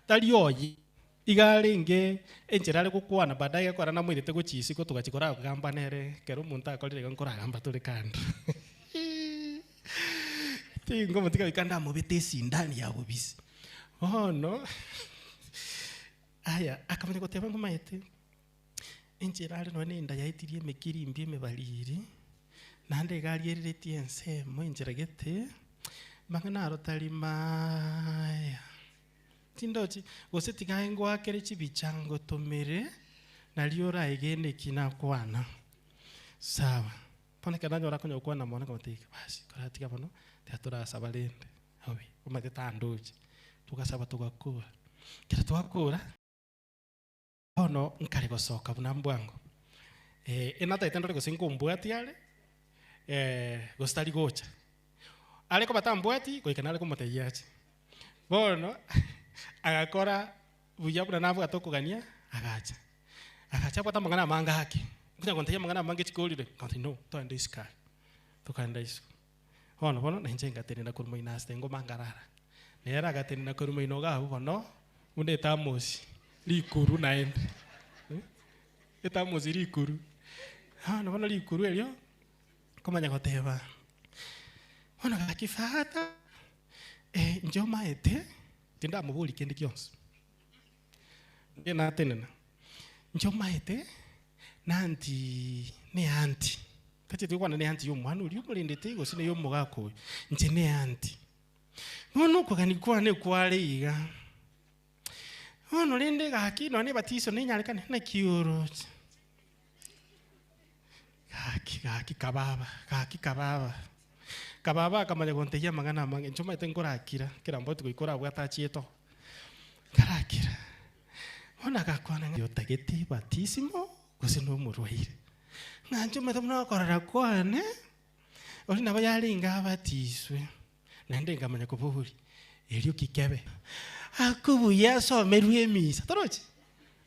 tali oyi igarenge enjerale gukwana badaye akora na mwirete guchisi ko tugachikora kugamba nere kero muntu akorire ngora gamba tuli kando. Tingo mutika bikanda mubete sindani ya bubisi. Oh no. Aya akamenya goteba ngomaete. Enjerale no nenda yaitirie mekiri mbie mebaliri. Nande gari eretie ensemo enjeragete. Mangana rotali maya. Tindochi goseti gaengo akere chibichango tomere naliora egene kina kwana. Sawa. Pone kana nyora konya kwana mona kotika. Basi karatika bono teatura sabalende. Hawi umate tandochi. Tukasaba tugakura. Kira twakura. Ono nkari gosoka bunambwango. Enata itandore gosingo mbwatiale. Gostali gocha. Ale ko batambwati ko ikanale ko moteyache. Bono agakora buyabura nabo atokugania agacha. Agacha kwata mangana manga haki. Kunya konteya mangana mange chikolire. Konti no to ande iska. To kanda isko. Bono na njenga tene na kurmo inaste ngo mangarara. Nera gatene na kurmo inoga bono unde tamosi. Likuru naende. Etamosi likuru. No bono likuru elio. Komanya goteba. Ono kakifata njoma ete tinda mubuli kendi kyonse ngena tenena njoma ete nanti ne anti kati tukwana ne anti yomwana uli umulindete igo sine yomugako nje ne anti nono ko kanikwa ne kwale iga ono lende gaki no ne batiso ne nyalekane na kioro Gaki kababa. Kababa akamanya gontegia magana mange. Nchoma itengorakira. Kira mbotu kuikora bwata chieto. Karakira. Ona gakwana yotageti batisimo gusino murwaire. Nchoma tamuna korara kwane. Oli nabayalinga batiswe. Nande ngamanya kubuhuri. Elio kikebe. Akubuya somerwe emisa. Torochi.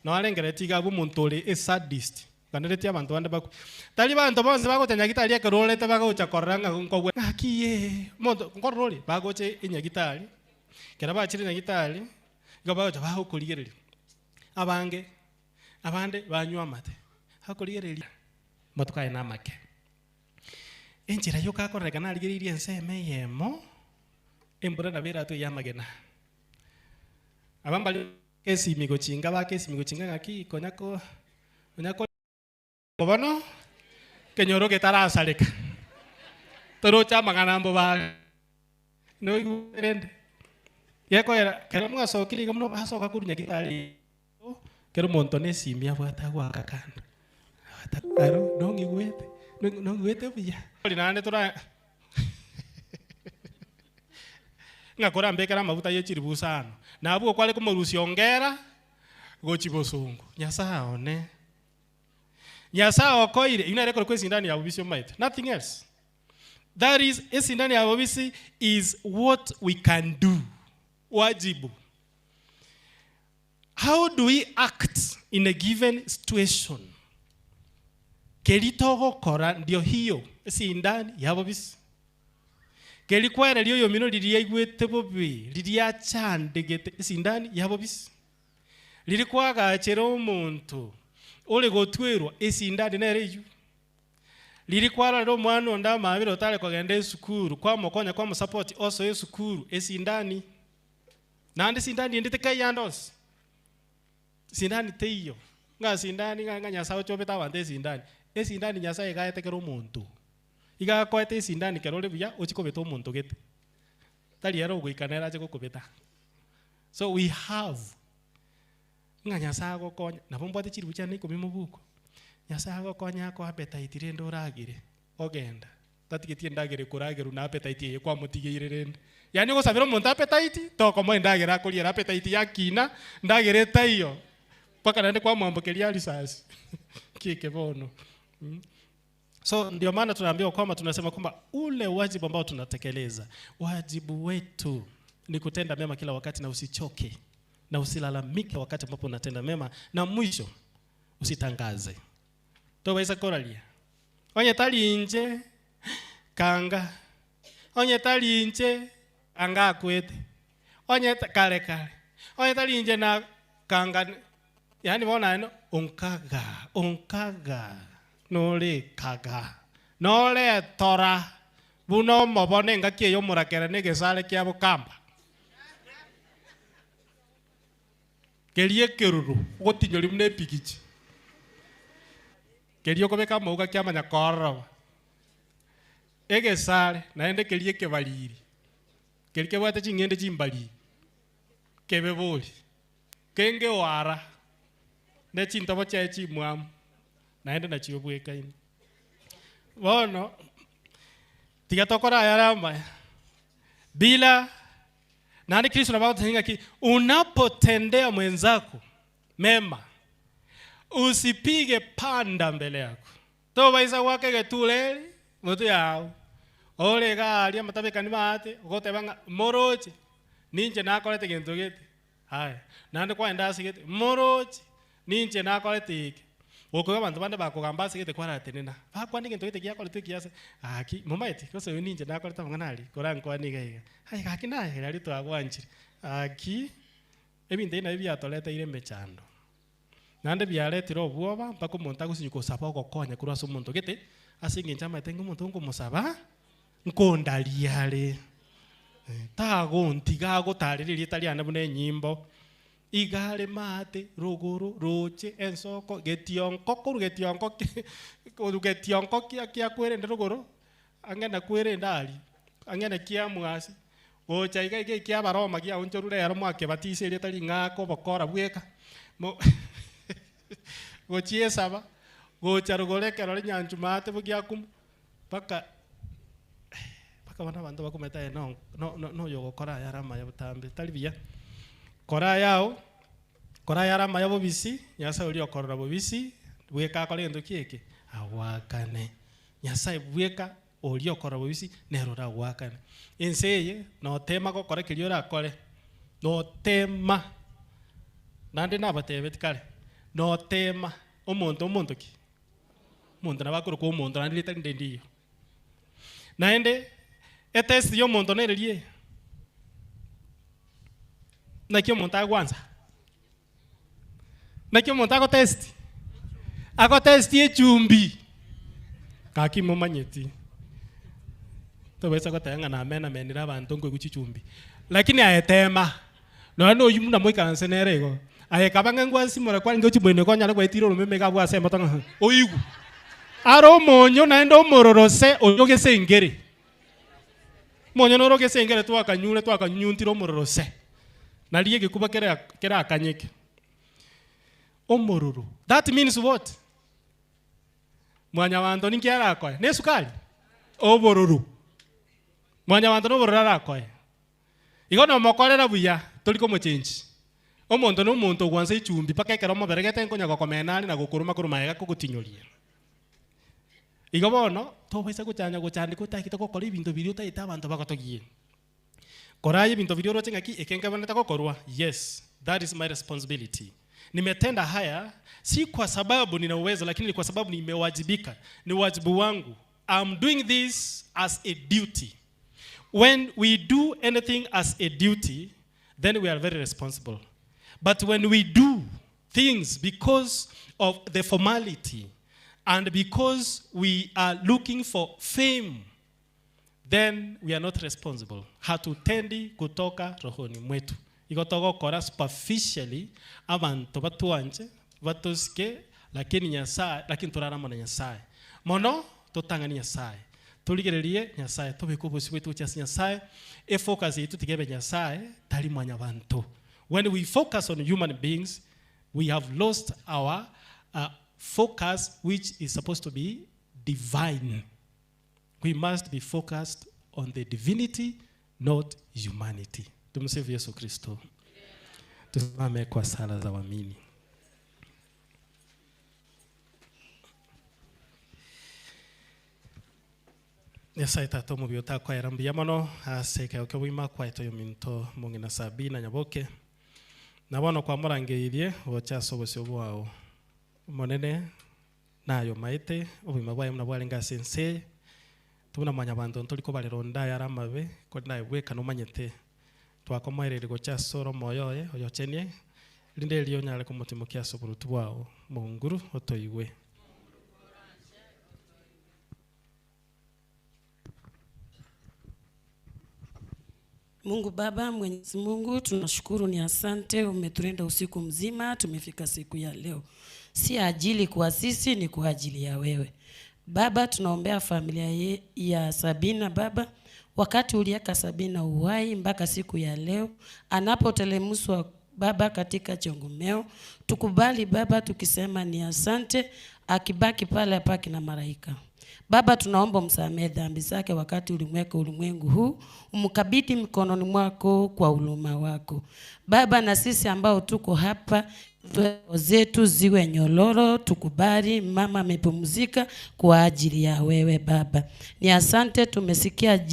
No alengere tiga bumuntu e sadist. Kanderetia abantu bande baku. Tali bantu bonse bagotenya gitari ekerolete bagocha koranga nkobwe. Akiye mondo nkoroli bagoche inyagitari. Kera bachire nyagitari. Gabagocha bahokoligereri. Abande banywa amate. Hakoligereri. Matukaye namake. Enjira yoka korega naligereri enseme yemo. Embura na bera tu yamagena. Abambali kesi migochinga ngaki konyako Bobano kenyoro ke tara saleka. Toro chama ganambo ba. No igurende. Yako era kero mga sokili kamno baso kakurunya kitali. Kero montone simia bwata kwa kakanda. Aro no ngigwete. No ngwete bya. Linane tora ngakora mbekera mabuta yechiribusano. Na abuko kwale kumurusi ongera gochibosungu. Nyasa one. Nyasa okoire inareko kwesi ndani ya bubisi omaite. Nothing else. That is esi ndani ya bubisi is what we can do. Wajibu. How do we act in a given situation? Kelitogo kora ndio hiyo esi ndani ya bubisi. Kelikwera liyo yomino liliya igwete bobi liliya chandegete esi ndani ya bubisi. Lilikwaga achero omuntu ole gotwerwa esindani nereju lilikwara ro mwana onda mabiro tale kogenda esukuru kwa mokonya kwa support also esukuru esindani nande sindani ndite kayandos sindani teyo nga sindani nga nyasa ochobeta bande esindani nyasa egaete kero muntu iga koete esindani kerole buya ochikobeta omuntu gete tali yaro goikanera aje kokobeta. So we have nga nyasago konya nabombwate chiri buchana iko bimubuko nyasago konya ko appetite rende oragire ogenda tatigetie ndagire kuragire na appetite ye kwa mutigire rende yani go sabira omuntu appetite to ko mo ndagire akolia appetite yakina ndagire tayo paka nende kwa mwambokelia risasi kike bono. So ndio maana tunaambiwa kwamba tunasema kwamba ule wajibu ambao tunatekeleza, wajibu wetu ni kutenda mema kila wakati na usichoke. Na usilalamike wakati ambapo unatenda mema, na mwisho usitangaze. Toweza koralia. Onye tali nje kanga. Onye tali nje anga kwete. Onye kale. Onye tali nje na kanga. Yani bona eno onkaga. Nole kaga. Nole tora. Buno mobone ngakie yo murakera nege sale kia bukamba. Kelie keruru otinyori mune pikichi. Kelio kobeka mauga kia manya korwa. Ege sale naende kelie kebaliri. Kelike bwate chingende chimbali. Kebeboli. Kenge wara. Ne chintobo chechi muam. Naende na chiobweka ini. Bono tigatokora yaramba. Bila nani Kristo na Baba tunainga ki unapotendea mwenzako mema usipige panda mbele yako. To baisa wake getuleli mutu yao. Ole galia matabe ni mate gote banga moroche ninje nakolete gento gete. Haya nande kwa ndasi gete moroche ninje nakolete iki. Okoga bantu bande bakogamba sigete kwa ratenena. Bakwa nige gento gete kiakolete kiase. Aki mumaiti kose ninje nakolete banganali koranko niga. Hai kakina heri to agwanjire. Aki ebinde na bya toleta ire mechando. Nande byaletira obwoba mpaka umuntu agusinyuko saba ogokonya kurasa umuntu gete asinge nchama tengo umuntu ngomusaba nkondaliale. Tago ntigago tariri italiana bune nyimbo. Igale mate ruguru roche ensoko getionko getionko kia kwerende ruguru angena kwerenda ali angena kia mwasi gocha iga kia baroma kia onchorure yaro mwake batise ile tali ngako bokora bweka gochie saba gocha rugoreka rori nyanjumate bugiakum paka bana bantu bakometa no yo gukora yarama ya butambe taribia kora yao kora yarama ya bubisi nyasa uri okorora bubisi bweka akore ndo kieke awakane nyasa bweka uri okorora bubisi nerora awakane inseye no tema gukora kirio rakore no tema nande nabatebe tikale no tema omuntu ki muntu nabakuru ko muntu nandi litande ndiyo naende etest yo muntu nererie nakyo muntu agwanza nakyo muntu ako test echumbi kakimo manyeti tobesa kotanga na mena menira abantu ngo guchichumbi lakini aetema no yumuna moikanse nerego ayekabanga ngwasi mora kwa ngo chibwene ko nyala kwetiro rumeme ka bwa sema tanga oigu aro monyo naendo mororose oyoge sengere monyo noroge sengere twakanyuntiro mororose naliye gikuba kera akanyeke omororo that means what mwanya wanto ninkiara akoe ne sukali obororo mwanya wanto no borora akoe igono mokorera buya toliko mochenji omonto no monto gwanza ichumbi pakekera omoberegete nkonya gokomenari na gukuruma kurumaega kugutinyoria igo bono tobesa guchanya gutakite gukora ibintu biri utaita abantu bagotogie koraye ibintu biri oroche ngaki ekenga baneta gukorwa yes that is my responsibility nimetenda haya si kwa sababu nina uwezo lakini kwa sababu nimewajibika ni wajibu wangu I'm doing this as a duty when we do anything as a duty then we are very responsible but when we do things because of the formality and because we are looking for fame then we are not responsible hatutendi kutoka rohoni mwetu igotogo kora superficially abantu batuanje batuske lakini nyasaye lakini turarama na nyasaye mono totanga nyasaye tuligererie nyasaye tobekubusi bwetu cha nyasaye e focus yetu tigebe nyasaye tali mwanya bantu when we focus on human beings we have lost our focus which is supposed to be divine. We must be focused on the divinity, not humanity. Tumsifu Yesu Kristo. Tusimame kwa sala za waamini. Nyasaye tatu mu biota kwa yarambia mono aseka ukewima kwa ito yominto mungi na Sabina Nyaboke. Nabono kwa murangerie ocha sobose obwao. Monene nayo maite obima bwaye muna bwalenga sense tuna manya bantu ntoliko baleronda yaramabe ko naye bweka no manyete twakomerere gocha soro moyoye oyochenie linde liyo nyale ko mutimo kya soburutu bwao munguru otoyiwe. Mungu Baba, Mwenyezi Mungu, tunashukuru, ni asante, umetulinda usiku mzima, tumefika siku ya leo. Si ajili kwa sisi, ni kwa ajili ya wewe. Baba, tunaombea familia ya Sabina Baba, wakati uliaka Sabina uhai mpaka siku ya leo, anapotelemuswa Baba katika chongomeo, tukubali Baba tukisema ni asante, akibaki pale apaki na malaika. Baba, tunaomba msamehe dhambi zake wakati ulimweka ulimwengu huu, umkabidhi mikononi mwako kwa huruma wako. Baba, na sisi ambao tuko hapa, zetu ziwe nyororo, tukubali mama amepumzika kwa ajili ya wewe Baba. Ni asante, tumesikia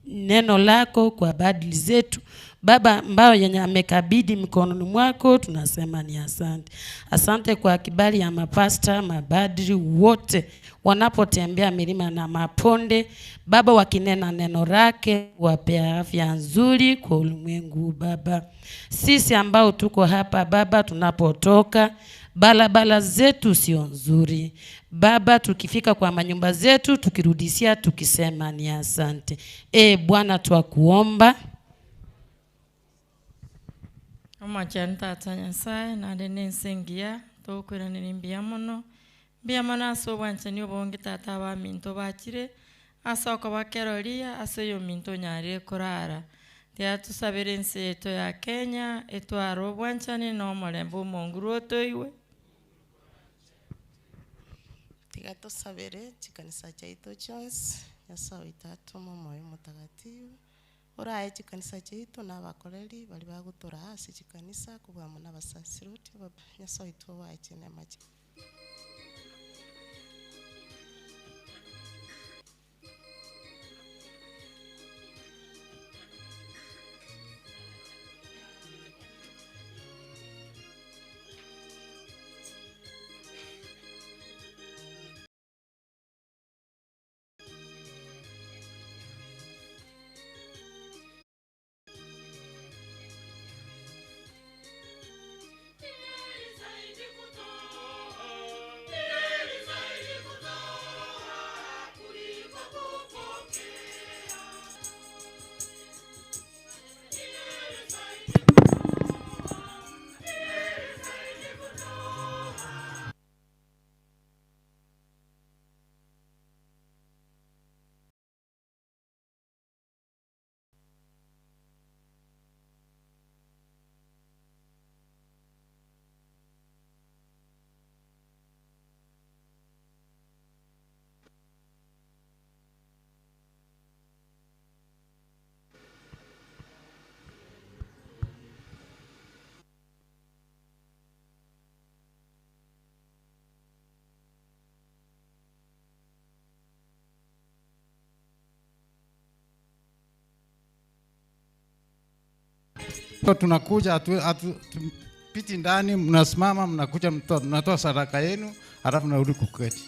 neno lako kwa badili zetu Baba, ambao yenye amekabidhi mikononi mwako, tunasema ni asante. Asante kwa kibali ya mapasta, mabadri wote wanapotembea milima na maponde Baba, wakinena neno lake, wapea afya nzuri kwa ulimwengu Baba. Sisi ambao tuko hapa Baba, tunapotoka balabala zetu sio nzuri Baba, tukifika kwa manyumba zetu tukirudisia tukisema ni asante. Bwana, twakuomba Omachanta atanyasai na dene sengia tokwira nimbia mono bia mana so wanchani obonge tata ba minto bachire asoko bakeroria aseyo minto nyare korara tia tusabere nse to ya Kenya etwaro bwanchani no molembo monguru otoiwe tigatusabire chikanisa chaitu chonse Nyasaye itatuma moyo mutagatifu oraye chikanisa chaitu n'abakoreri bari bagutura hasi chikanisa kubwamo n'abasasiroti Nyasaye tuwaye chenema Tunakuja piti ndani, mnasimama, mnakuja, mnatoa sadaka yenu, halafu mnarudi kuketi.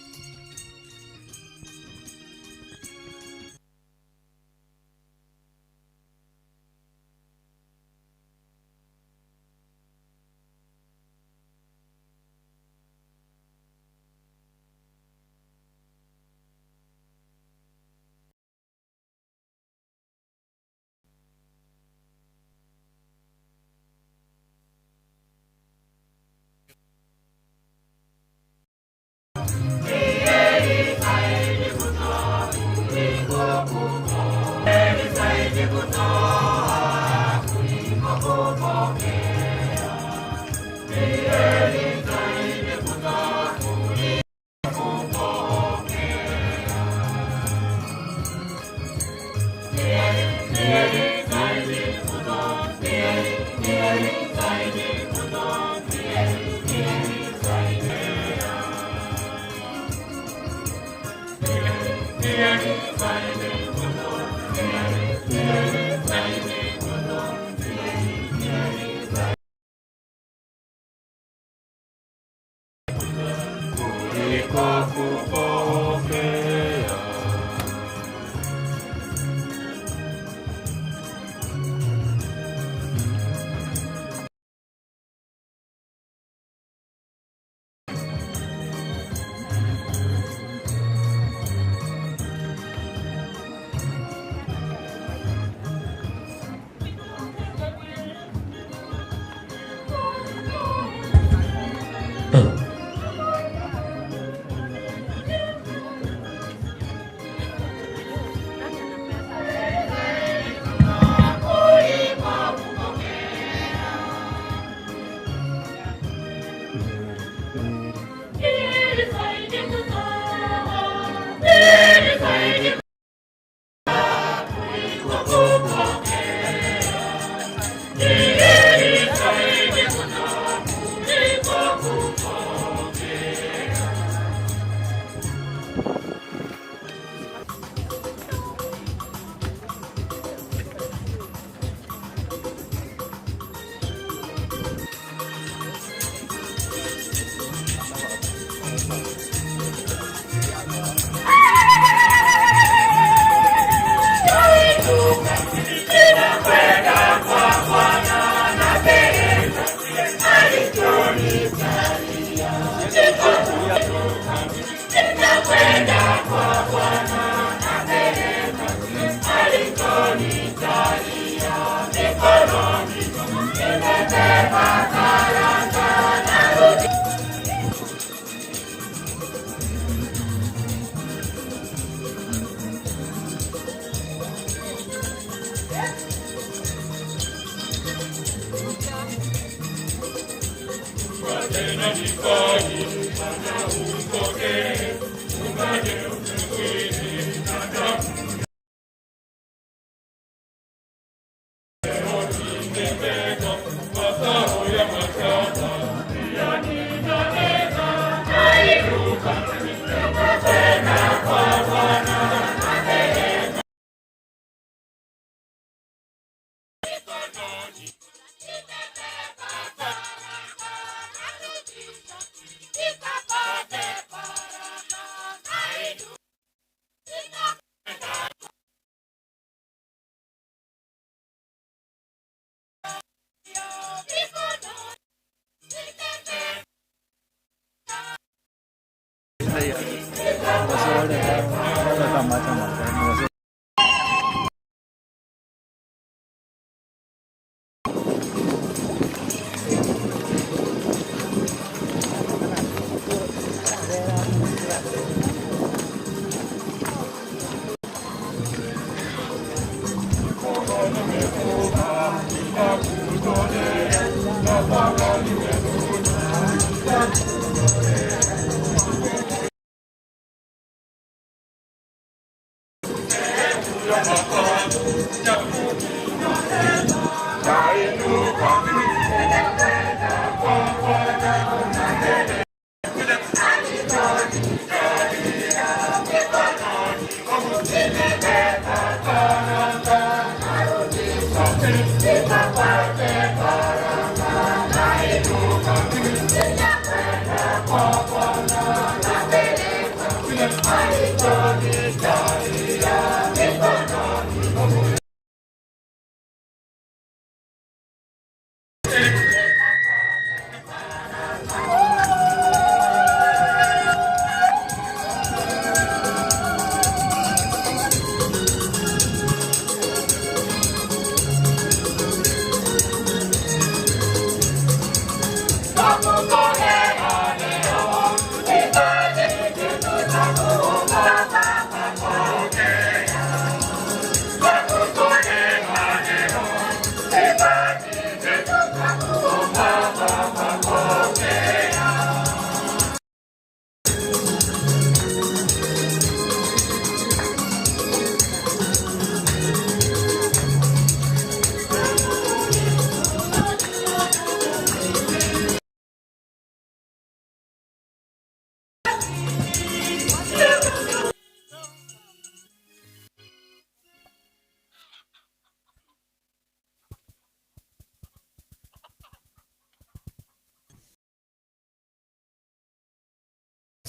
Tena nifanye, Bwana umpokee.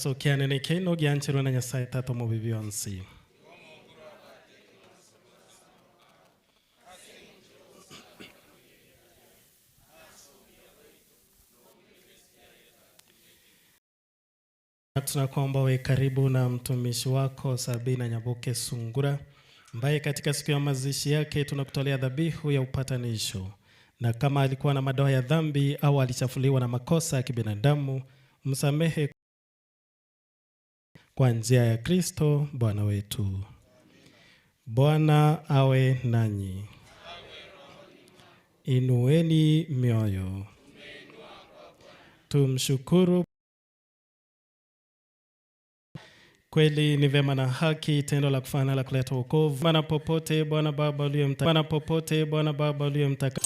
So kianene keno gianchiro na Nyasaye tato mo bibionsi. Tunakuomba we karibu na mtumishi wako Sabina Nyaboke Sungura ambaye katika siku ya mazishi yake tunakutolea dhabihu ya upatanisho, na kama alikuwa na madoa ya dhambi au alichafuliwa na makosa ya kibinadamu, msamehe kwa njia ya Kristo Bwana wetu. Bwana awe nanyi. Inueni mioyo. Tumshukuru. Kweli ni vema na haki tendo la kufana la kuleta wokovu. Bwana popote Bwana Baba uliyemtaka. Bwana popote Bwana Baba uliyemtaka.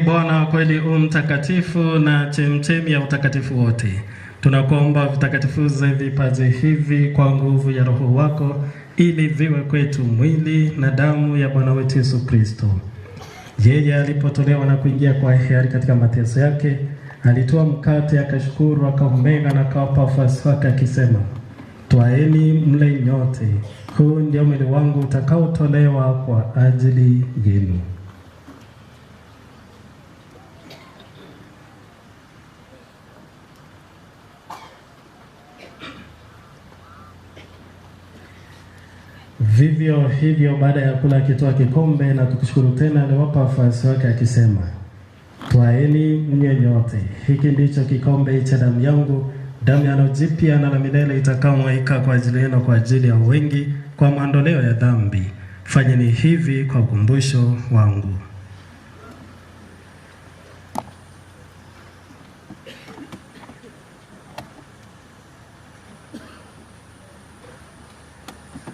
Bwana kweli mtakatifu na chemchemi ya utakatifu wote, tunakuomba vitakatifuze vipaji hivi kwa nguvu ya Roho wako, ili viwe kwetu mwili na damu ya Bwana wetu Yesu Kristo. Yeye alipotolewa na kuingia kwa hiari katika mateso yake, alitoa mkate, akashukuru, akaumega na akawapa wafuasi wake akisema, twaeni mle nyote, huu ndio mwili wangu utakaotolewa kwa ajili yenu. Vivyo hivyo baada ya kula akitoa kikombe na kukushukuru tena, aliwapa wafuasi wake akisema, twaeni mnywe nyote, hiki ndicho kikombe cha damu yangu, damu ya agano jipya na la milele itakaomwagika kwa ajili yenu kwa ajili ya wengi kwa maondoleo ya dhambi. Fanyeni hivi kwa ukumbusho wangu.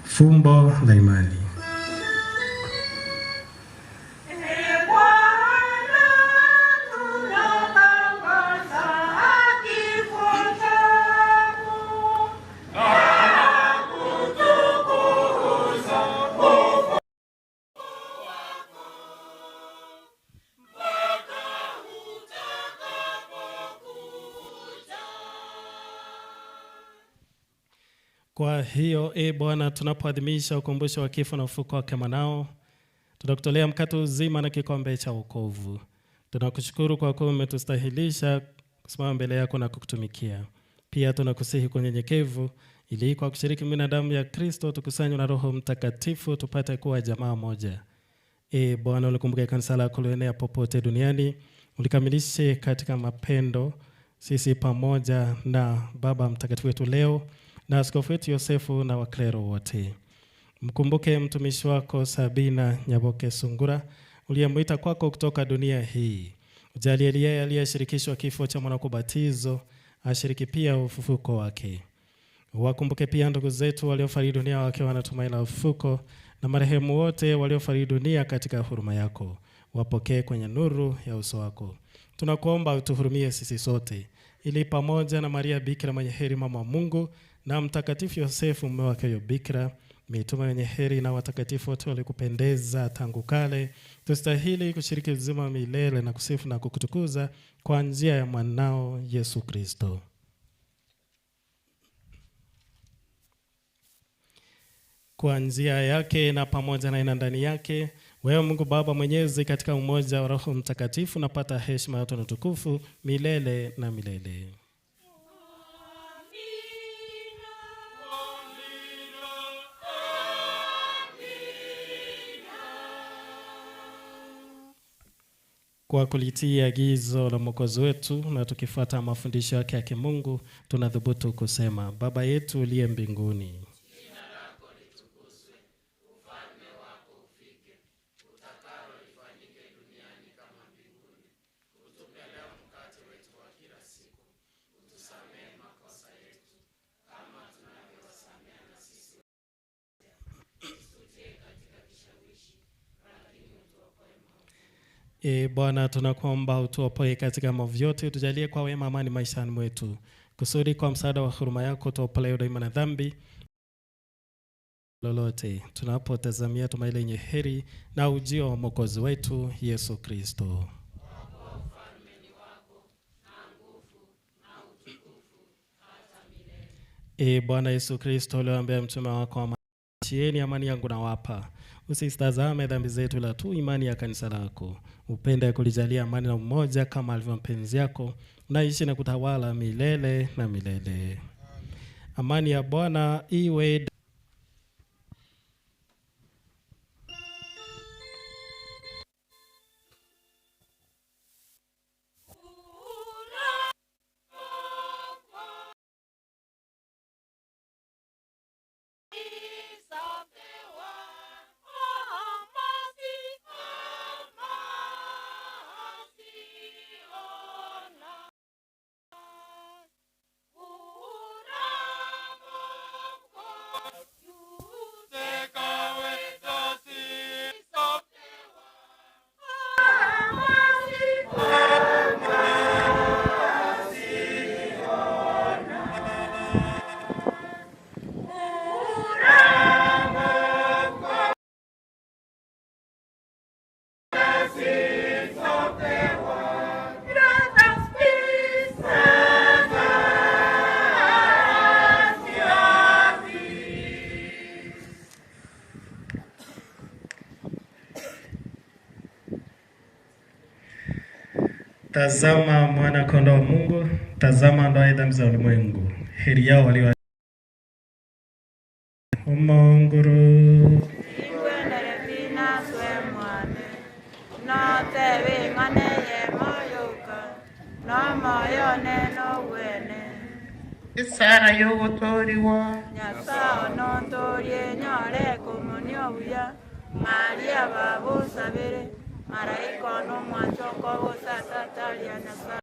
Fumbo la imani. Kwa hiyo Bwana, tunapoadhimisha ukumbusho wa kifo na ufufuko wake mwanao, tunakutolea mkate uzima na kikombe cha wokovu. Tunakushukuru kwa kuwa umetustahilisha kusimama mbele yako na kukutumikia. Pia tunakusihi kwa unyenyekevu, ili kwa kushiriki mwili na damu ya Kristo tukusanywe na Roho Mtakatifu tupate kuwa jamaa moja. Bwana, ulikumbuke kanisa lako lienea popote duniani, ulikamilishe katika mapendo sisi pamoja na Baba Mtakatifu wetu leo na askofu wetu Yosefu na waklero wote. Mkumbuke mtumishi wako Sabina Nyaboke Sungura uliyemwita kwako kutoka dunia hii. Ujalie yeye aliyeshirikishwa kifo cha mwana kubatizo ashiriki pia ufufuko wake. Wakumbuke pia ndugu zetu waliofariki dunia wakiwa wanatumaini la ufufuko, na marehemu wote waliofariki dunia katika huruma yako. Wapokee kwenye nuru ya uso wako. Tunakuomba utuhurumie sisi sote, ili pamoja na Maria Bikira mwenye heri mama wa Mungu na mtakatifu Yosefu mume wake huyo Bikira, mitume wenye heri na watakatifu wote walikupendeza tangu kale, tustahili kushiriki uzima wa milele na kusifu na kukutukuza kwa njia ya mwanao Yesu Kristo. Kwa njia yake na pamoja na ndani yake, wewe Mungu Baba Mwenyezi, katika umoja wa Roho Mtakatifu, napata heshima yote na utukufu milele na milele. Kwa kulitii agizo la Mwokozi wetu na tukifuata mafundisho yake ya kimungu, tunadhubutu kusema: Baba yetu uliye mbinguni, jina lako litukuzwe, ufalme wako ufike, utakalo lifanyike duniani kama mbinguni. Utupe leo mkate wetu wa kila siku, utusamehe makosa yetu kama tunavyowasamehe na sisi, usitie katika kishawishi, lakini utuokoe maovu. Bwana, tunakuomba utuopoe katika maovu yote, tujalie kwa wema amani maishani mwetu, kusudi kwa msaada wa huruma yako tuopolewe daima na dhambi lolote, tunapotazamia tumaini lenye heri na ujio wa Mwokozi wetu Yesu Kristo. Bwana Yesu Kristo, uliwaambia mtume wako, achieni amani yangu nawapa, usitazame dhambi zetu la tu imani ya kanisa lako. Upende kulijalia amani na umoja kama alivyo mpenzi yako, naishi na kutawala milele na milele. Amani ya Bwana iwe Tazama mwana kondoo wa Mungu, tazama ondoaye dhambi za ulimwengu. Heri yao walio Umonguru. Isara yogotoriwa Nyasao nontorie nyore komunio buya Maria babu sabere Maraiko no mwachoko busasa talia nyasa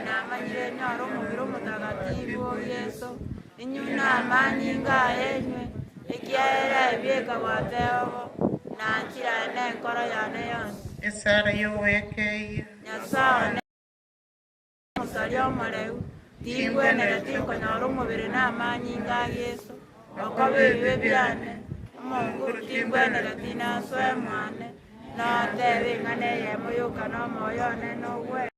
Namanyire nyoro mubiru mutagatifu Yesu Inyuna manyinga enywe Ikiaera ebieka wateo Nanchira ene nkoro yane yonsi Isara yowekei Nyasao Musalia mareu Tingwe negatinko nyoro mubiri na manyinga Yesu Okabiwe byane Mungu tingwe negatina swe mwane Na tewe ngane ye muyuka no moyone no we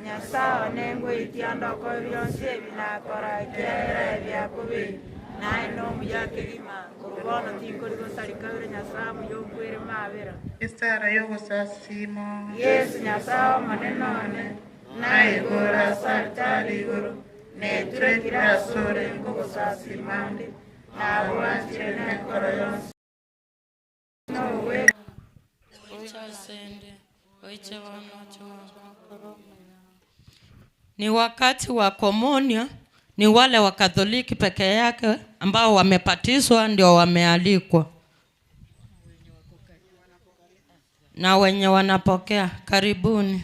Nyasao nengwe itiando ko byonse binakora kera byakubi Na eno muyake gima Kurubono tinko ligosarika ure nyasao muyukwere mabira Isara yogosasimo Yesu nyasao manenone Na igora sartali guru Ne turekira sore ngugosasimandi Na buanchire ne koroyonsi No we Ucha sende Oiche wano Ni wakati wa komunio, ni wale wa Katholiki peke yake ambao wamebatizwa ndio wamealikwa. Na wenye wanapokea, karibuni.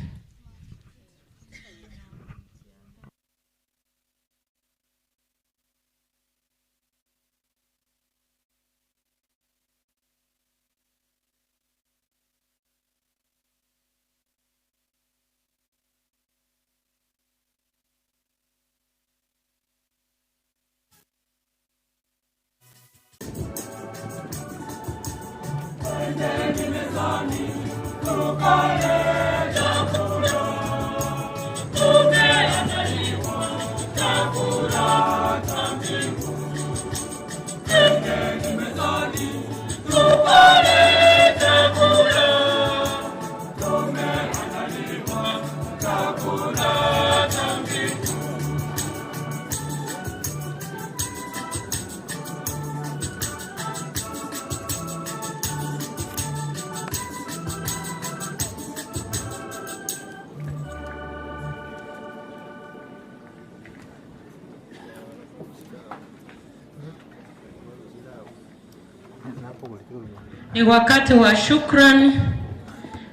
Ni wakati wa shukrani,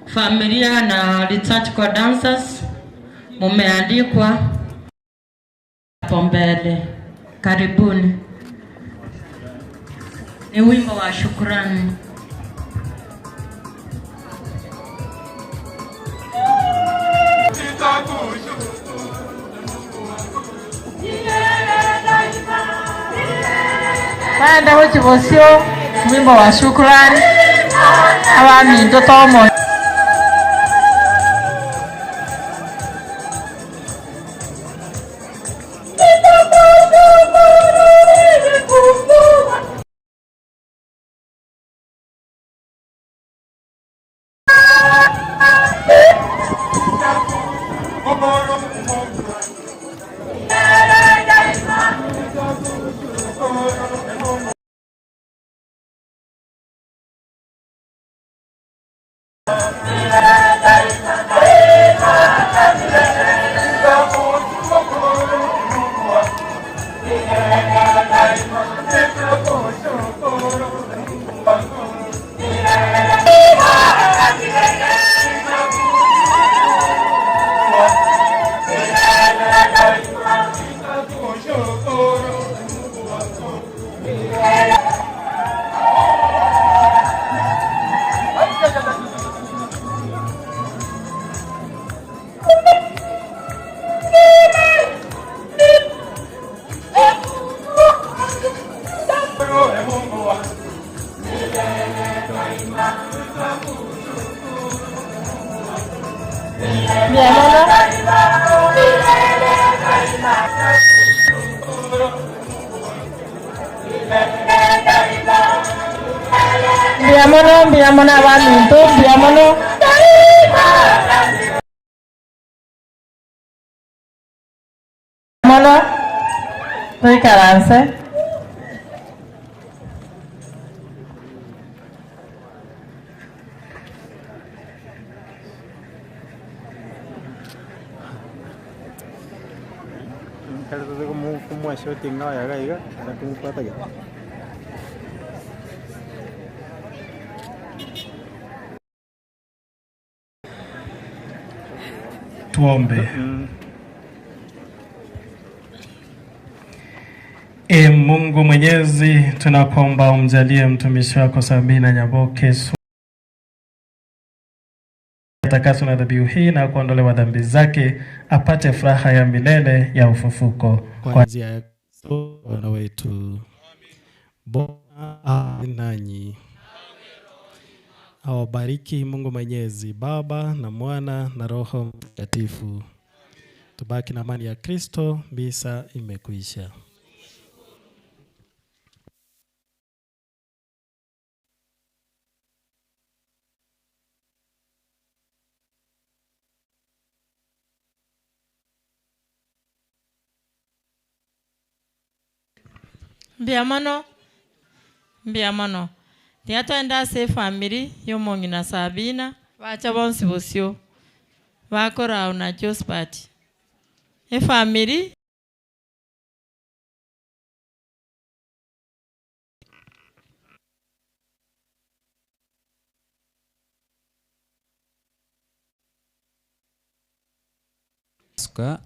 familia na liturgical dancers mumeandikwa hapo mbele. Karibuni. Ni wimbo wa shukrani. Baada ya chivosio wimbo wa shukrani abami ndotomo Mbiamono abantu mbiamono. Mbiamono. Tuikaranse. Kalau tu kamu shooting na ya ga na kamu pata ga. Tuombe. Mungu Mwenyezi, tunakuomba umjalie mtumishi wako Sabina Nyaboke atakaswe na dhabihu hii na kuondolewa dhambi zake, apate furaha ya milele ya ufufuko kwa njia ya Bwana wetu. Bwana awe nanyi. Awabariki Mungu Mwenyezi, Baba na Mwana na Roho Mtakatifu. Tubaki na amani ya Kristo. Misa imekwisha. Mbiamono. Tiatwenda se family yomongi na Sabina bacha bonsi bosio bakora una Josephat. Family suka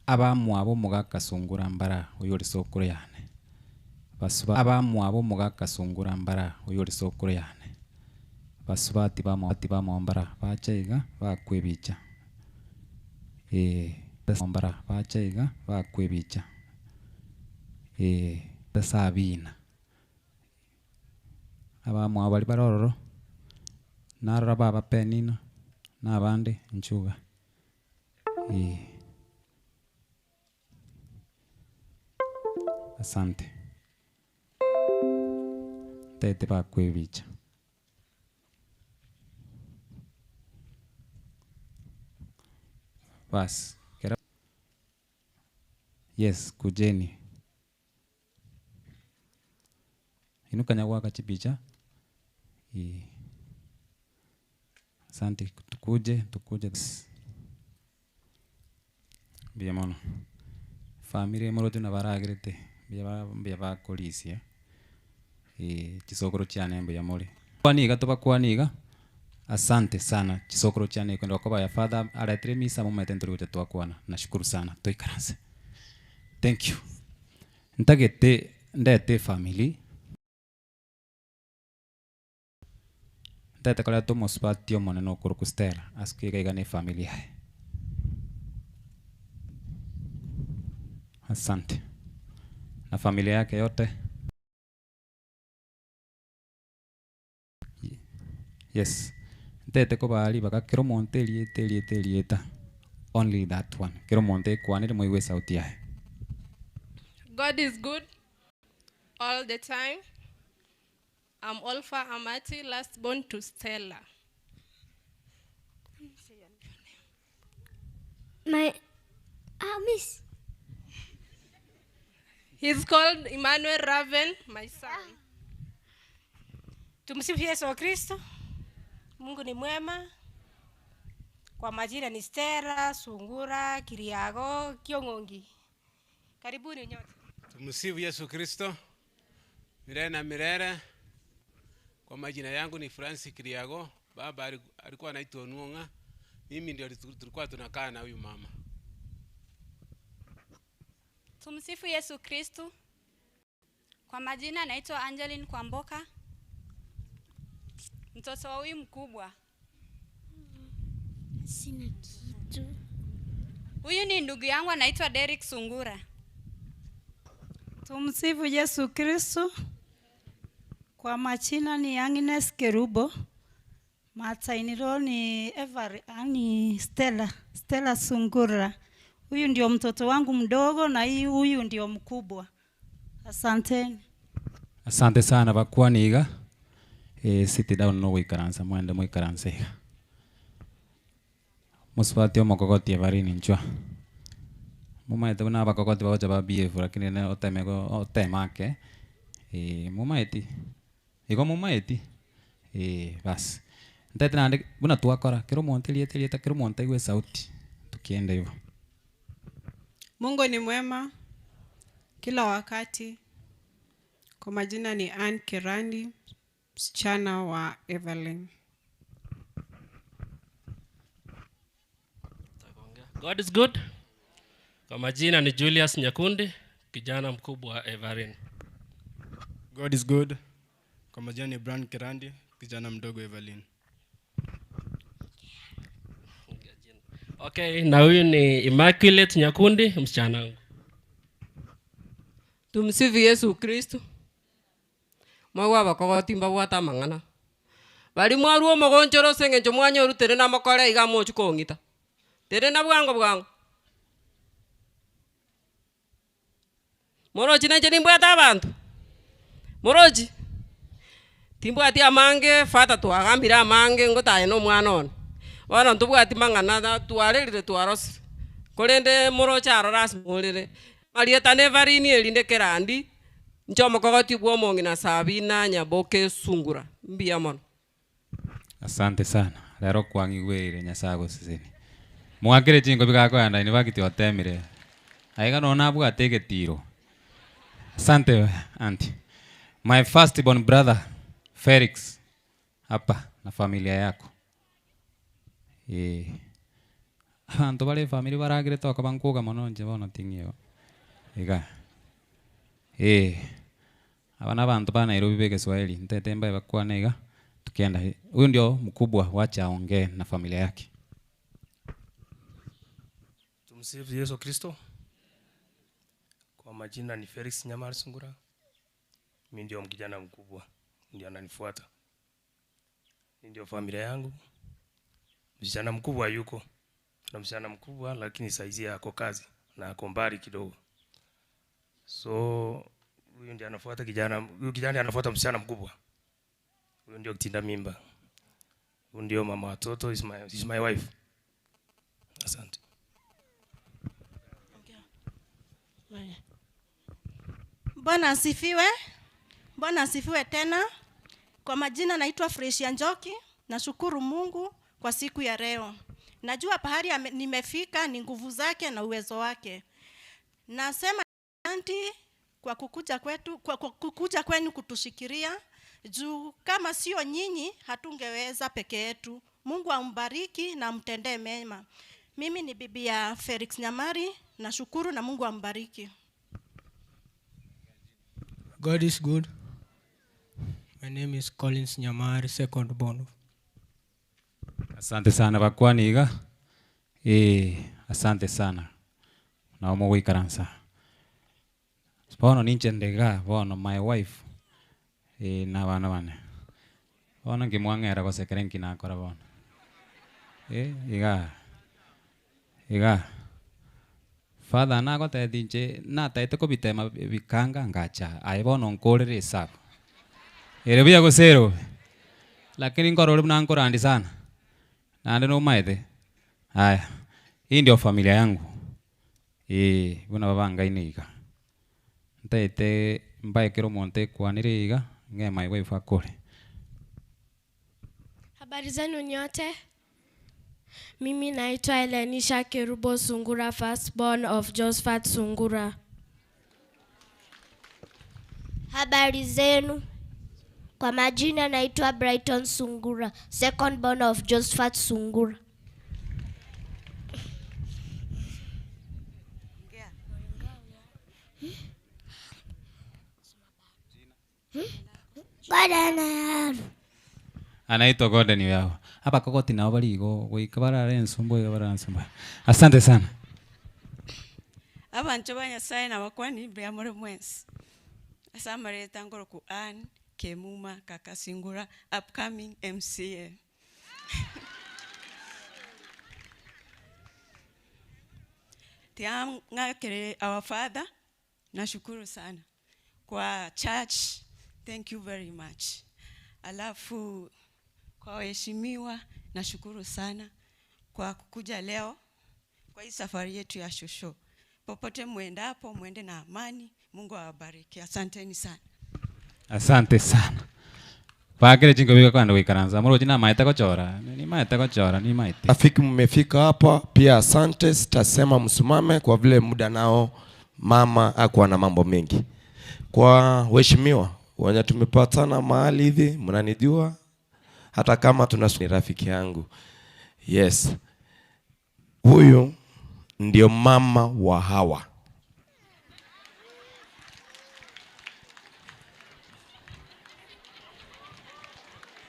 abamwabo mugakasungura mbara uyori sokuru yane basuba abamwabo mugakasungura mbara uyori sokuru yane basuba ati bamo mbara bachaiga bakwebicha mbara bachaiga bakwebicha Sabina abamwabo bali barororo narora baba penino n'abandi nchuga asante tete bakwebicha bas kera yes kujeni inukanya waka chibicha asante tukuje Mbiamono familia moroto na baragirete bia bakolisia chisokoro cyane Mbiamole kwaniga toba kwaniga asante sana chisokoro cyane kwenda kwa ya father alatire misa mu matendo yote twakwana nashukuru sana toikaranse thank you ntagete ndete family ndete kala to mospatio moneno kurukustera askega igane familia asante na familia yake yote. Yes. Tete ko bali baka kero monte lieta. Only that one. Kero monte kwanire moiwe sauti yae. God is good all the time. I'm Olfa Amati, last born to Stella. Miss. He's called Emmanuel Raven, my son. Tumsifu Yesu Kristo. Mungu ni mwema. Kwa majina ni Stella Sungura Kiriago Kiongongi. Karibuni nyote. Tumsifu Yesu Kristo. Milele na milele. Kwa majina yangu ni Francis Kiriago. Baba alikuwa anaitwa Nuonga. Mimi ndio tulikuwa tunakaa na huyu mama. Tumsifu Yesu Kristo. Kwa majina naitwa Angeline Kwamboka. Mtoto wa huyu mkubwa. Sina kitu. Huyu ni ndugu yangu anaitwa Derek Sungura. Tumsifu Yesu Kristo. Kwa majina ni Agnes Kerubo. Matainiro ni ni Stella Sungura. Huyu ndio mtoto wangu mdogo na huyu ndio mkubwa. Asanteni. Asante sana bakwaniga. Sit down no wikaransa mwende mwikaransa. Musfati omokogoti evarini nchwa. Mumaete buna bakogoti bagocha ba BF lakini ne otemego otemake. Mumaeti. Igo mumaeti. Bas. Ntete nande buna tuakora kero montelie ta kero montegwe sauti. Tukienda hivyo. Mungu ni mwema kila wakati. Kwa majina ni Ann Kirandi, msichana wa Evelyn. God is good. Kwa majina ni Julius Nyakundi, kijana mkubwa wa Evelyn. God is good. Kwa majina ni Brian Kirandi, kijana mdogo Evelyn. Okay, na huyu ni Immaculate Nyakundi, msichana wangu. Tumsifu Yesu Kristo. Mwa bakogoti mbawata mangana. Bali mwaruo mogonjoro sengenjo mwanya urutere na makore iga mochu kongita. Tere na bwango. Moroji na jeni mbwata abantu. Moroji. Timbwati amange fata twagambira amange ngotaye no mwana on. Wana ntubwati mangana na twarerire twarosi. Kolende morocha aroras molere. Marieta nevarini elinde kerandi. Nchomo kogoti bwo mongi na Sabina Nyaboke Sungura. Mbia mono. Asante sana. Lero kwangi gwere nyasago sisini. Mwakire chingo bigako yanda ni bakiti otemire. Aiga no nabu ateke tiro. Asante auntie. My first born brother Felix hapa na familia yako. Anto bale family baragire toka bankuga mononje bono tingio. Iga. Abana bantu bana Nairobi bege Swahili ntete mbaye bakwana iga tukienda. Huyu ndio mkubwa, wacha aongee na familia yake. Tumsifu Yesu Kristo. Kwa majina ni Felix Nyamari Sungura. Mimi ndio mkijana mkubwa, ndio ananifuata. Ndio familia yangu. Msichana mkubwa yuko. Tuna msichana mkubwa lakini saizi yako kazi na ako mbali kidogo. So huyu ndiye anafuata kijana, huyu kijana anafuata msichana mkubwa. Huyu ndio kitinda mimba. Huyu ndio mama watoto, is my wife. Asante. Bwana asifiwe. Bwana asifiwe tena. Kwa majina naitwa Fresia Njoki. Nashukuru Mungu kwa siku ya leo. Najua pahali nimefika ni nguvu zake na uwezo wake. Nasema asante kwa kukuja kwetu, kwa kukuja kwenu kutushikiria. Juu kama sio nyinyi hatungeweza peke yetu. Mungu ambariki na mtendee mema. Mimi ni bibi ya Felix Nyamari. Nashukuru na Mungu ambariki. God is good. My name is Collins Nyamari, second born. Asante sana bakwaniga. Asante sana. Na umo wikaransa. Bono ninchendega bono my wife. Na bana bane. Bono ngimwangera kwa sekerenki na akora bono. Iga. Father na gote dinche na taite ko bitema bikanga ngacha. Ai bono nkolere isabu. Ere bya gosero. Lakini ngorole buna nkorandi sana. Nande no maite. Haya. Hii ndio familia yangu. Buna babanga iniga. Ntaite mbaye kero monte kwanire iga nge my wife akore. Habari zenu nyote. Mimi naitwa Elenisha Kerubo Sungura, firstborn of Josephat Sungura. Habari zenu. Kwa majina naitwa Brighton Sungura, second born of Josephat Sungura. Anaitwa Gordon yao. Hapa kokoti na baligo wikabara rensumbo yabara nsumba. Asante sana. Abantu banyasai na bakwani bya muri mwensi. Asamare tangoro ku Ann Kemuma Kakasingura, upcoming MCA. Ngakere our father, nashukuru sana kwa church Thank you very much. Alafu kwa waheshimiwa, nashukuru sana kwa kukuja leo kwa hii safari yetu ya shosho. Popote muendapo, muende na amani. Mungu awabariki. Asanteni sana. Asante sana. Pakere chingo bika kwanda wikaranza. Moro jina maeta kochora. Ni maeta kochora, ni maeta. Rafiki mmefika hapa, pia asante. Sitasema msimame kwa vile muda nao mama hakuwa na mambo mengi. Kwa waheshimiwa, wenye tumepatana mahali hivi, mnanijua hata kama ni rafiki yangu. Yes. Huyu ndio mama wa Hawa.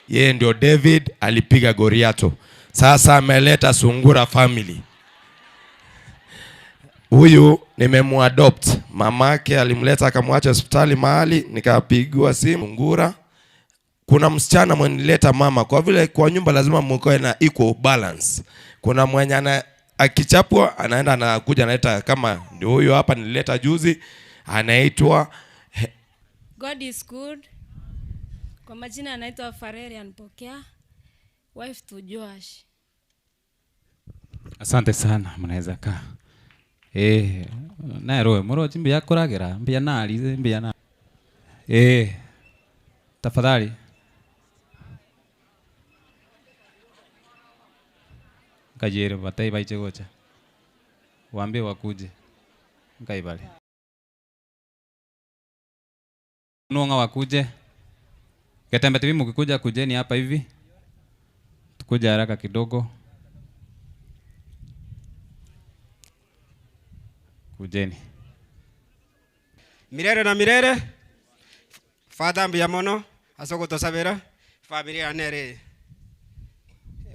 Yeye ndio David alipiga Goliato. Sasa ameleta Sungura family. Huyu nimemuadopt. Mamake alimleta akamwacha hospitali mahali, nikapigwa simu Sungura. Kuna msichana mwenileta mama, kwa vile kwa nyumba lazima mkoe na equal balance. Kuna mwenye akichapwa anaenda anakuja analeta, kama ndio huyo hapa nilileta juzi, anaitwa God is good. Kwa majina anaitwa Fareri Anpokea, wife to Joash. Asante sana, mnaweza kaa. Naeroe moro chimbi yakoragera mbia nali mbia na. Tafadhali. Kajere batai baiche gocha. Waambie wakuje. Ngaibale. Nuonga wakuje. Ketembe TV mkikuja kujeni hapa hivi. Tukuja haraka kidogo. Kujeni. Mirere na mirere. Father mbiamono asoko tosabera familia nere.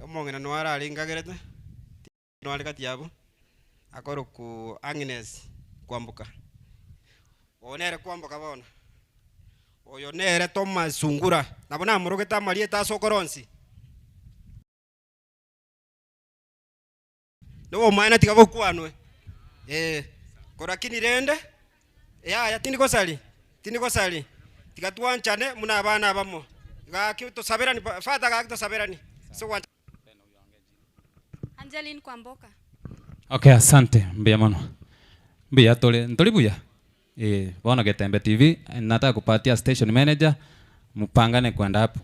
Omongena nwara alingagerete. Nwali kati yabo. Akoro ku Agnes kwambuka. Onere kwambuka bona. Oyo nere Thomas Sungura. Nabona murugeta malieta sokoronsi. No maana tikavo kwanwe. Korakini rende. Ya tini kosali. Tikatuanchane muna abana abamo. Ga kitu saberani fata ga kitu saberani. So Angeline Kwamboka. Okay, asante mbia mono. Mbia tolibuya. Bona Ketembe TV nataka kupatia station manager mpangane kwenda hapo.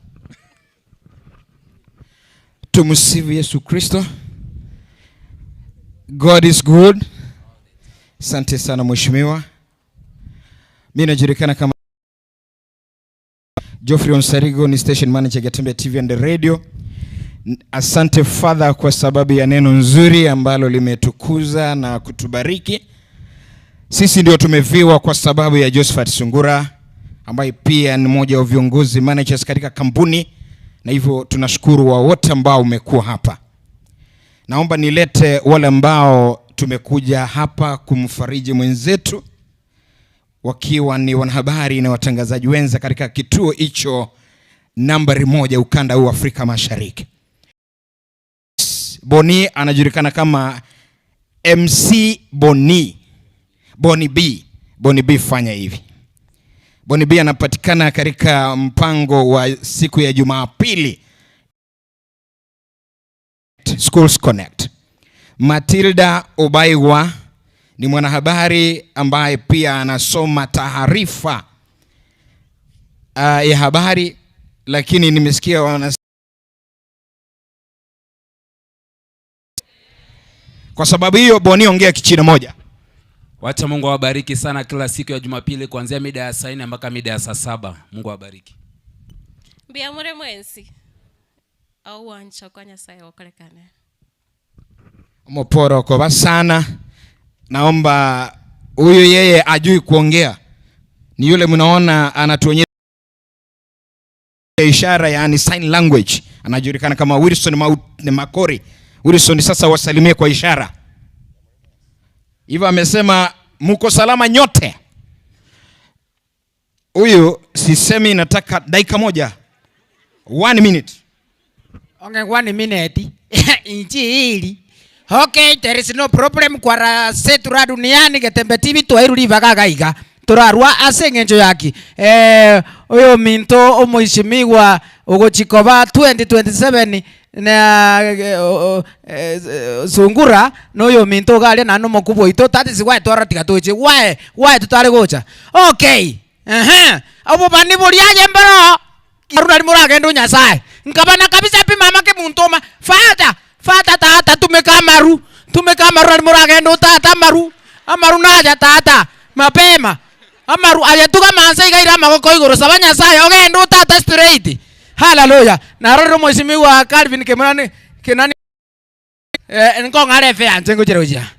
Tumsifu Yesu Kristo. God is good. Asante sana mheshimiwa. Mimi najulikana kama Geoffrey Onsarigo, ni station manager Ketembe TV and the radio. Asante Father kwa sababu ya neno nzuri ambalo limetukuza na kutubariki. Sisi ndio tumeviwa kwa sababu ya Josephat Sungura ambaye pia ni mmoja wa viongozi managers katika kampuni, na hivyo tunashukuru wa wote ambao umekuwa hapa. Naomba nilete wale ambao tumekuja hapa kumfariji mwenzetu, wakiwa ni wanahabari na watangazaji wenza katika kituo hicho nambari 1 ukanda huu Afrika Mashariki. Boni anajulikana kama MC Boni. Boni B fanya hivi. Boni B anapatikana katika mpango wa siku ya Jumapili Schools Connect. Matilda Obaiwa ni mwanahabari ambaye pia anasoma taarifa ya habari, lakini nimesikia kwa sababu hiyo Boni ongea kichina moja. Wacha Mungu awabariki sana kila siku ya Jumapili kuanzia mida ya 4 mpaka mida ya 7. Mungu awabariki. Mbia mure mwensi. Au wancha kwa Nyasaye wakolekane. Moporo kwa sana. Naomba huyu yeye ajui kuongea. Ni yule mnaona anatuonyesha ishara, yani sign language. Anajulikana kama Wilson Makori. Wilson sasa wasalimie kwa ishara. Hivyo amesema mko salama nyote. Huyu sisemi, nataka dakika moja. 1 minute. Okay, 1 minute. Inchi hili. Okay, there is no problem kwa setu ra duniani. Ketembe TV tuairu liva kagaiga. turarwa asengenjo yaki oyo minto omoishimiwa ugochikoba 2027 na Sungura noyo minto galia nano mokubwa ito tati siwa twara tikatoche why tutare gocha okay abo bani buriaje mbaro aruna limura ndo Nyasaye nkabana kabisa pi mama ke muntoma fata tata tumekamaru limura ndo tata amaru naja tata mapema amaru ayatuka mansa igaira magoko igoro saba Nyasaye ogendo tata straight. Hallelujah. Naroro mheshimiwa Calvin Kenani ngongare fea njengo jeroja.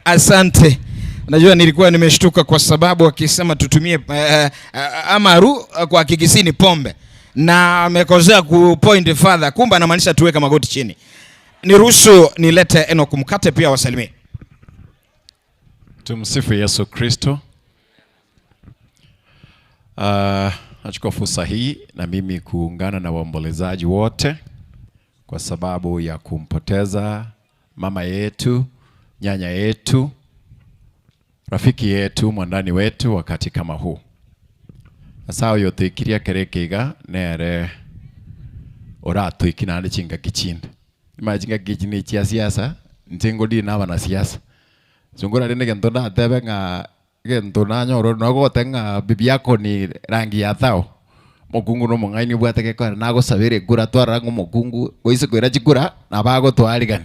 Asante. Unajua nilikuwa nimeshtuka kwa sababu akisema tutumie amaru kwa kikisini pombe na amekozea ku point further, kumbe anamaanisha tuweka magoti chini. Niruhusu nilete Enoch Mkate pia wasalimie. Tumsifu Yesu Kristo. Nachukua fursa hii na mimi kuungana na waombolezaji wote kwa sababu ya kumpoteza mama yetu, nyanya yetu, rafiki yetu, mwandani wetu wakati kama huu. Asao yote ikiria kerekega nere oratu ikinande chinga kichinda. Imajinga kichini chia siasa, ntingo di na wana siasa. Sungura rene gentona atebe nga gentona nyoro nago tenga bibi yako ni rangi ya thao. Mokungu no mongaini bwate ke kwa nago sabere gura twara ngo mokungu goise kwera chikura na bago twarigani.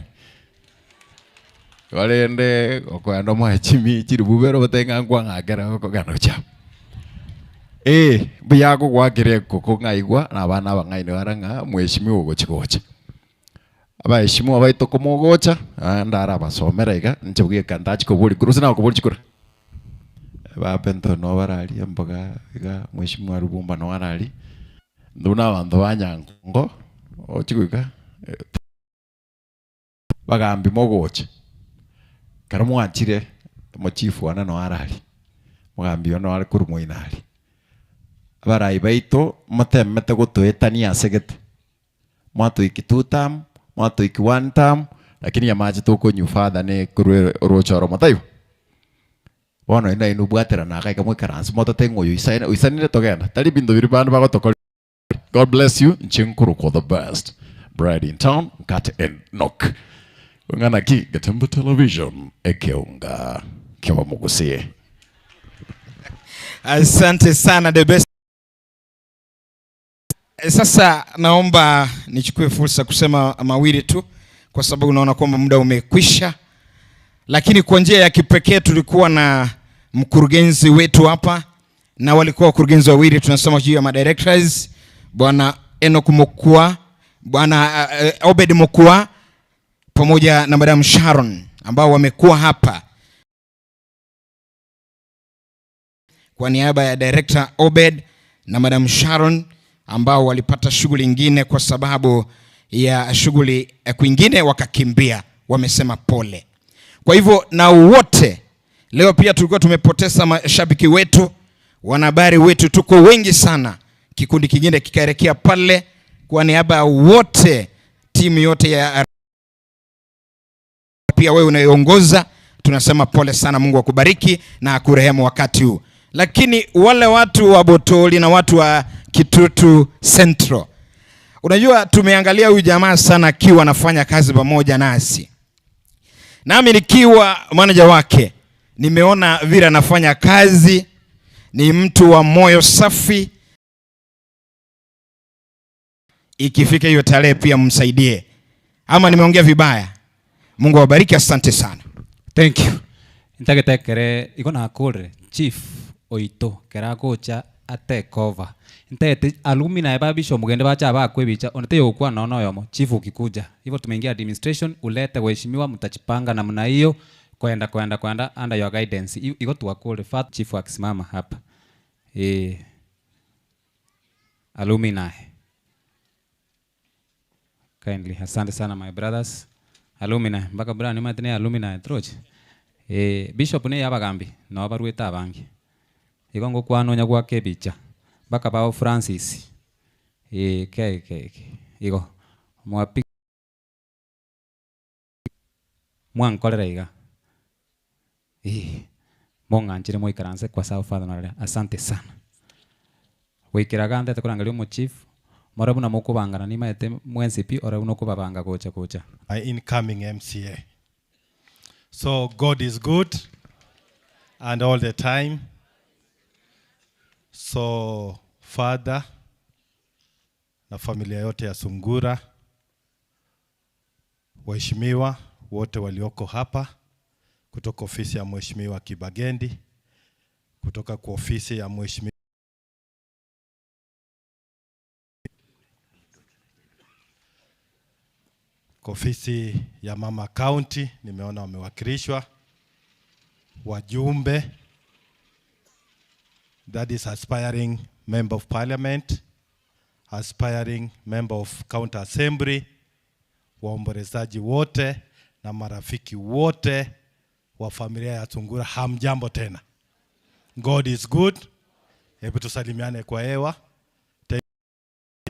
Wale ende okwanda mwa chimi chirububero batenga ngwa ngagera ko gano cha. Biyako kwa kireko ko ngaigwa na bana bangaine waranga mweshimiwo gochikoche. Abaheshimiwa baito komogocha ndara basomera iga nchebuge kandachi ko buri kurusi na ko buri chikura. Bapento no barali mboga iga mweshimiwa Rubumba no barali. Nduna bantu banyango ochikuika. Bagambi mogoche. Karamu achire mochifu ana no arali. Mugambi ono ari kurumo inali. Barai baito matemete gutwetania segete. Mwato ikitutam mwato iki one time lakini ya maji toko nyufadha ne kurwe rochoro matayo bono ina inu bwatera na kai kamwe karansi moto tengo yu isaini togenda tali bindo biribana bago toko. God bless you nchinkuru ko the best bride in town Mkate Enoch ngana ki Gatembo Television ekeunga kiwa mugusie. Asante sana the best. Sasa naomba nichukue fursa kusema mawili tu kwa sababu naona kwamba muda umekwisha, lakini kwa njia ya kipekee tulikuwa na mkurugenzi wetu hapa na walikuwa wakurugenzi wawili tunasema juu ya madirectors, bwana Enoch Mokua, bwana Obed Mokua pamoja na madam Sharon ambao wamekuwa hapa kwa niaba ya director Obed na madam Sharon ambao walipata shughuli nyingine kwa sababu ya shughuli kwingine wakakimbia, wamesema pole. Kwa hivyo na wote leo pia tulikuwa tumepoteza mashabiki wetu, wanahabari wetu, tuko wengi sana. Kikundi kingine kikaelekea pale kwa niaba wote, timu yote ya pia wewe unayoongoza, tunasema pole sana. Mungu akubariki na akurehemu wakati huu. Lakini wale watu wa Botoli na watu wa Kitutu Central, unajua tumeangalia huyu jamaa sana akiwa anafanya kazi pamoja nasi. Nami nikiwa manager wake nimeona vile anafanya kazi, ni mtu wa moyo safi. Ikifika hiyo tarehe pia msaidie. Ama nimeongea vibaya? Mungu awabariki, asante sana. Thank you. Ntagetekere iko na kore chief oito kera kocha atekova. Ntete alumni eba bisho mugende bacha bakwe bicha onete yokwa nono yomo chief ukikuja. Hivyo tumeingia administration, ulete waheshimiwa, mtachipanga namna hiyo kwenda under your guidance. Iko tuwakole fat chief akisimama hapa. Alumni. Kindly. Asante sana my brothers. Alumni. Mbaka brani matene alumni troche. Bishop ne yabagambi no barueta abangi. Iko ngokwano nya kwa kebicha. Baka bao Francis. Iko mwapi mwankolera iga. monganchire moikaranse kwa sababu Father Nare. Asante sana. Wikiraga ndete kurangalia mu chief. Morabu na mukubangana ni maete mwensipi ora uno kubabanga kocha. My incoming MCA. So God is good and all the time. So Father na familia yote ya Sungura, waheshimiwa wote walioko hapa, kutoka ofisi ya Mheshimiwa Kibagendi, kutoka kwa ofisi ya Mheshimiwa ofisi ya Mama County, nimeona wamewakilishwa, wajumbe, that is aspiring member of parliament, aspiring member of county assembly, waombolezaji wote na marafiki wote wa familia ya Sungura, hamjambo tena. God is good. Hebu tusalimiane kwa hewa.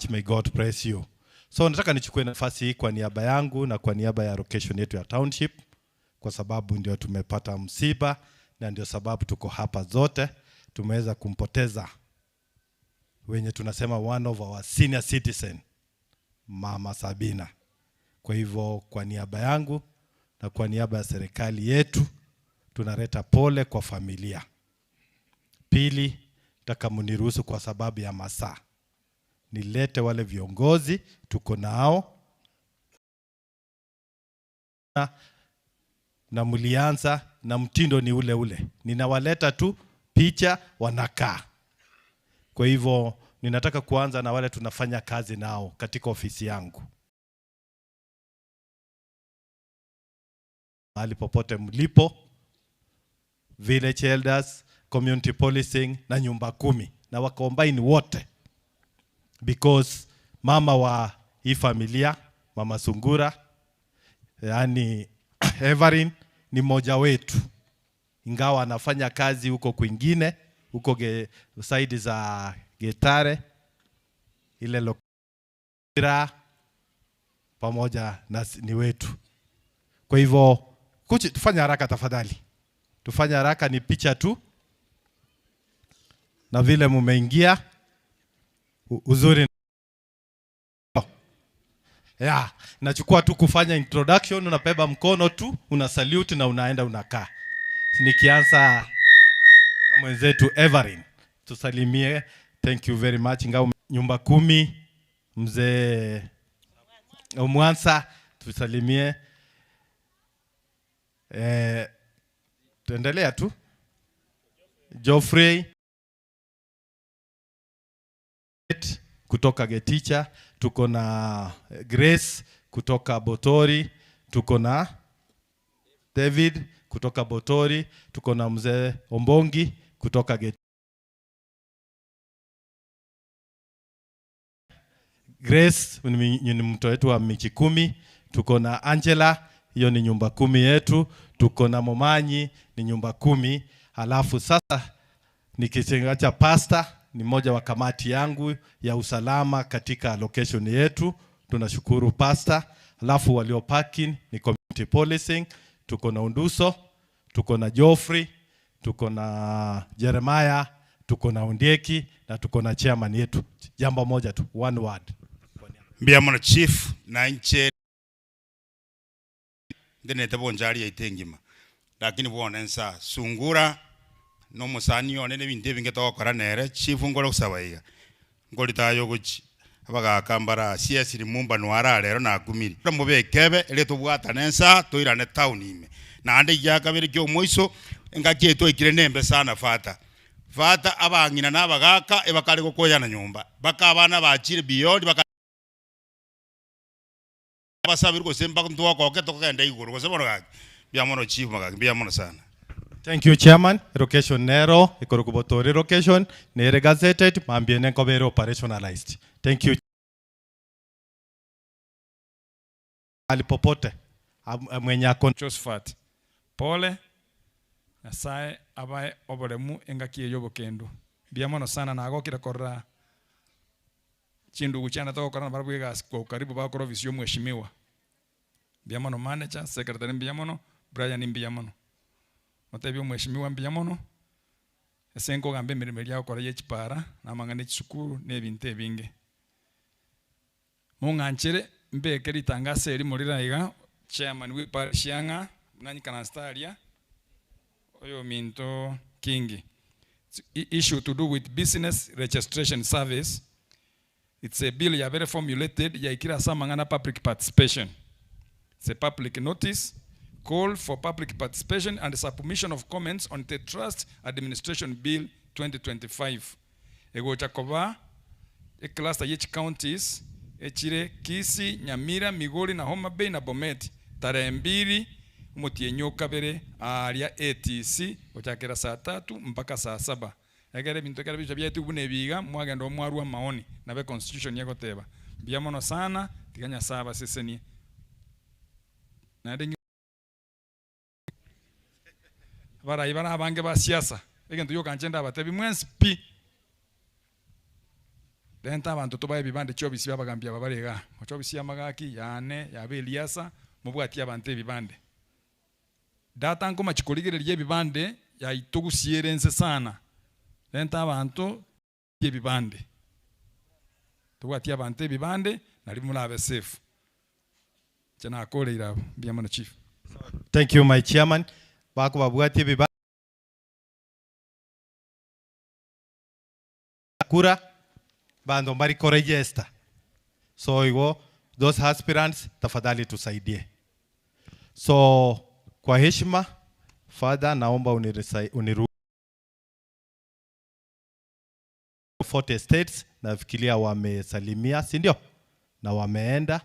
May God bless you. So nataka nichukue nafasi hii kwa niaba yangu na kwa niaba ya location yetu ya township, kwa sababu ndio tumepata msiba na ndio sababu tuko hapa zote. Tumeweza kumpoteza wenye tunasema one of our senior citizen, Mama Sabina. Kwa hivyo kwa niaba yangu na kwa niaba ya serikali yetu tunaleta pole kwa familia. Pili, nataka mniruhusu kwa sababu ya masaa nilete wale viongozi tuko nao na mlianza na mtindo ni ule ule. Ninawaleta tu picha wanakaa. Kwa hivyo ninataka kuanza na wale tunafanya kazi nao katika ofisi yangu. Mahali popote mlipo, village elders, community policing na nyumba 10 na wakombine wote, because mama wa hii familia, Mama Sungura, yani Evelyn ni mmoja wetu, ingawa anafanya kazi huko kwingine, huko side za Getare, ile lokira pamoja na ni wetu. Kwa hivyo tufanye haraka tafadhali, tufanye haraka, ni picha tu na vile mumeingia uzuri. Yeah, nachukua tu kufanya introduction, unabeba mkono tu, una salute na unaenda unakaa. Nikianza na mwenzetu Evelyn, tusalimie. Thank you very much. Ngao nyumba 10, mzee Omwansa, tusalimie. Tuendelea tu. Geoffrey kutoka Geticha, tuko na Grace kutoka Botori, tuko na David kutoka Botori, tuko na mzee Ombongi kutoka Geticha. Grace ni mtoto wetu wa michi 10, tuko na Angela, hiyo ni nyumba 10 yetu, tuko na Momanyi ni nyumba 10. Halafu sasa nikichengacha pastor ni mmoja wa kamati yangu ya usalama katika location yetu, tunashukuru pastor. Halafu walio parking ni community policing, tuko na Unduso, tuko na Geoffrey, tuko na Jeremiah, tuko na Ondieki na tuko na chairman yetu. Jambo moja tu, one word. Mbiamono chief na nche ndene tebo njari ya itengima, lakini bwana nsa Sungura no musani onene binde binge tokora nere chief ngoro kusabaiga ngori tayo guchi abaga kambara CS Limumba nwara rero na kumiri mubekebe ile tubwata nensa toirane town ime na ande ya kabiri kyo moiso ngaki to ikire nembe sana fata abangina nabagaka ebakali kokoyana nyumba baka abana bachire beyond baka basabiri ko semba ntwa ko ke tokenda iguru ko seboro gaki biamono chief magaki biamono sana. Thank you Chairman. Location Nero, Ikorokubotori location, Nere gazetted, Mambiene Kobere operationalized. Thank you. Alipopote, mwenye akon. Josephat, pole, nasae abae oboremu engakie yobo kendo. Biamono sana na agokira korra chindu guchana toko korana barabuga kwa ukaribu bakoro visio mheshimiwa. Biamono manager, secretary biamono, Brian biamono. Otebi omweshimiwa mbia mono. Esenko gambe emirimo eria okora y'ekipara namang'ana ekisukuru n'ebintu ebinge. Mung'anchere mbekera itangasa eri morira iga chairman w'iparish yang'a nanyikana staria oyo minto kingi. Issue to do with business registration service. It's a bill ya very formulated ya ikira samangana public participation. It's a public notice, call for public participation and submission of comments on the Trust Administration Bill 2025. Ego chakoba e cluster each counties echire Kisii, Nyamira, Migori na Homa Bay na Bomet tarehe 2 Mutienyo kabere aria ATC ochakera saa 3 mpaka saa 7. Egere bintu kera bicha bya tubune biga mwagenda omwarwa maoni na be constitution yako teba. Bia mono sana tiganya saba seseni. Na dengi bara ibara abange ba siasa. Egento yo kanchenda abatebi mwensi pi. Denta abantu tobaye bibande chobisi babagambya babarega. Chobisi amagaki yane yabe Eliasa mubwati abantu bibande. Data nkoma chikoligere bibande ya itogusierense sana. Denta abantu bibande. Tubwati abantu bibande nali mulabe safe. Chana akole irabo biamono chief. Thank you my chairman. Bako babwati bibande. Kura bando mbari korejesta. So igo those aspirants tafadhali tusaidie. So kwa heshima Father naomba uniruhusu 40 states nafikiria wamesalimia, si ndio? Na wameenda.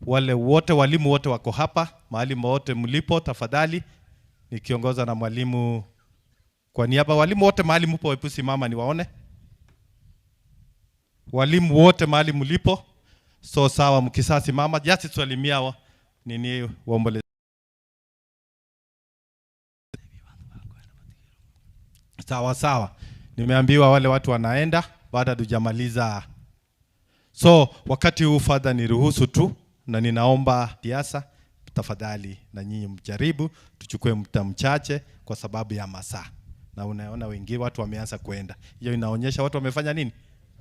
Wale wote walimu wote wako hapa, mahali wote mlipo tafadhali nikiongoza na mwalimu kwa niaba walimu wote mahali mpo hebu simama niwaone. Walimu wote mahali mlipo. So sawa mkisasi mama just tusalimia nini waombolezi. Sawa sawa. Nimeambiwa wale watu wanaenda baada tujamaliza. So wakati huu Father niruhusu tu na ninaomba siasa tafadhali na nyinyi mjaribu tuchukue muda mchache kwa sababu ya masaa. Na unaona wengi watu wameanza kuenda. Hiyo inaonyesha watu wamefanya nini?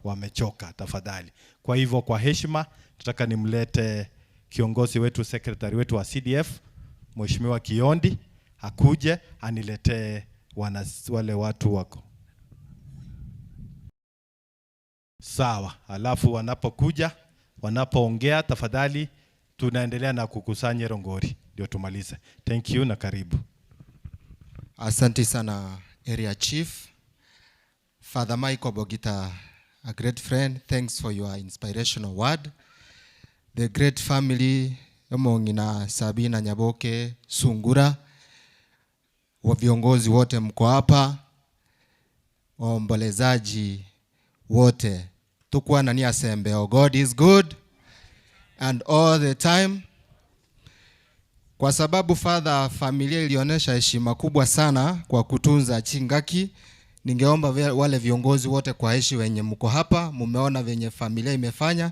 Wamechoka tafadhali. Kwa hivyo kwa heshima tutaka nimlete kiongozi wetu secretary wetu wa CDF Mheshimiwa Kiondi akuje aniletee wale watu wako. Sawa, alafu wanapokuja, wanapoongea tafadhali tunaendelea na kukusanya rongori ndio tumalize. Thank you na karibu. Asante sana area chief. Father Michael Bogita, a great friend, thanks for your inspirational word. The great family Mongina, Sabina Nyaboke, Sungura, wa viongozi wote mko hapa, waombolezaji wote, tukua na nia sembe. Oh, God is good and all the time. Kwa sababu Father, familia ilionyesha heshima kubwa sana kwa kutunza Chingaki. Ningeomba wale viongozi wote kwa heshima wenye mko hapa, mumeona venye familia imefanya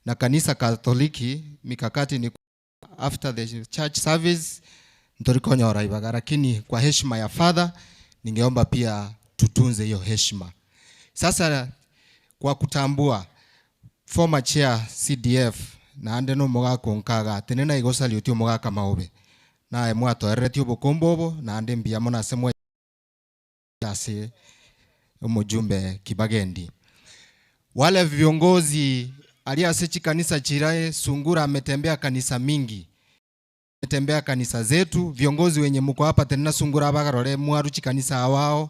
na kanisa Katoliki mikakati ni after the church service ntorikonya oraibaga, lakini kwa heshima ya Father ningeomba pia tutunze hiyo heshima. Sasa kwa kutambua former chair CDF na ande no moga konkaga tenena igosali utio moga kamaobe na emwato eretio bokombobo na ande mbia mona semwe ase umujumbe Kibagendi. Wale viongozi aliasechi kanisa Chirae Sungura ametembea kanisa mingi. Ametembea kanisa zetu, viongozi wenye mko hapa tenena Sungura abagarore mwaruchi kanisa awao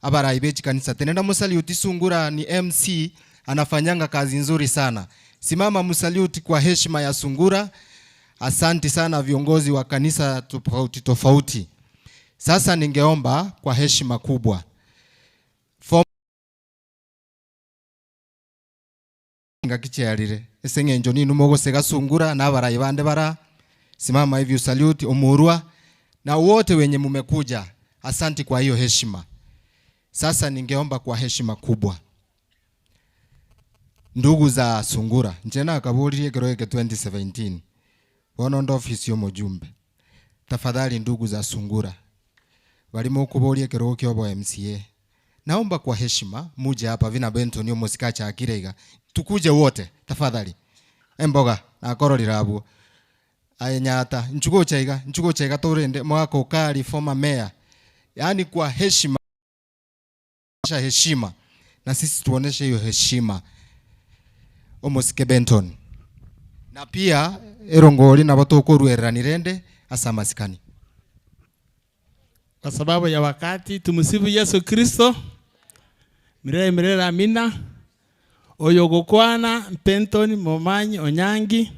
abaraibechi kanisa tenena musaliuti. Sungura ni MC anafanyanga kazi nzuri sana. Simama musaliuti kwa heshima ya Sungura. Asante sana viongozi wa kanisa tofauti tofauti. Sasa ningeomba kwa heshima kubwa ngakicherire esenge njoni numogo sega Sungura na barayi bande bara simama hivi usalute umurua na wote wenye mumekuja. Asante kwa hiyo heshima. Sasa ningeomba kwa heshima kubwa ndugu za Sungura njena akaburi Geroge 2017 wono ndo ofisi yo mujumbe. Tafadhali ndugu za Sungura walimu kubolie kirogo kyobo MCA. Naomba kwa heshima muje hapa vina Benton yo musikacha akirega. Tukuje wote tafadhali. Emboga na kororira abu. Ayanyata nchugo chaiga torende mwako kali former mayor. Yaani kwa heshima na sisi tuoneshe hiyo heshima. Omosike Benton. Na pia erongoli na batoko rueranirende asa masikani. Kwa sababu ya wakati tumsifu Yesu Kristo. Mirere amina. Oyogokwana Benton Momanyi Onyangi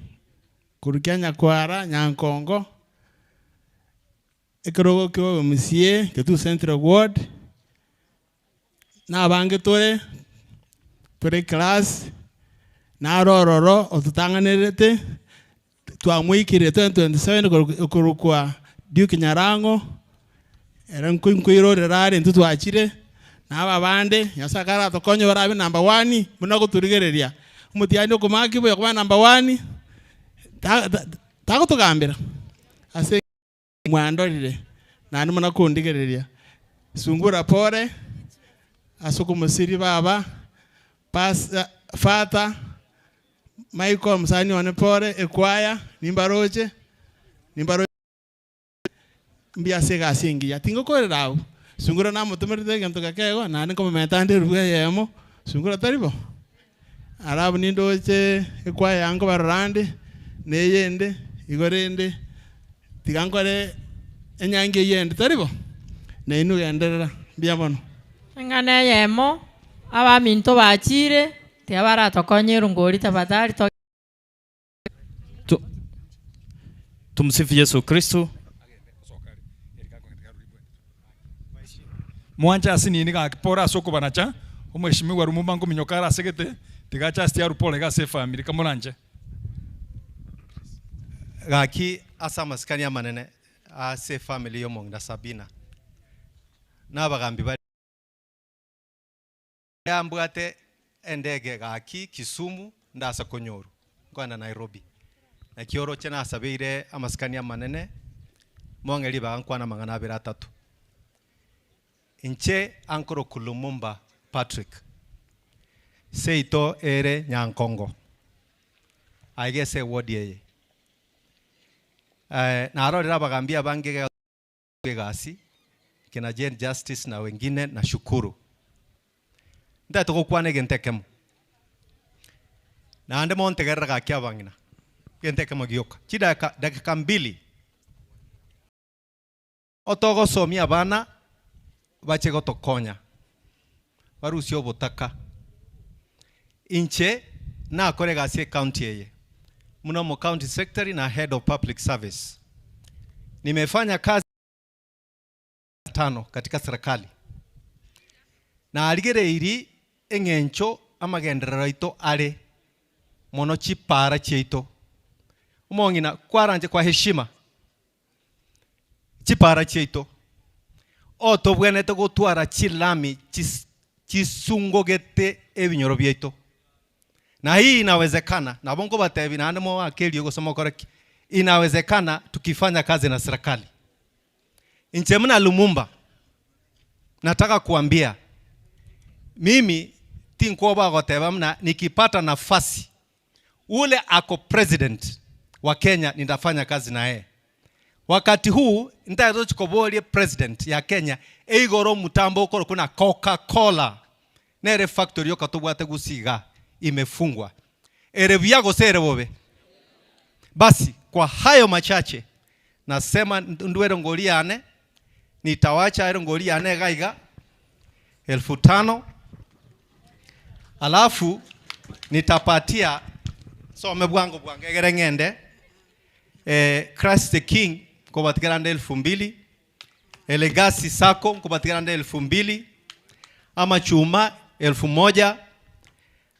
Kurukenya Kwara Nyankongo Ekorogo kyo MCA Ketu Central Ward na bange tore class na rororo otutanganirete twamwikire 2027 kurukwa Duke Nyarango era nkwiro rerare ntutwachire naba bande yasakara tokonyo barabe number 1 muno guturigereria umutiani okumaki byo kuba number 1 tagutugambira ase mwandorire nani muno kundigereria Sungura pore asuku musiri baba pas fata Michael Msani one pore ekwaya nimbaroche mbia sega singi ya tingo korera Sungura na mutumerite ganto kakego nani como metande ruga yemo Sungura taribo arabu nindoche ekwaya yango barande neyende igorende tigangore enyange yende taribo neinu genderera mbia bono ngane yemo aba minto bachire tiabara tokonyero ngori tafadhali Tumsifu Yesu Kristo. Mwancha asini ni kakipora soko banacha omweshimiwa rumumbango minyokara segete tigacha astia rupole ga se family kamolanje gaki asa maskani ya manene a se family yo mongda Sabina na bagambi bari ambwate endege gaki Kisumu ndasa Konyoru ngwana Nairobi na kioro chena asabeire amaskani ya manene mongeli bankwana mangana abira atatu inche ankoro Kulumumba Patrick seito ere Nyankongo aigese wodi yeye na arorera bagambia bange gasi kina Jane Justice na wengine na shukuru ndatuko kwane gentekemo na ande monte gerra kya bangina gentekemo gioka chida dakika 2 otogo somia bana bache gotokonya barusio botaka inche na kore gasi county yeye muno mo county secretary na head of public service nimefanya kazi 5 katika serikali na aligere iri engencho amagenderero ito ale mono chipara cheito umongina kwaranje kwa heshima chipara cheito oto bwenete gutwara chilami chisungogete ebinyoro byeito na hii inawezekana na bongo batebi na ndemo wakeli gusoma koreki inawezekana tukifanya kazi na serikali inche mna Lumumba nataka kuambia mimi tinkoba goteba mna nikipata nafasi ule ako president wa Kenya nitafanya kazi na yeye wakati huu nitazo chikobolie president ya Kenya eigoro mutambo ukoro kuna Coca-Cola nere factory yokatubwate gusiga imefungwa erebiago sere bobe basi kwa hayo machache nasema ndwero ngoliane nitawacha ero ngoliane gaiga 1500 alafu nitapatia some bwango bwangegere ngende Christ the King kubatikana 2000 Legacy Sacco kubatikana 2000 ama chuma 1000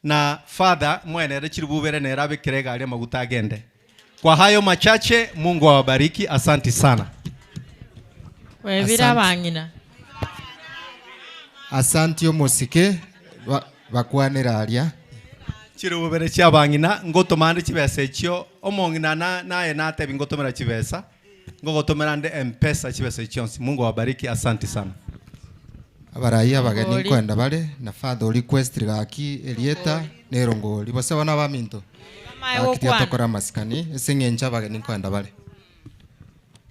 na father mwene rechirububere ne rabe kirega ale maguta agende kwa hayo machache Mungu awabariki asante sana webira bangina asante yo musike bakwanira alia chirububere cha bangina ngoto mande chibese chyo omongina naye natebi ngotomera chibesa ngogotomera nde M-Pesa chibesa ichionsi. Mungu awabariki, asante sana. Abarai abageni kwenda bale na father request rigaki Elieta nerongoli bose bana baminto akitokora maskani esengenja abageni kwenda bale.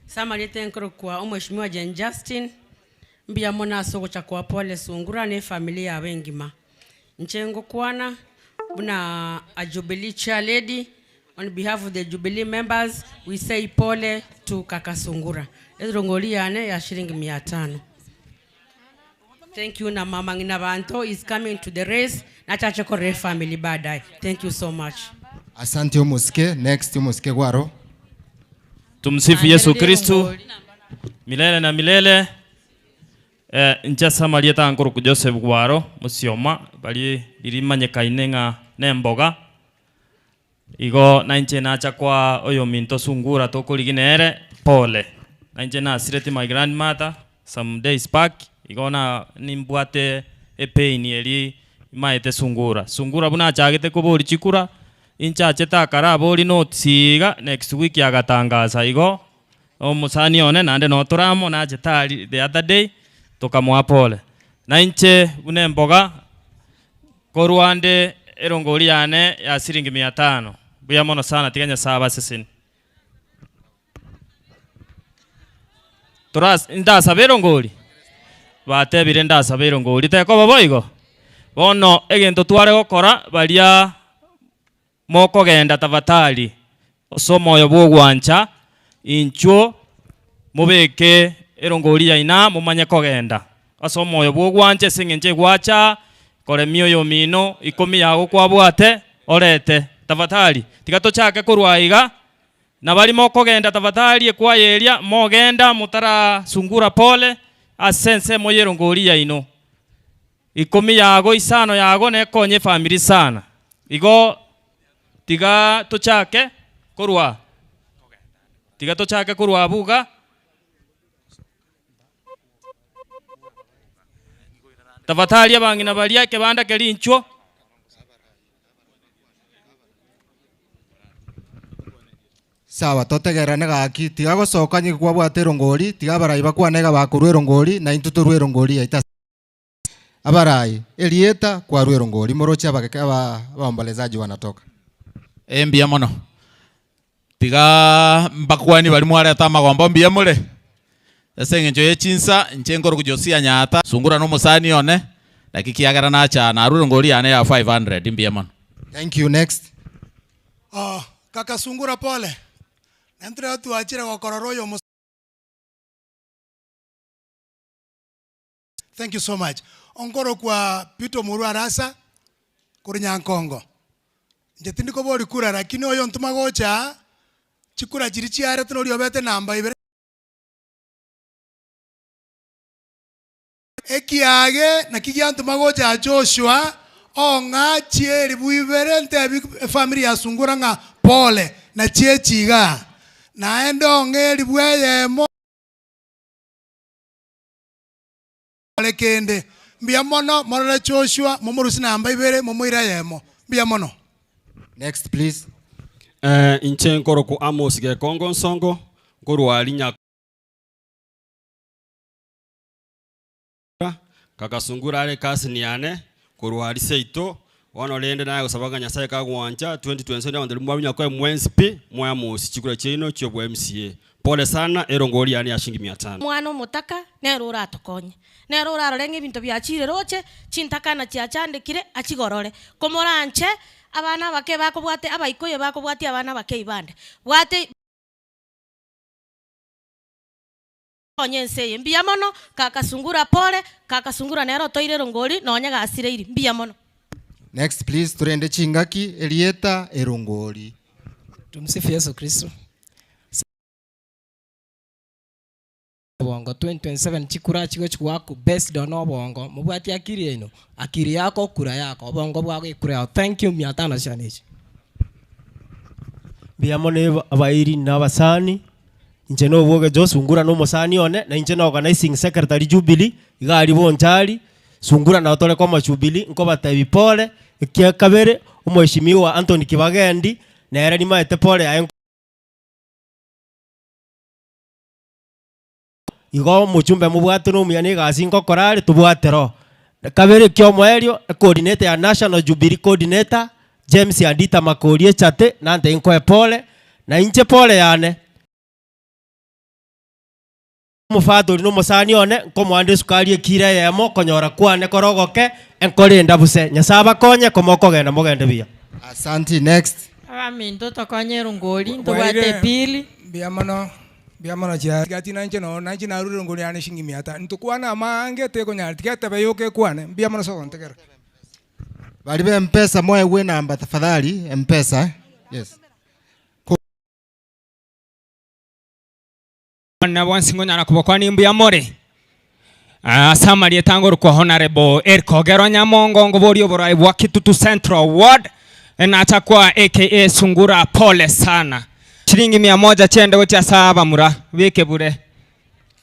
Samarite nkoro kwa Mheshimiwa Jen Justin mbia mona soko cha kwa pole Sungura ne familia ya wengima nchengo kwana buna a Jubilee chair lady. On behalf of the Jubilee members we say pole to kaka Sungura ezrongoli yane ya shilingi 500. Thank you na mama ngina banto is coming to the race na chache kore family baadaye. Thank you so much. Asante umuske. Next umuske gwaro. Tumsifu Yesu Kristu milele na milele. Nchasa Marieta nkuru ku Joseph Gwaro musioma bali lirimanye kainenga nemboga igo nainche nacha kwa oyo minto Sungura tokuliginere pole nainche na sireti my grandmother some days back igona nimbwate epeini eli maete Sungura buna chagete kuburi chikura incha cheta karabori notsiga next week yagatangaza igo omusani one nande notoramo na chetali the other day tokamwa pole na inche bune mboga korwande erongoli yane ya shilingi 500 buya mono sana tiganya saba sesini toras inda saberongoli batebire nda saberongoli teko baboigo bono egento tware gokora balia moko genda tavatali osomo yo bwogwancha incho mubeke erongoli yaina mumanye kogenda osomo yo bwogwanche singenje gwacha kore mioyo mino 10 yago kwabwate orete tavatali tigato chake kurwaiga na bali moko genda tavatali ekwayeria mogenda mutara Sungura pole asense moyerongoli yaino 10 yago isano yago ne konye family sana igo tiga tochake kurwa tiga tochake kurwa buga tavatali abangina balia kebanda kelinchwo Sawa totegerane gaki tiga gosoka nyi kwa bwatero ngoli tiga barai bakwanega bakurwero ngoli na intuto rwero ngoli yaita abarai Elieta kwa rwero ngoli morocha bakeka baombolezaji wanatoka mbia mono tiga mbakwani bali mware tamagombo mbia mure esengenjo yechinsa nchenkoro kujosia nyata Sungura no musani one dakikiagara na cha na rwero ngoli yane ya 500 mbia mono. Thank you. Next. Kaka Sungura pole. Nentre watu achire wakororoyo. Thank you so much. Ongoro kwa Pito Murua Rasa Kurinyankongo. Njetindi ko bori kura lakini oyo ntumagocha chikura chirichi are tunori obete namba ibere. Ekiage na kigia ntumagocha Joshua onga chieri buibere nte family ya Sungura nga pole na chiechiga naendo ngeli bweyemo lekende mbia mono morale Joshua momorusi namba ibere momoira yemo mbia mono. Next please. Inche nkoro ku Amos ge Kongo Nsongo ngoro alinya kaka Sungura ale kasi niane kurwari seito wana lende naye kusabaga nyasaye kagwanja 2027 ndali mwabinya kwa mwensp mwa Amos chikura chino cyo bwa MCA pole sana erongoli yani ya shilingi 500 mwana mutaka nero ratokonye nero rarenge bintu byachire roche chintaka na chiachandikire achigorore komoranche abana bake bakobwate abaikoye bakobwate abana bake ibande bwate onyense mbia mono kaka Sungura pole kaka Sungura nero toire rongoli nonyaga asire iri mbia mono. Next please turende chingaki Elieta erongoli. Tumsifu Yesu Kristo. Bongo 2027 chikura chigo chwako best dono bongo mubati akiri eno akiri yako kura yako bongo bwako kura yako. Thank you 500 shanechi biamone abairi n'abasani inje no boge jo Sungura no musani one na inje no organizing secretary Jubilee igari bonjari Sungura na otole kwa Jubilee nko batabi pole kia kabere umheshimiwa Anthony Kibagendi na era ni maete pole igo muchumbe mubwate no muyani gasi ngokorari tubwatero kabere kyo mwerio coordinator ya National Jubilee coordinator James Andita Makorie chate nante inko pole na inche pole yane mufatori no musani one ko mwande sukari ekire yemo konyora kwane korogoke enkorinda buse nyasaba konye komoko genda mogende bia. Asante. Next. Abaminto tokonyera ngoli ntobwate pili biamano chia gati nanche no nanche narure ngoli ane shingi miata ntukwana mange te konyara tikete bayoke kwane biamano so ntekera bali be mpesa moyo we namba tafadhali mpesa. Yes. Na wansingo nyana kubokwa ni mbiamore Samari tango ko honorable Erkogero Nyamongo ngobori oborai wa Kitutu Central Ward na atakwa aka Sungura pole sana shilingi 100 chende gocha saba mura weke bure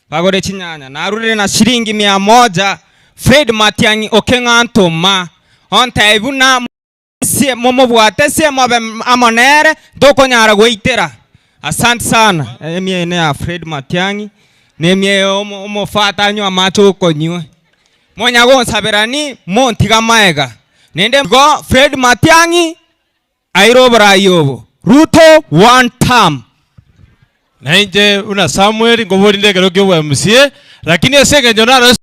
bagore chinyanya narure na shilingi 100 Fred Matiangi okenganto ma onta ibuna sie momo bwate sie mobe amonere doko nyara goitera. Asante sana emie ne Fred Matiangi nemie omofata nywa macho konywe monya go saberani montiga maega nende go Fred Matiangi airobra yobo Ruto one term na nje una Samuel ngobori ndegero kyo MCA lakini esenge jonaro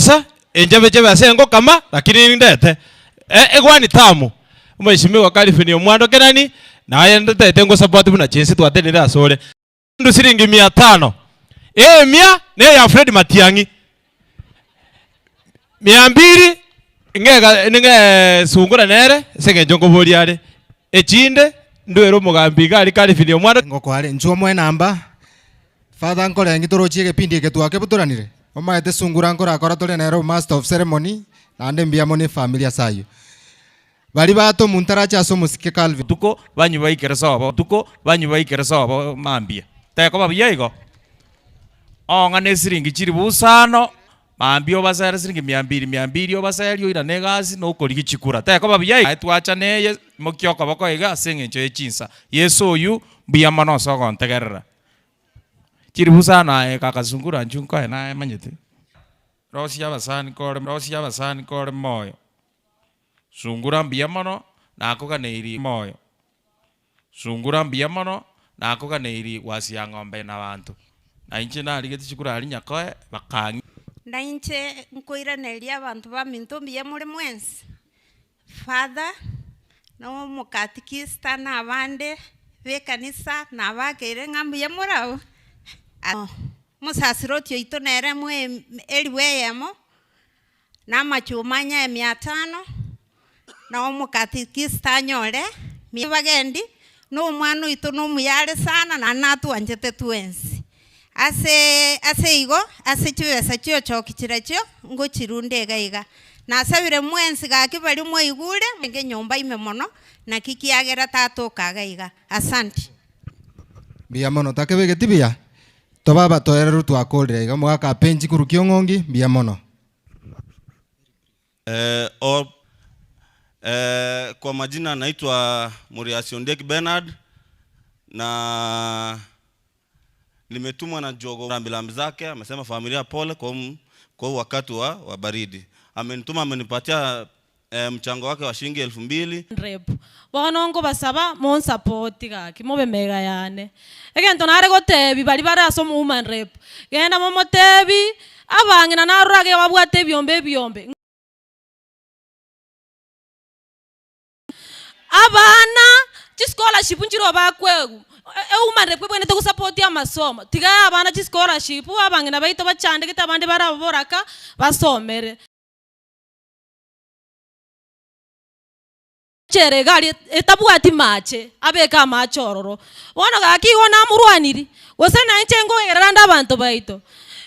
sa enjebe asengo kama lakini ndete egwani tamu umeshimiwa Calvin Omwando kenani na ayende tengo support buna chensi twatenere asore ndu siringi 500 mia ne ya Fred Matiangi 200 ngega ninge Sungura nere senge jongo boliare echinde ndwero mugambi gali Calvin Omwando ngoko ale njuo mwe namba father nkole ngitoro chiege pindi ke twake buturanire omaete Sungura nkora akora tole nero master of ceremony na ndembia mone familia sayo bali bato muntaracha aso musike Calvin tuko banyu baikere sobo mambia teko babiyigo ongane siringi chiri busano mambio basere siringi 200 obasere ira negasi no korigi chikura teko babiyigo twacha neye mokyoko bakoiga senge ncho echinsa yeso yu bia manoso gontegerera chiri busana kaka Sungura njunko na manyete rosi abasani kore moyo Sungura mbiamano nakoga neiri moyo Sungura mbiamano nakoga neiri wasi ya ng'ombe na bantu na inche na ligeti chikura ali nyakoe bakangi na inche nkoira neria abantu ba minto mbiye muri mwensi father no mukatikista na abande be kanisa na bagere ngambiye murao musasirotio ito nere mwe eliweyemo na machumanya 500 na omukatikista nyore mi bagendi no mwana ito no muyare sana na natu anjete twensi ase igo ase chibesa chyo chokichirekyo ngo chirunde gaiga na sabire mwensi gaki bali mwe igure nge nyomba ime mono na kikiagera tato kagaiga. Asante bia mono takebege tibia to baba to eru tu akolre ga mwaka penji kurukio ngongi bia mono kwa majina naitwa Muriasi Ondeki Bernard na nimetumwa na Jogo rambilambi zake. Amesema familia pole kwa wakati wa baridi. Amenituma amenipatia mchango wake wa shilingi 2000 rep bonongo basaba mon support gaki mobe mega yane egento nare gotebi bali baraso mu human rep genda momotebi abangina narurage babwate byombe abana chi scholarship njiro bakwegu human rep bwene to support ya masomo tiga abana chi scholarship abangina baito bachande kitabande baraboraka basomere chere gali etabuati mache abeka machororo bona gaki wona murwaniri wosena nchengo eranda abantu baito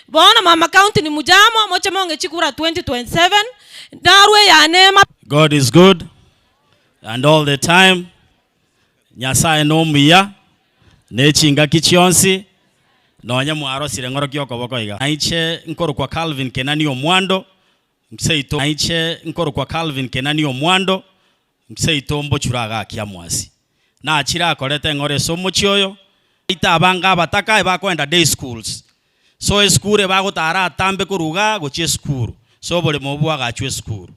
bona mama county ni mujamo moche monge chikura 2027 darwe ya nema. God is good and all the time. Nyasaye no muya nechinga kichionsi nonya mwaro sire ngoro kyoko bokoiga aiche nkoro kwa Calvin Kenani Omwando mseito aiche nkoro kwa Calvin Kenani Omwando mseito mbo churaga kya mwasi na achira akorete ngore somo chyoyo ita abanga bataka bakwenda day schools so esukuru bagutara atambe kuruga gochie esukuru so bole mobu agachwe esukuru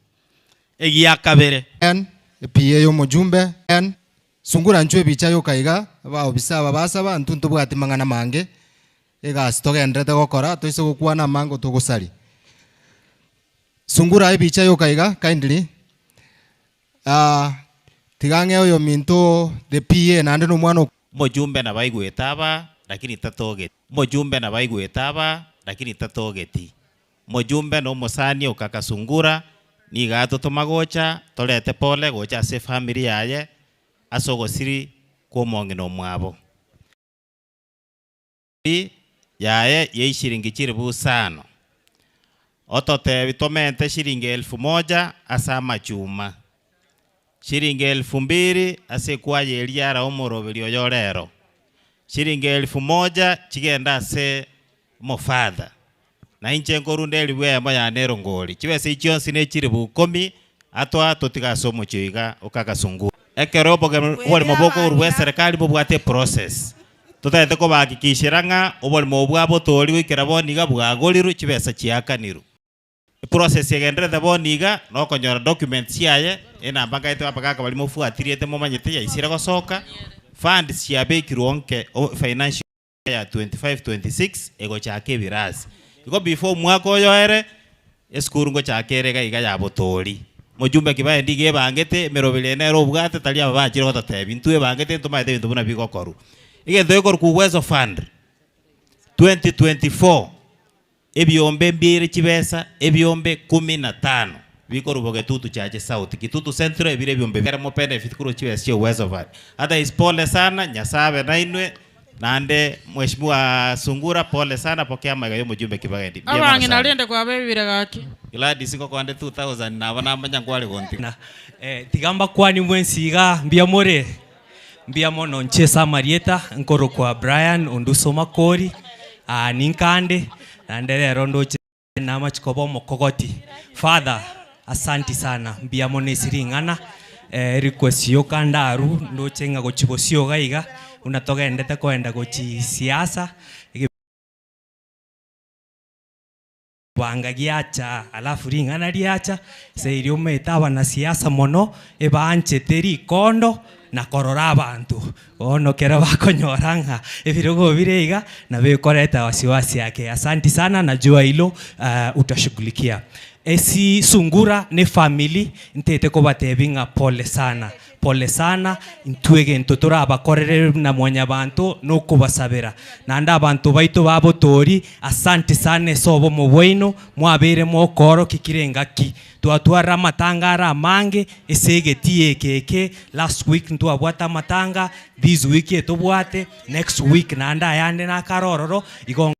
egia kabere en PA yo mujumbe en Sungura nchwe bicha yo kaiga ba obisa babasa ba ntuntu bwati mangana mange ega stoke ndrete gokora toise gukwana mango tugusari Sungura bicha yo kaiga kindly tigange oyo minto the PA nande no mwana mujumbe na baigwetaba lakini tatoge mujumbe na baigwetaba lakini tatogeti mujumbe no musani okaka Sungura ni gato tomagocha tolete pole gocha se family yaye asogosiri kumonge no mwabo yaye yeishiringi chiri busano otote bitomente shiringi 1000 asa machuma shiringi 2000 ase kwaye eliara omorobeli oyorero shiringi 1000 chigenda ase mofadha na inche ngorunde liwemo ya nero ngoli chibese ichionsi ne chiri bukomi atwa totigasomo chiga okaka Sungura ekerobo wali maboko urwe serikali bubwate process tutete ko bakikishiranga oboli mobwabo tori wikira boniga bwagoliru chibesa chiakaniru process yegendere boniga no konyora documents yaye ena banga ite apaka bali mofuatiriete momanyete ya isira gosoka funds ya bekironke financial ya 25-26 ego chake birazi iko before mwaka oyoere esukuru ngo chakerega iga ya botori mujumbe kibaye ndige bangete merobele nero bwate tali abajire gotatebi ntwe bangete ntumaite bintu buna bigokoru ige ndoyekor ku Uwezo Fund 2024 ebyombe mbire chibesa ebyombe 15 bikoruboge tutu chache South Kitutu Central ebire byombe bere mo benefit kuro chibesa cha Uwezo Fund hata ispole sana nyasabe nainwe nande mheshimiwa Sungura pole sana pokea magayo mujumbe kibagendi abangi nalende kwa bebire gaki glad singo kwande 2000 nabana manya kwale gonti tigamba kwani mwensiga mbia mono nchesa marieta nkoro kwa Brian onduso makori ninkande nandere rondo nama chikobo mokogoti father asanti sana mbia mono isiringana request yo kandaru ndo chenga gochibosio gaiga unatoka endete kwenda gochi siasa banga giacha alafu ringana riacha seiri umetaba na siasa mono ebancheteri kondo na korora abantu ono kera bakonyoranga ebirogo bireiga na bekoreta wasiwasi yake asanti sana najua hilo utashughulikia esi Sungura ne family ntete ko batebinga pole sana intwege ntotora abakorere na mwanya bantu no kubasabera nanda abantu baito babo tori asante sana sobo mu bwino mwabere mo koro kikirengaki twatwara matangara mange esegeti ekeke last week ntwabwata matanga this week etobwate next week nanda yande na karororo igo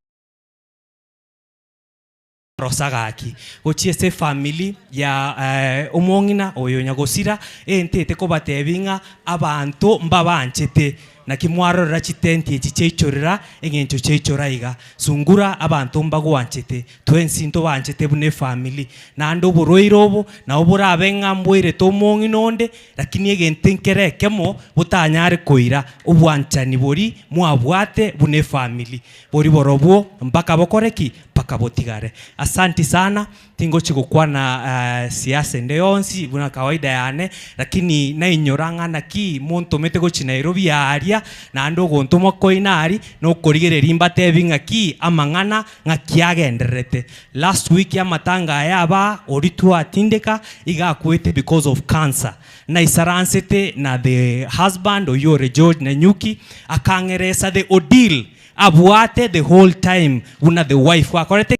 rosagaki ochiese family ya omongina oyo nyagosira entete ko batebinga abantu mbabanchete na kimwaro rachitenti echichechorera engencho chechoraiga Sungura abantu mbagwanchete twensinto banchete bune family nando boroirobo na obura abenga mbwire tomonginonde lakini egentenkerekemo butanyare koira obwanchani bori mwabwate bune family bori borobwo mpaka bokoreki pakabotigare asanti sana tingo chikukwa na siasa ndeyonsi buna kawaida yane lakini na inyoranga na ki monto mete go Nairobi yaria na ando gonto mokoinari no korigere rimba tebinga ki amangana ngakiagenderete last week ya matanga yaba oritu atindeka igakwete because of cancer na isaransete na the husband oyore George Nanyuki akangeresa the ordeal abwate the whole time una the wife wakorete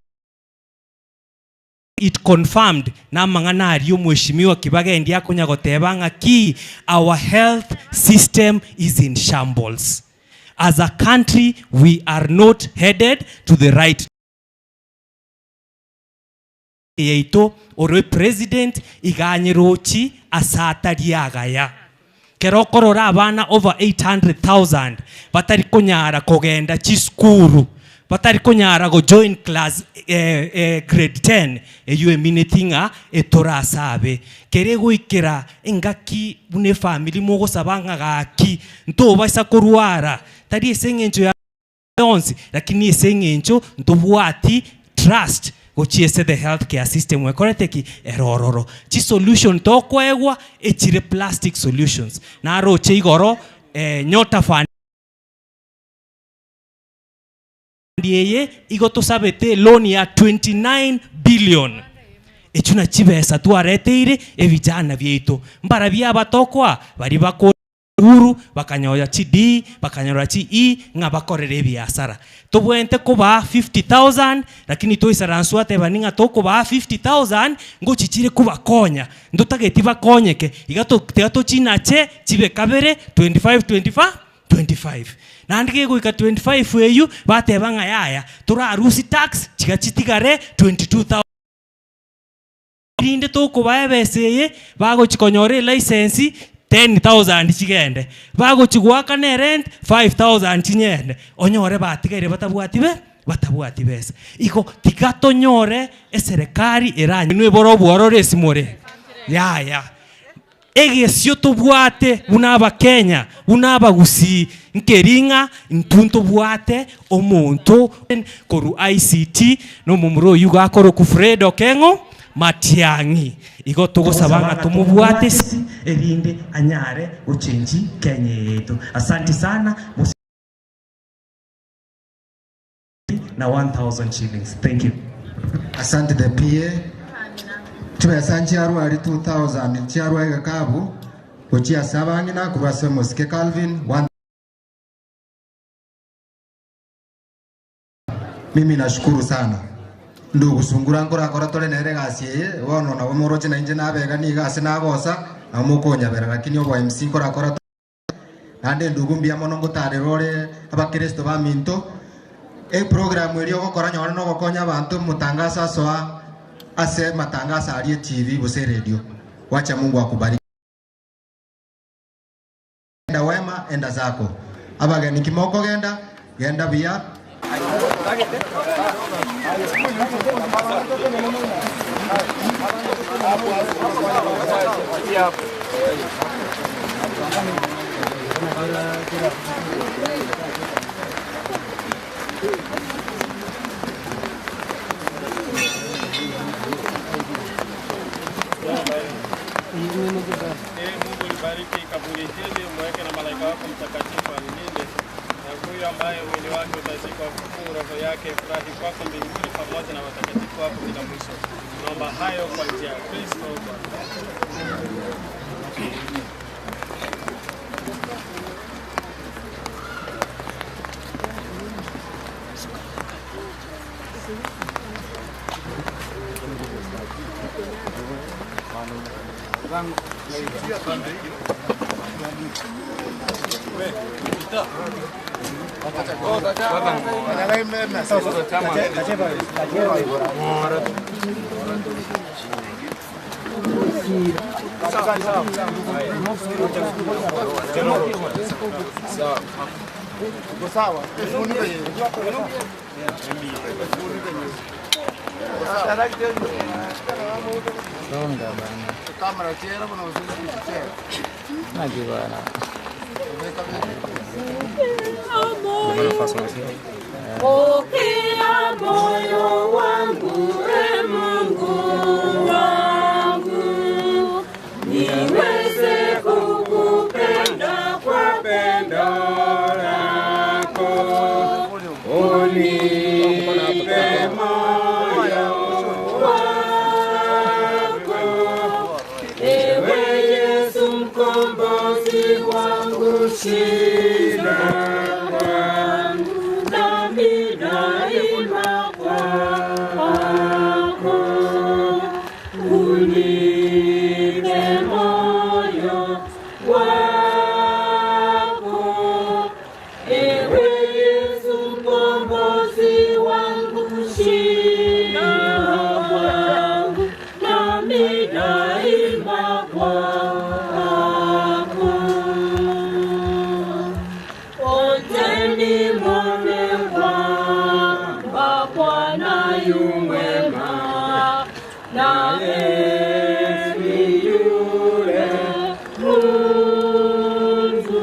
it confirmed na mangana ariyo mheshimiwa Kibagendi akonya gotebanga ki our health system is in shambles as a country we are not headed to the right yeito oro president iganyirochi asatariagaya kerokorora abana over 800,000 batari kunyara kogenda chiskuru batari konyara go join class grade 10 eyu eminethinga etora sabe kere goikera engaki bune family mogo sabanga gaki nto baisa korwara tari esengencho ya onsi lakini esengencho nto bwati trust gochiese the healthcare system wekoreteki erororo chi solution to kwegwa echire plastic solutions na roche igoro nyota fan yeye igoto sabete loan ya 29 billion echuna chibesa twareteire evijana byeito mbara bya batokwa bari bako uru bakanyoya chidi bakanyora chi nga bakorere biasara tobwente kuba 50,000 lakini toisaranswa tebaninga tokuba 50,000 ngo chichire kuba konya ndotageti bakonyeke igato tegato chinache chibe kabere 25 nandike goika 25 eyu batebanga yaya turarusi tax chigachitigare 22,000 rinde tokuba ebeseye bago chikonyore license 10,000 chigende bago chigwaka ne rent 5,000 chinyende onyore batigere batabwati besa iko tigato nyore eserikali eranye nwe boro bworore simore ya egesio tobwate unaba Kenya unaba gusi nkeringa ntunto bwate omonto koru ICT no mumuro yuga koro ku Fredo Kengo Matiangi igo tugusabanga tumubwate erinde anyare uchenji Kenya yetu. Asante sana na 1,000 shillings. Thank you. Asante the PA. Tuwe sanchi aru ari 2,000 chiaru ega kabu uchia sabangi na kurwase Moske Calvin. Mimi nashukuru sana ndugu sungura ngora kora tole nere gasie wono na womoroche na inje na bega ni gase na gosa na mukonya bera lakini obo MC kora nande ndugu mbia monongo tare rore abakristo ba minto program eri ogokora nyora no gokonya abantu mutangasa soa ase matangasa ali TV bose radio wacha Mungu akubariki enda wema enda zako abageni kimoko genda bia Mungu libariki kaburi hili, mweke na malaika wako mtakatifu alilinde. Na huyu ambaye mwili wake utazikwa huku, roho yake furahi kwako mbinguni pamoja na watakatifu wako bila mwisho. Naomba hayo kwa njia ya Kristo Bwana. Kamera chera bana usini chera. Naji bana. Pokea moyo wangu e Mungu wangu, niweze kukupenda kwa pendo lako. Unipe moyo wako, ewe Yesu mkombozi wangu, shida Onteni mwame wangu Bwana yu mwema, naye ni yule Mungu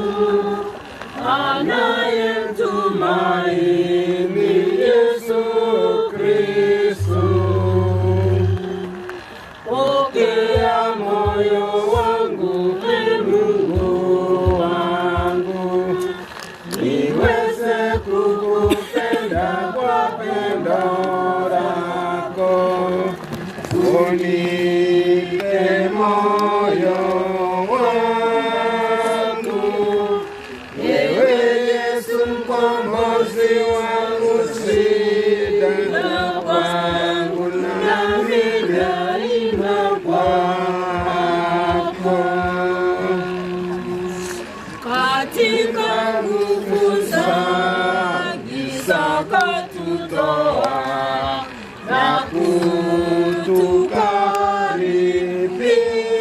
anayemtumaini Yesu Kristo. Pokea moyo wangu, Ee Mungu wangu, niweze kukupenda kwa pendo lako. Unipe moyo wangu, ewe Yesu mkombozi wangu, shida kwangu nami daima kwako. Katika nguvu za giza katutoa na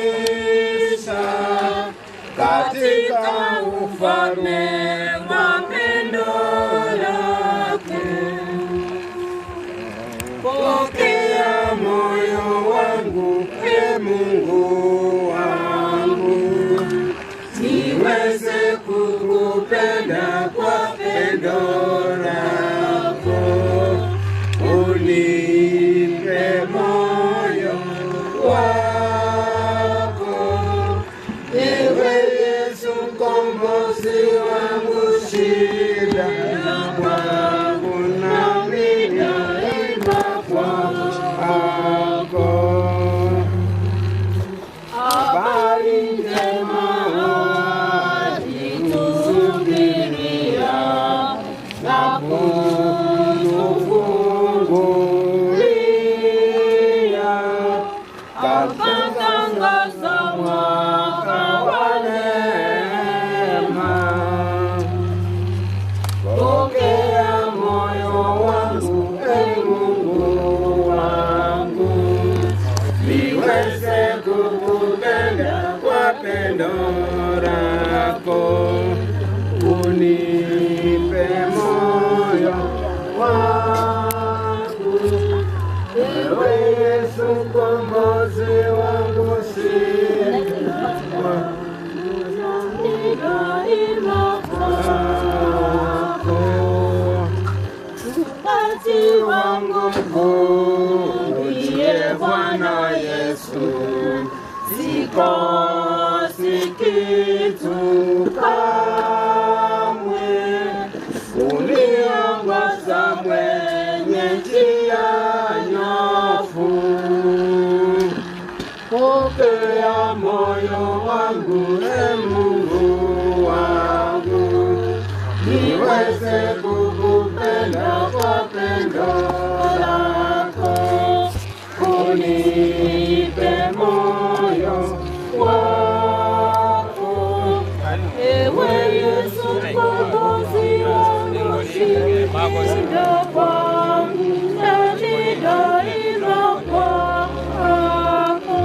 kutukaribisha katika ufalme wa pendo lake. Pokea moyo wangu, Ee Mungu wangu, niweze kukupenda kwa pendo lako. Unipe moyo wako, ewe Yesu mkombozi wangu, shida kwangu nami daima kwako. Habari njema walituhubiria na kutufungulia katangaza mwaka wa neema. Pokea moyo wangu, Ee Mungu wangu, niweze kukupenda kwa pendo lako. Unipe moyo wangu, ewe Yesu mkombozi wangu, shida daima kwako. Mchungaji wangu mkuu ndiye Bwana Yesu, sikosi kitu kamwe. Uniongoza mwenye njia nyofu. Pokea moyo wangu, Ee Mungu wangu, niweze kukupenda kwa pendo lako. Unipe moyo wako, ewe Yesu mkombozi wangu, shida kwangu nami daima kwako.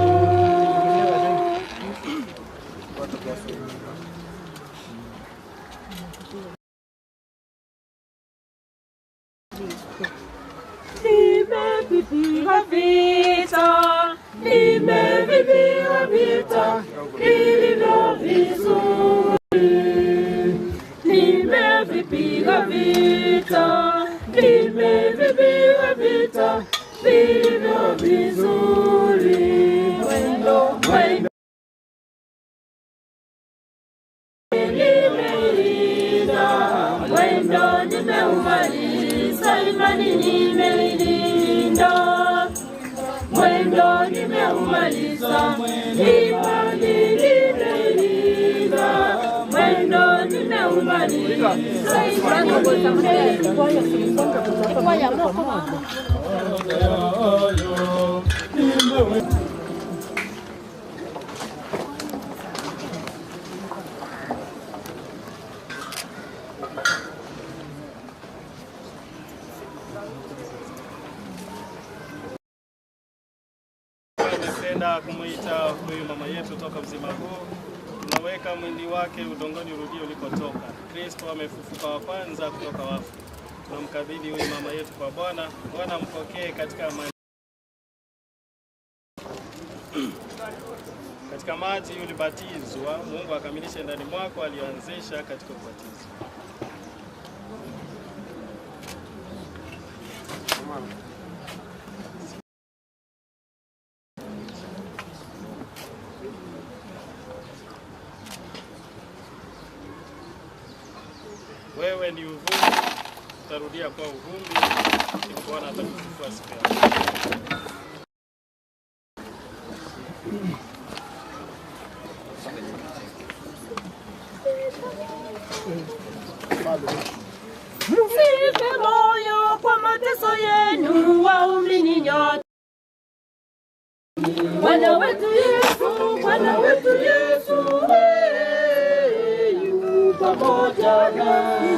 Nimevipiga vita, nimevipiga vita vilivyo vizuri. Nimevipiga vita, nimevipiga vita vilivyo vizuri. Mwendo nimeulinda, mwendo nimeumaliza, imani nimeilinda. Mwendo nimeumaliza, imani nimeilinda. Mwendo nimeumaliza, imani nimeilinda. Tunapenda kumuita huyu mama yetu toka mzima huu. Tunaweka mwili wake udongoni urudie ulikotoka. Kristo amefufuka wa kwanza kutoka wafu. tunamkabidhi huyu mama yetu kwa Bwana. Bwana mpokee katika amani. Katika maji ulibatizwa, Mungu akamilishe ndani mwako aliyoanzisha katika ubatizo. Wewe ni uvumbi, utarudia kwa uvumbi, ili Bwana atakufufua siku yako. Msife moyo kwa mateso yenu, waumini nyote. Bwana wetu Yesu, Bwana wetu Yesu, yu pamoja nasi.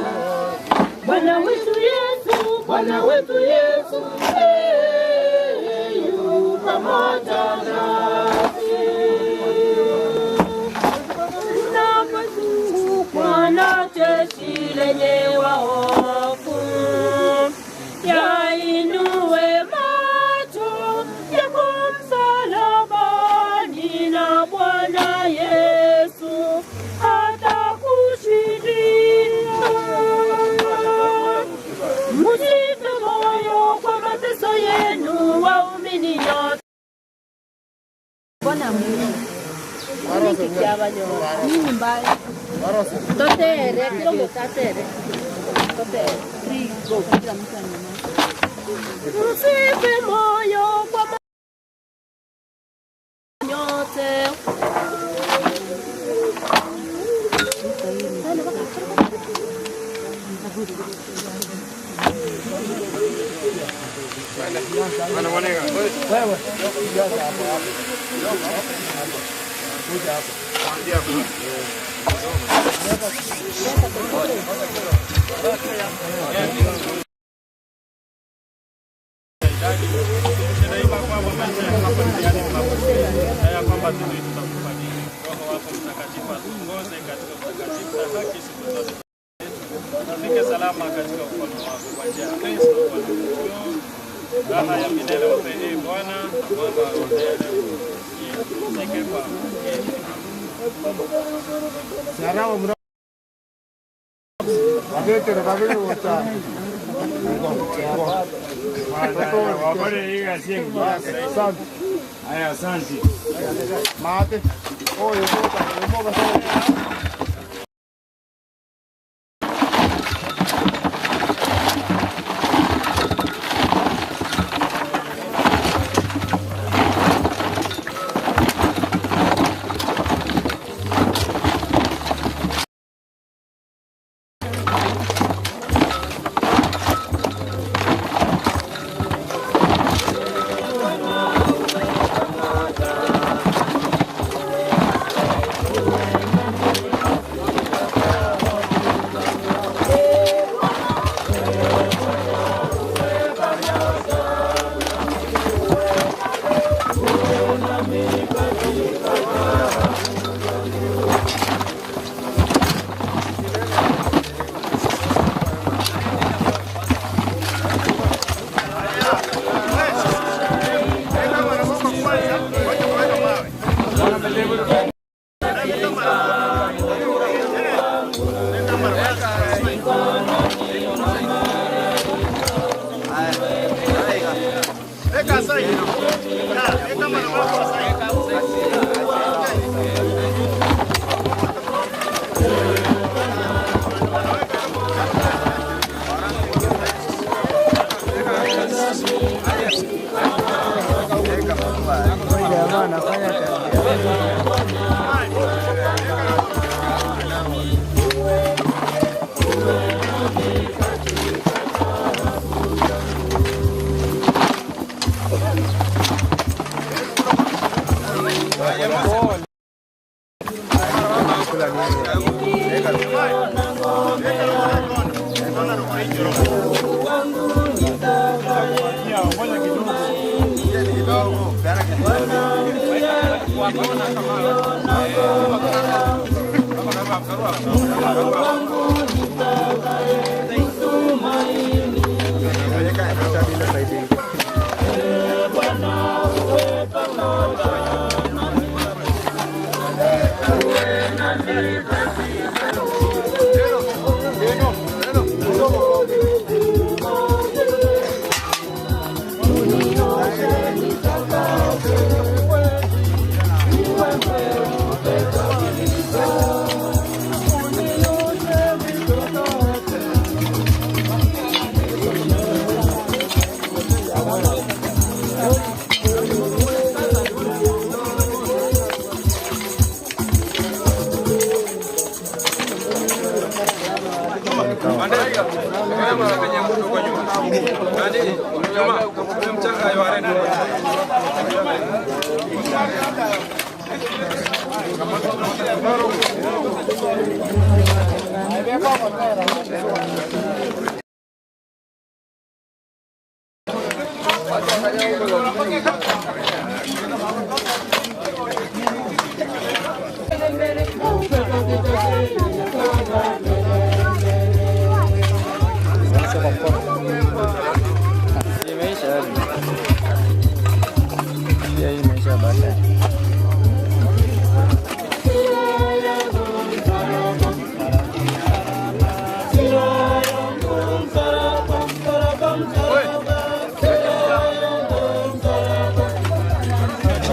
Bwana wetu Yesu, Bwana wetu Yesu, yu pamoja nasi. Tunapozungukwa na jeshi lenye waovu, yainue macho yako msalabani, na Bwana Yesu atakushindia. Msife moyo kwa mateso yenu, waumini nyote. Bwana Mungu nini mbaya totere kilo motatere totere go kila mtu anamama. Msife moyo kwa nyote. Tufike salama katika ufalme wako kwa njia ya Kristo Bwana. Raha ya milele upe Bwana, mwanga wa milele usike kwa Sarao mra. Wagete rabele wota. Wabole higa singi. Asante. Haya, asante. Mate. Oyo bota, mo basa. Mungu wangu nitakaye tumaini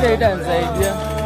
Đây là giày kia.